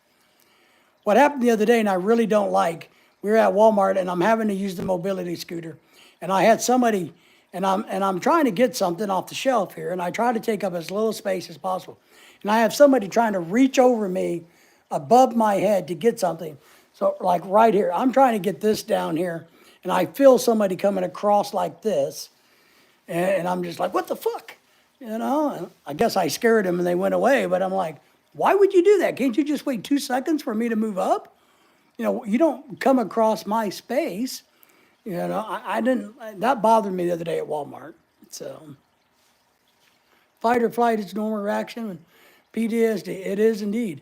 What happened the other day, and I really don't like, we were at Walmart and I'm having to use the mobility scooter. And I had somebody, and I'm trying to get something off the shelf here, and I try to take up as little space as possible. And I have somebody trying to reach over me above my head to get something. So like right here, I'm trying to get this down here, and I feel somebody coming across like this, and I'm just like, what the fuck? And I guess I scared them and they went away, but I'm like, why would you do that? Can't you just wait 2 seconds for me to move up? You don't come across my space. I didn't, that bothered me the other day at Walmart. So, fight or flight is normal reaction. And PTSD, it is indeed.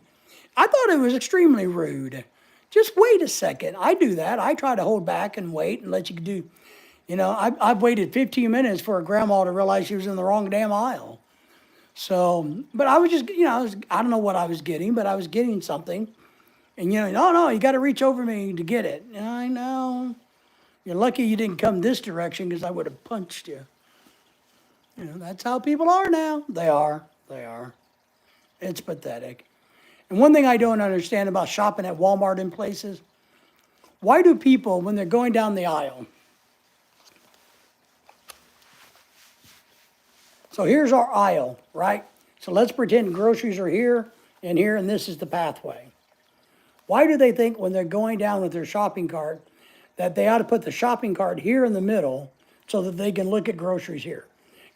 I thought it was extremely rude. Just wait a second. I do that. I try to hold back and wait and let you do. I've waited 15 minutes for a grandma to realize she was in the wrong damn aisle. So, but I was just, I don't know what I was getting, but I was getting something. And, no, you got to reach over me to get it. And I know. You're lucky you didn't come this direction because I would have punched you. That's how people are now. They are. It's pathetic. And one thing I don't understand about shopping at Walmart and places, why do people, when they're going down the aisle, so here's our aisle, right? So let's pretend groceries are here, and this is the pathway. Why do they think when they're going down with their shopping cart that they ought to put the shopping cart here in the middle so that they can look at groceries here?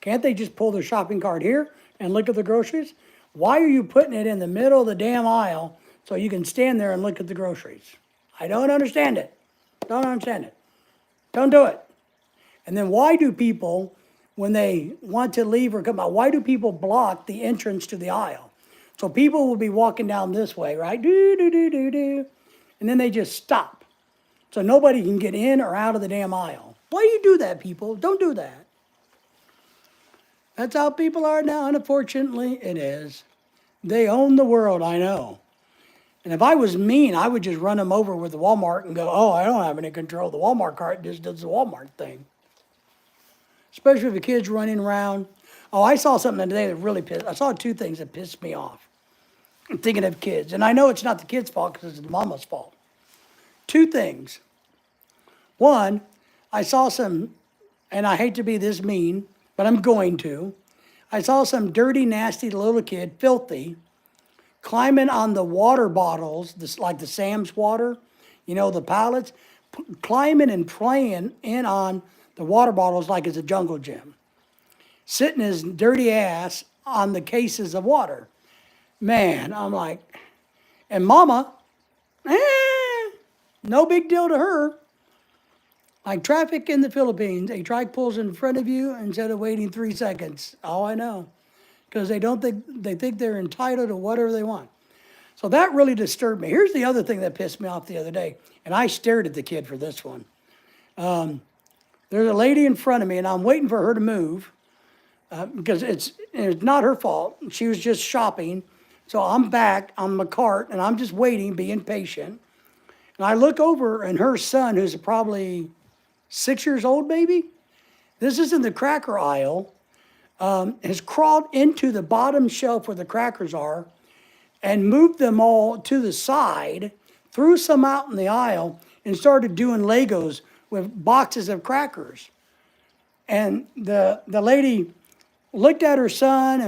Can't they just pull their shopping cart here and look at the groceries? Why are you putting it in the middle of the damn aisle so you can stand there and look at the groceries? I don't understand it. Don't understand it. Don't do it. And then why do people, when they want to leave or come out, why do people block the entrance to the aisle? So people will be walking down this way, right? Do, do, do, do, do. And then they just stop. So nobody can get in or out of the damn aisle. Why do you do that, people? Don't do that. That's how people are now, and unfortunately, it is. They own the world, I know. And if I was mean, I would just run them over with the Walmart and go, oh, I don't have any control. The Walmart cart just does the Walmart thing. Especially if the kids running around. Oh, I saw something today that really pissed. I saw 2 things that pissed me off. I'm thinking of kids. And I know it's not the kids' fault because it's the mama's fault. 2 things. One, I saw some, and I hate to be this mean, but I'm going to. I saw some dirty, nasty little kid, filthy, climbing on the water bottles, this, like the Sam's water, the pallets, climbing and playing in on the water bottles like it's a jungle gym, sitting his dirty ass on the cases of water. Man, I'm like, and mama, no big deal to her. Like traffic in the Philippines, a truck pulls in front of you instead of waiting 3 seconds. Oh, I know. Because they think they're entitled to whatever they want. So that really disturbed me. Here's the other thing that pissed me off the other day, and I stared at the kid for this one. There's a lady in front of me, and I'm waiting for her to move because it's not her fault. She was just shopping. So I'm back on my cart, and I'm just waiting, being patient. And I look over, and her son, who's probably 6 years old, maybe, this is in the cracker aisle, has crawled into the bottom shelf where the crackers are and moved them all to the side, threw some out in the aisle, and started doing Legos with boxes of crackers. And the lady looked at her son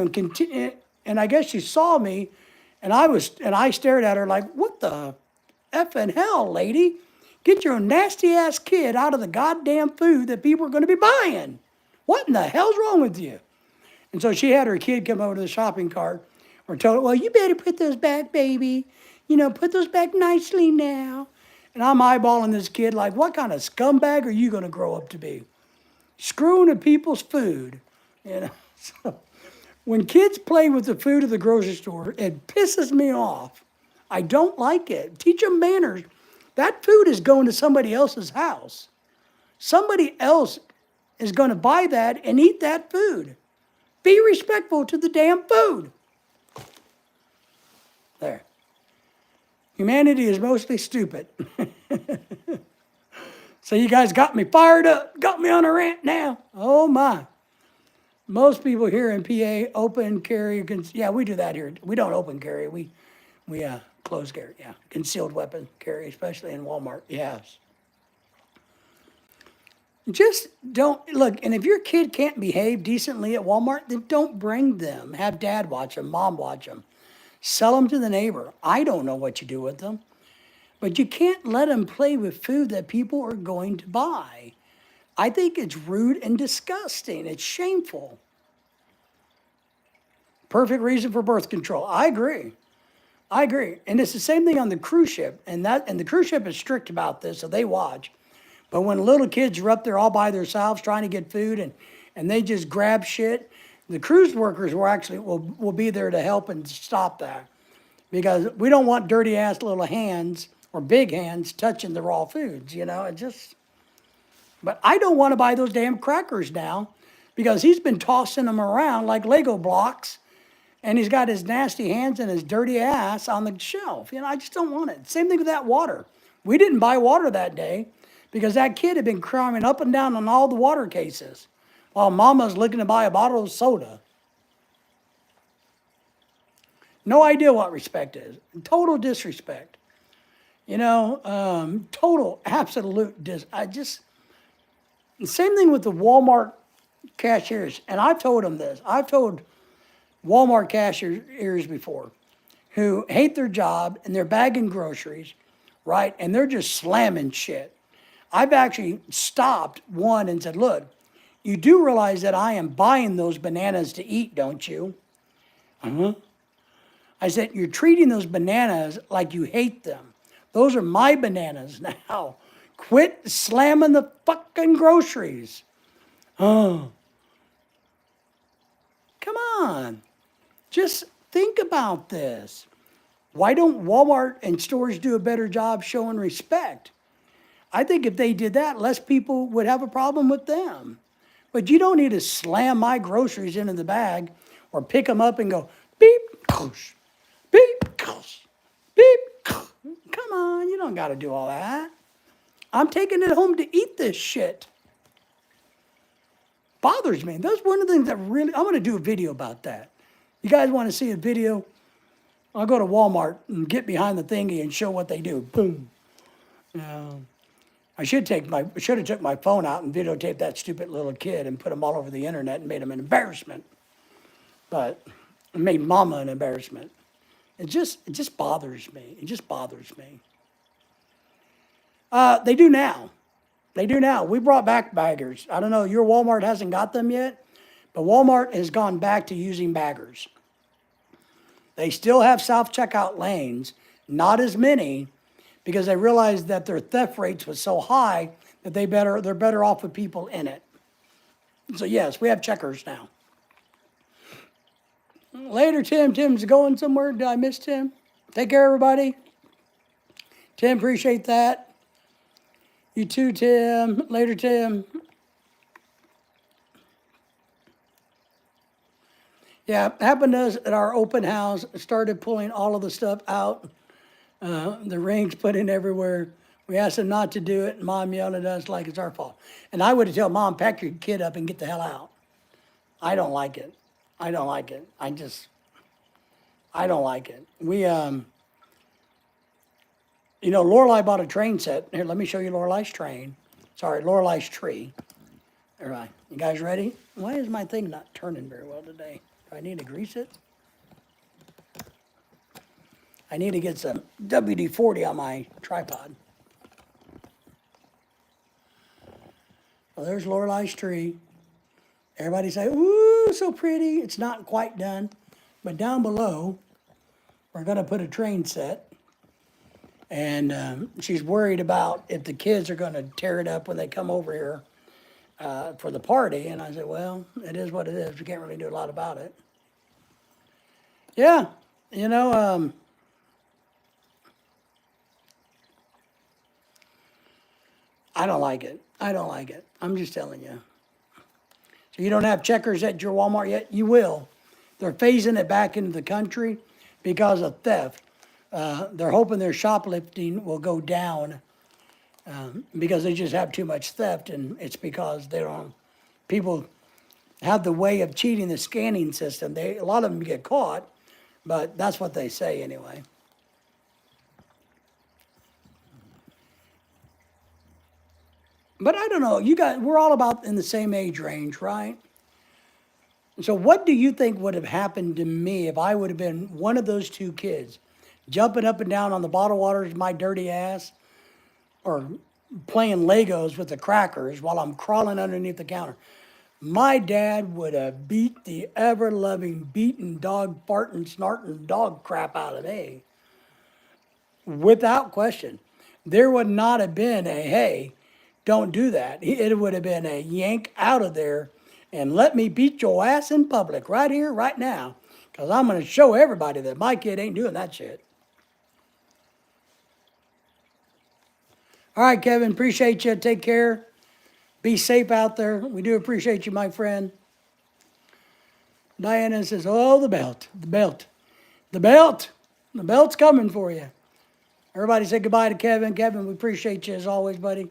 and I guess she saw me, and I stared at her like, what the effing hell, lady? Get your nasty ass kid out of the goddamn food that people are going to be buying. What in the hell's wrong with you? And so she had her kid come over to the shopping cart, or told her, well, you better put those back, baby. Put those back nicely now. And I'm eyeballing this kid like, what kind of scumbag are you going to grow up to be? Screwing at people's food. So when kids play with the food at the grocery store, it pisses me off. I don't like it. Teach them manners. That food is going to somebody else's house. Somebody else is going to buy that and eat that food. Be respectful to the damn food. There. Humanity is mostly stupid. So you guys got me fired up, got me on a rant now. Oh my. Most people here in PA open carry, yeah, we do that here. We don't open carry, we close carry, yeah. Concealed weapon carry, especially in Walmart, yes. Just don't, look, and if your kid can't behave decently at Walmart, then don't bring them. Have dad watch them, mom watch them. Sell them to the neighbor. I don't know what you do with them. But you can't let them play with food that people are going to buy. I think it's rude and disgusting. It's shameful. Perfect reason for birth control. I agree. And it's the same thing on the cruise ship. And the cruise ship is strict about this, so they watch. But when little kids are up there all by themselves trying to get food and they just grab shit, the cruise workers will be there to help and stop that. Because we don't want dirty ass little hands or big hands touching the raw foods, But I don't want to buy those damn crackers now because he's been tossing them around like Lego blocks and he's got his nasty hands and his dirty ass on the shelf. I just don't want it. Same thing with that water. We didn't buy water that day because that kid had been climbing up and down on all the water cases while mama's looking to buy a bottle of soda. No idea what respect is. Total disrespect. Total, absolute same thing with the Walmart cashiers. And I've told them this. I've told Walmart cashiers before who hate their job and they're bagging groceries, right? And they're just slamming shit. I've actually stopped one and said, look, you do realize that I am buying those bananas to eat, don't you? Uh-huh. I said, you're treating those bananas like you hate them. Those are my bananas now. Quit slamming the fucking groceries. Oh. Come on. Just think about this. Why don't Walmart and stores do a better job showing respect? I think if they did that, less people would have a problem with them. But you don't need to slam my groceries into the bag or pick them up and go, beep, koosh, beep, koosh, beep, koosh. Come on, you don't got to do all that. I'm taking it home to eat this shit. Bothers me. That's one of the things that really, I'm going to do a video about that. You guys want to see a video? I'll go to Walmart and get behind the thingy and show what they do. Boom. I should have took my phone out and videotaped that stupid little kid and put him all over the internet and made him an embarrassment. But it made Mama an embarrassment. It just bothers me. It just bothers me. They do now. They do now. We brought back baggers. I don't know, your Walmart hasn't got them yet, but Walmart has gone back to using baggers. They still have self-checkout lanes, not as many, because they realized that their theft rates was so high that they're better off with people in it. So yes, we have checkers now. Later, Tim. Tim's going somewhere. Did I miss Tim? Take care, everybody. Tim, appreciate that. You too, Tim. Later, Tim. Yeah, happened to us at our open house. Started pulling all of the stuff out. The rings put in everywhere. We asked them not to do it, and Mom yelled at us like it's our fault. And I would have told Mom, pack your kid up and get the hell out. I don't like it. I don't like it. I don't like it. We, Lorelai bought a train set. Here, let me show you Lorelai's train. Sorry, Lorelai's tree. All right, you guys ready? Why is my thing not turning very well today? Do I need to grease it? I need to get some WD-40 on my tripod. Well, there's Lorelai's tree. Everybody say, ooh, so pretty. It's not quite done. But down below, we're going to put a train set. And she's worried about if the kids are going to tear it up when they come over here for the party. And I said, well, it is what it is. We can't really do a lot about it. Yeah, I don't like it. I don't like it. I'm just telling you. So you don't have checkers at your Walmart yet? You will. They're phasing it back into the country because of theft. They're hoping their shoplifting will go down because they just have too much theft, and it's because people have the way of cheating the scanning system. A lot of them get caught, but that's what they say anyway. But I don't know, you guys, we're all about in the same age range, right? So what do you think would have happened to me if I would have been one of those two kids, jumping up and down on the bottled waters, my dirty ass, or playing Legos with the crackers while I'm crawling underneath the counter? My dad would have beat the ever-loving, beaten dog, farting, snorting dog crap out of me. Without question. There would not have been a, hey, don't do that. It would have been a yank out of there and let me beat your ass in public right here, right now, because I'm going to show everybody that my kid ain't doing that shit. All right, Kevin, appreciate you. Take care. Be safe out there. We do appreciate you, my friend. Diana says, oh, the belt, the belt, the belt. The belt's coming for you. Everybody say goodbye to Kevin. Kevin, we appreciate you as always, buddy.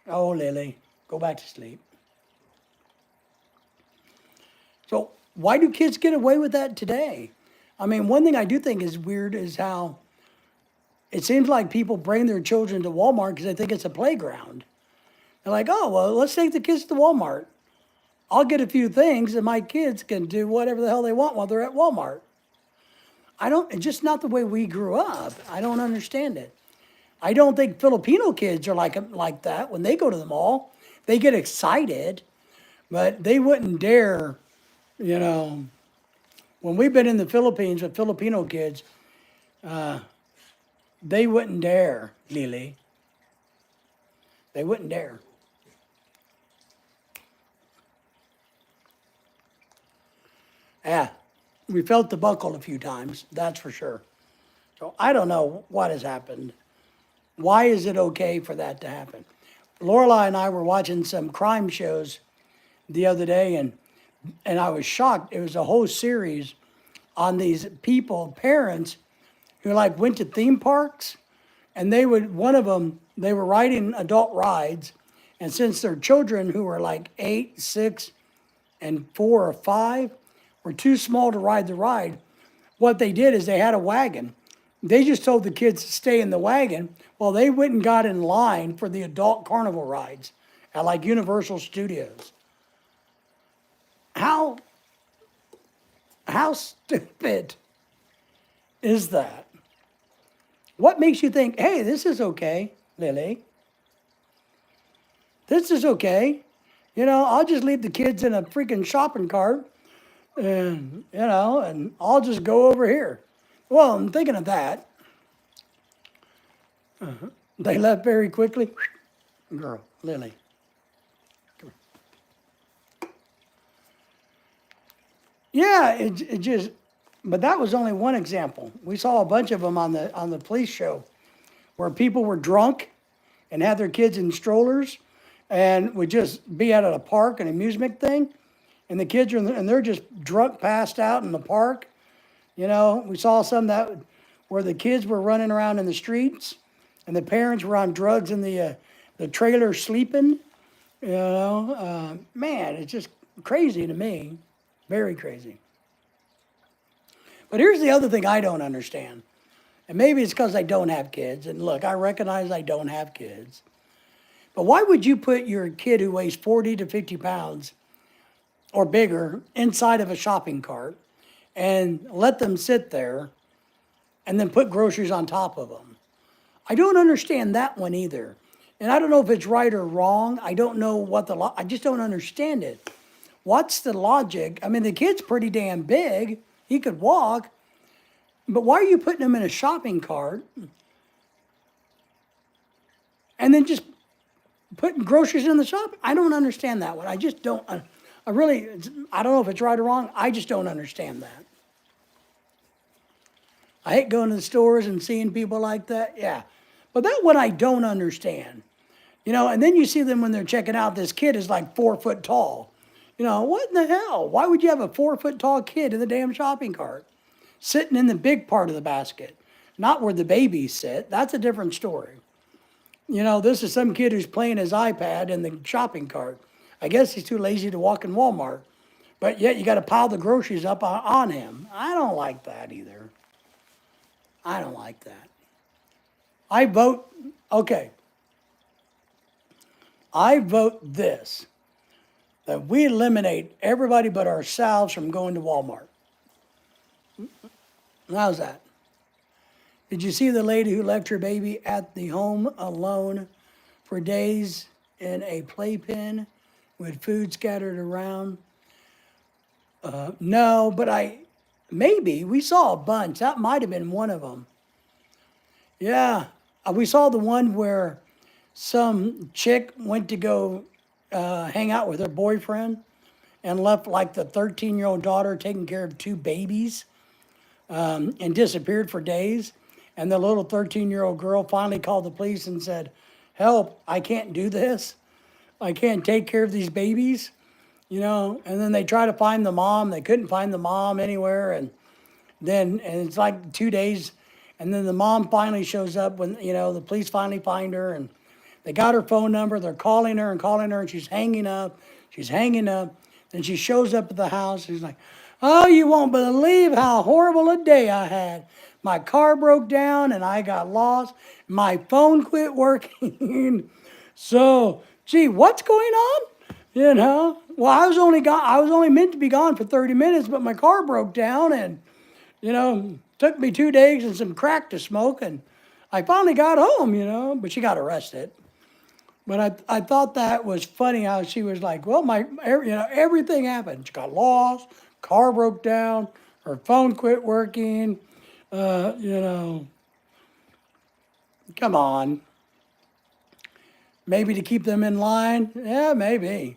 Oh, Lily, go back to sleep. So why do kids get away with that today? I mean, one thing I do think is weird is how it seems like people bring their children to Walmart because they think it's a playground. They're like, oh, well, let's take the kids to Walmart. I'll get a few things and my kids can do whatever the hell they want while they're at Walmart. It's just not the way we grew up. I don't understand it. I don't think Filipino kids are like that. When they go to the mall, they get excited, but they wouldn't dare, when we've been in the Philippines with Filipino kids, they wouldn't dare, Lily. They wouldn't dare. Yeah, we felt the buckle a few times, that's for sure. So I don't know what has happened. Why is it okay for that to happen? Lorelai and I were watching some crime shows the other day, and I was shocked. It was a whole series on these parents who went to theme parks, and one of them, they were riding adult rides, and since their children who were 8, 6, and 4 or 5 were too small to ride the ride, what they did is they had a wagon They just told the kids to stay in the wagon. Well, they went and got in line for the adult carnival rides at like Universal Studios. How how stupid is that? What makes you think, hey, this is okay, Lily? This is okay. I'll just leave the kids in a freaking shopping cart and I'll just go over here. Well, I'm thinking of that. They left very quickly. Girl, Lily. Yeah, it just, but that was only one example. We saw a bunch of them on the police show where people were drunk and had their kids in strollers and would just be out at a park, an amusement thing, and the kids and they're just drunk, passed out in the park. We saw some where the kids were running around in the streets and the parents were on drugs in the trailer sleeping. Man, it's just crazy to me. Very crazy. But here's the other thing I don't understand. And maybe it's because I don't have kids. And look, I recognize I don't have kids. But why would you put your kid who weighs 40 to 50 pounds or bigger inside of a shopping cart and let them sit there and then put groceries on top of them? I don't understand that one either. And I don't know if it's right or wrong. I don't know I just don't understand it. What's the logic? I mean, the kid's pretty damn big. He could walk. But why are you putting him in a shopping cart and then just putting groceries in the shop? I don't understand that one. I just don't. I don't know if it's right or wrong. I just don't understand that. I hate going to the stores and seeing people like that. Yeah. But that one I don't understand. And then you see them when they're checking out. This kid is like 4 foot tall. What in the hell? Why would you have a 4 foot tall kid in the damn shopping cart? Sitting in the big part of the basket, not where the babies sit. That's a different story. This is some kid who's playing his iPad in the shopping cart. I guess he's too lazy to walk in Walmart. But yet you got to pile the groceries up on him. I don't like that either. I don't like that. I vote this. That we eliminate everybody but ourselves from going to Walmart. How's that? Did you see the lady who left her baby at the home alone for days in a playpen with food scattered around? No, but maybe we saw a bunch. That might have been one of them. Yeah, we saw the one where some chick went to go hang out with her boyfriend and left like the 13-year-old daughter taking care of 2 babies and disappeared for days. And the little 13-year-old girl finally called the police and said, help, I can't do this. I can't take care of these babies. And then they try to find the mom. They couldn't find the mom anywhere. And it's like 2 days. And then the mom finally shows up when, the police finally find her and they got her phone number. They're calling her, and she's hanging up. Then she shows up at the house. She's like, oh, you won't believe how horrible a day I had. My car broke down, and I got lost. My phone quit working. So, gee, what's going on? Well, I was only meant to be gone for 30 minutes, but my car broke down, and, took me 2 days and some crack to smoke, and I finally got home, but she got arrested. But I thought that was funny how she was like, well, everything happened. She got lost, car broke down, her phone quit working, come on. Maybe to keep them in line? Yeah, maybe.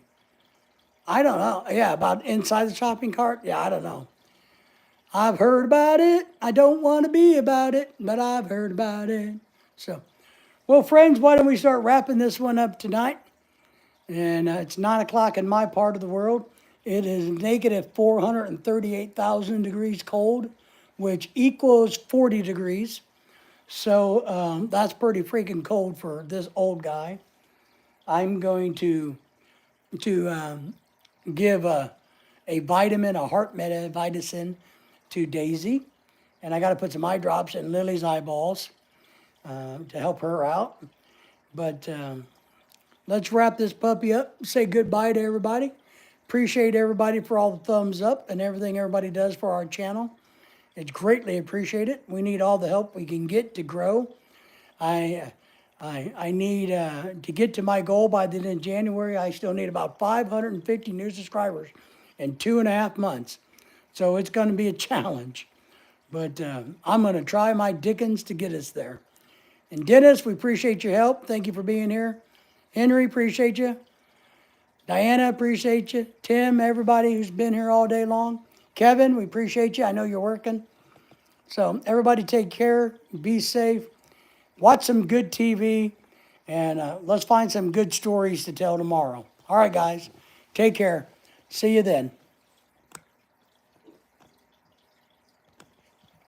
I don't know. Yeah, about inside the shopping cart? Yeah, I don't know. I've heard about it. I don't want to be about it, but I've heard about it. So, well, friends, why don't we start wrapping this one up tonight? And it's 9 o'clock in my part of the world. It is negative 438,000 degrees cold, which equals 40 degrees. So that's pretty freaking cold for this old guy. I'm going to give a vitamin, a heart medicine to Daisy. And I got to put some eye drops in Lily's eyeballs to help her out. But let's wrap this puppy up. Say goodbye to everybody. Appreciate everybody for all the thumbs up and everything everybody does for our channel. It's greatly appreciated. We need all the help we can get to grow. I need to get to my goal by the end of January. I still need about 550 new subscribers in 2.5 months. So it's going to be a challenge. But I'm going to try my dickens to get us there. And Dennis, we appreciate your help. Thank you for being here. Henry, appreciate you. Diana, appreciate you. Tim, everybody who's been here all day long. Kevin, we appreciate you. I know you're working. So everybody take care. Be safe. Watch some good TV. And let's find some good stories to tell tomorrow. All right, guys. Take care. See you then.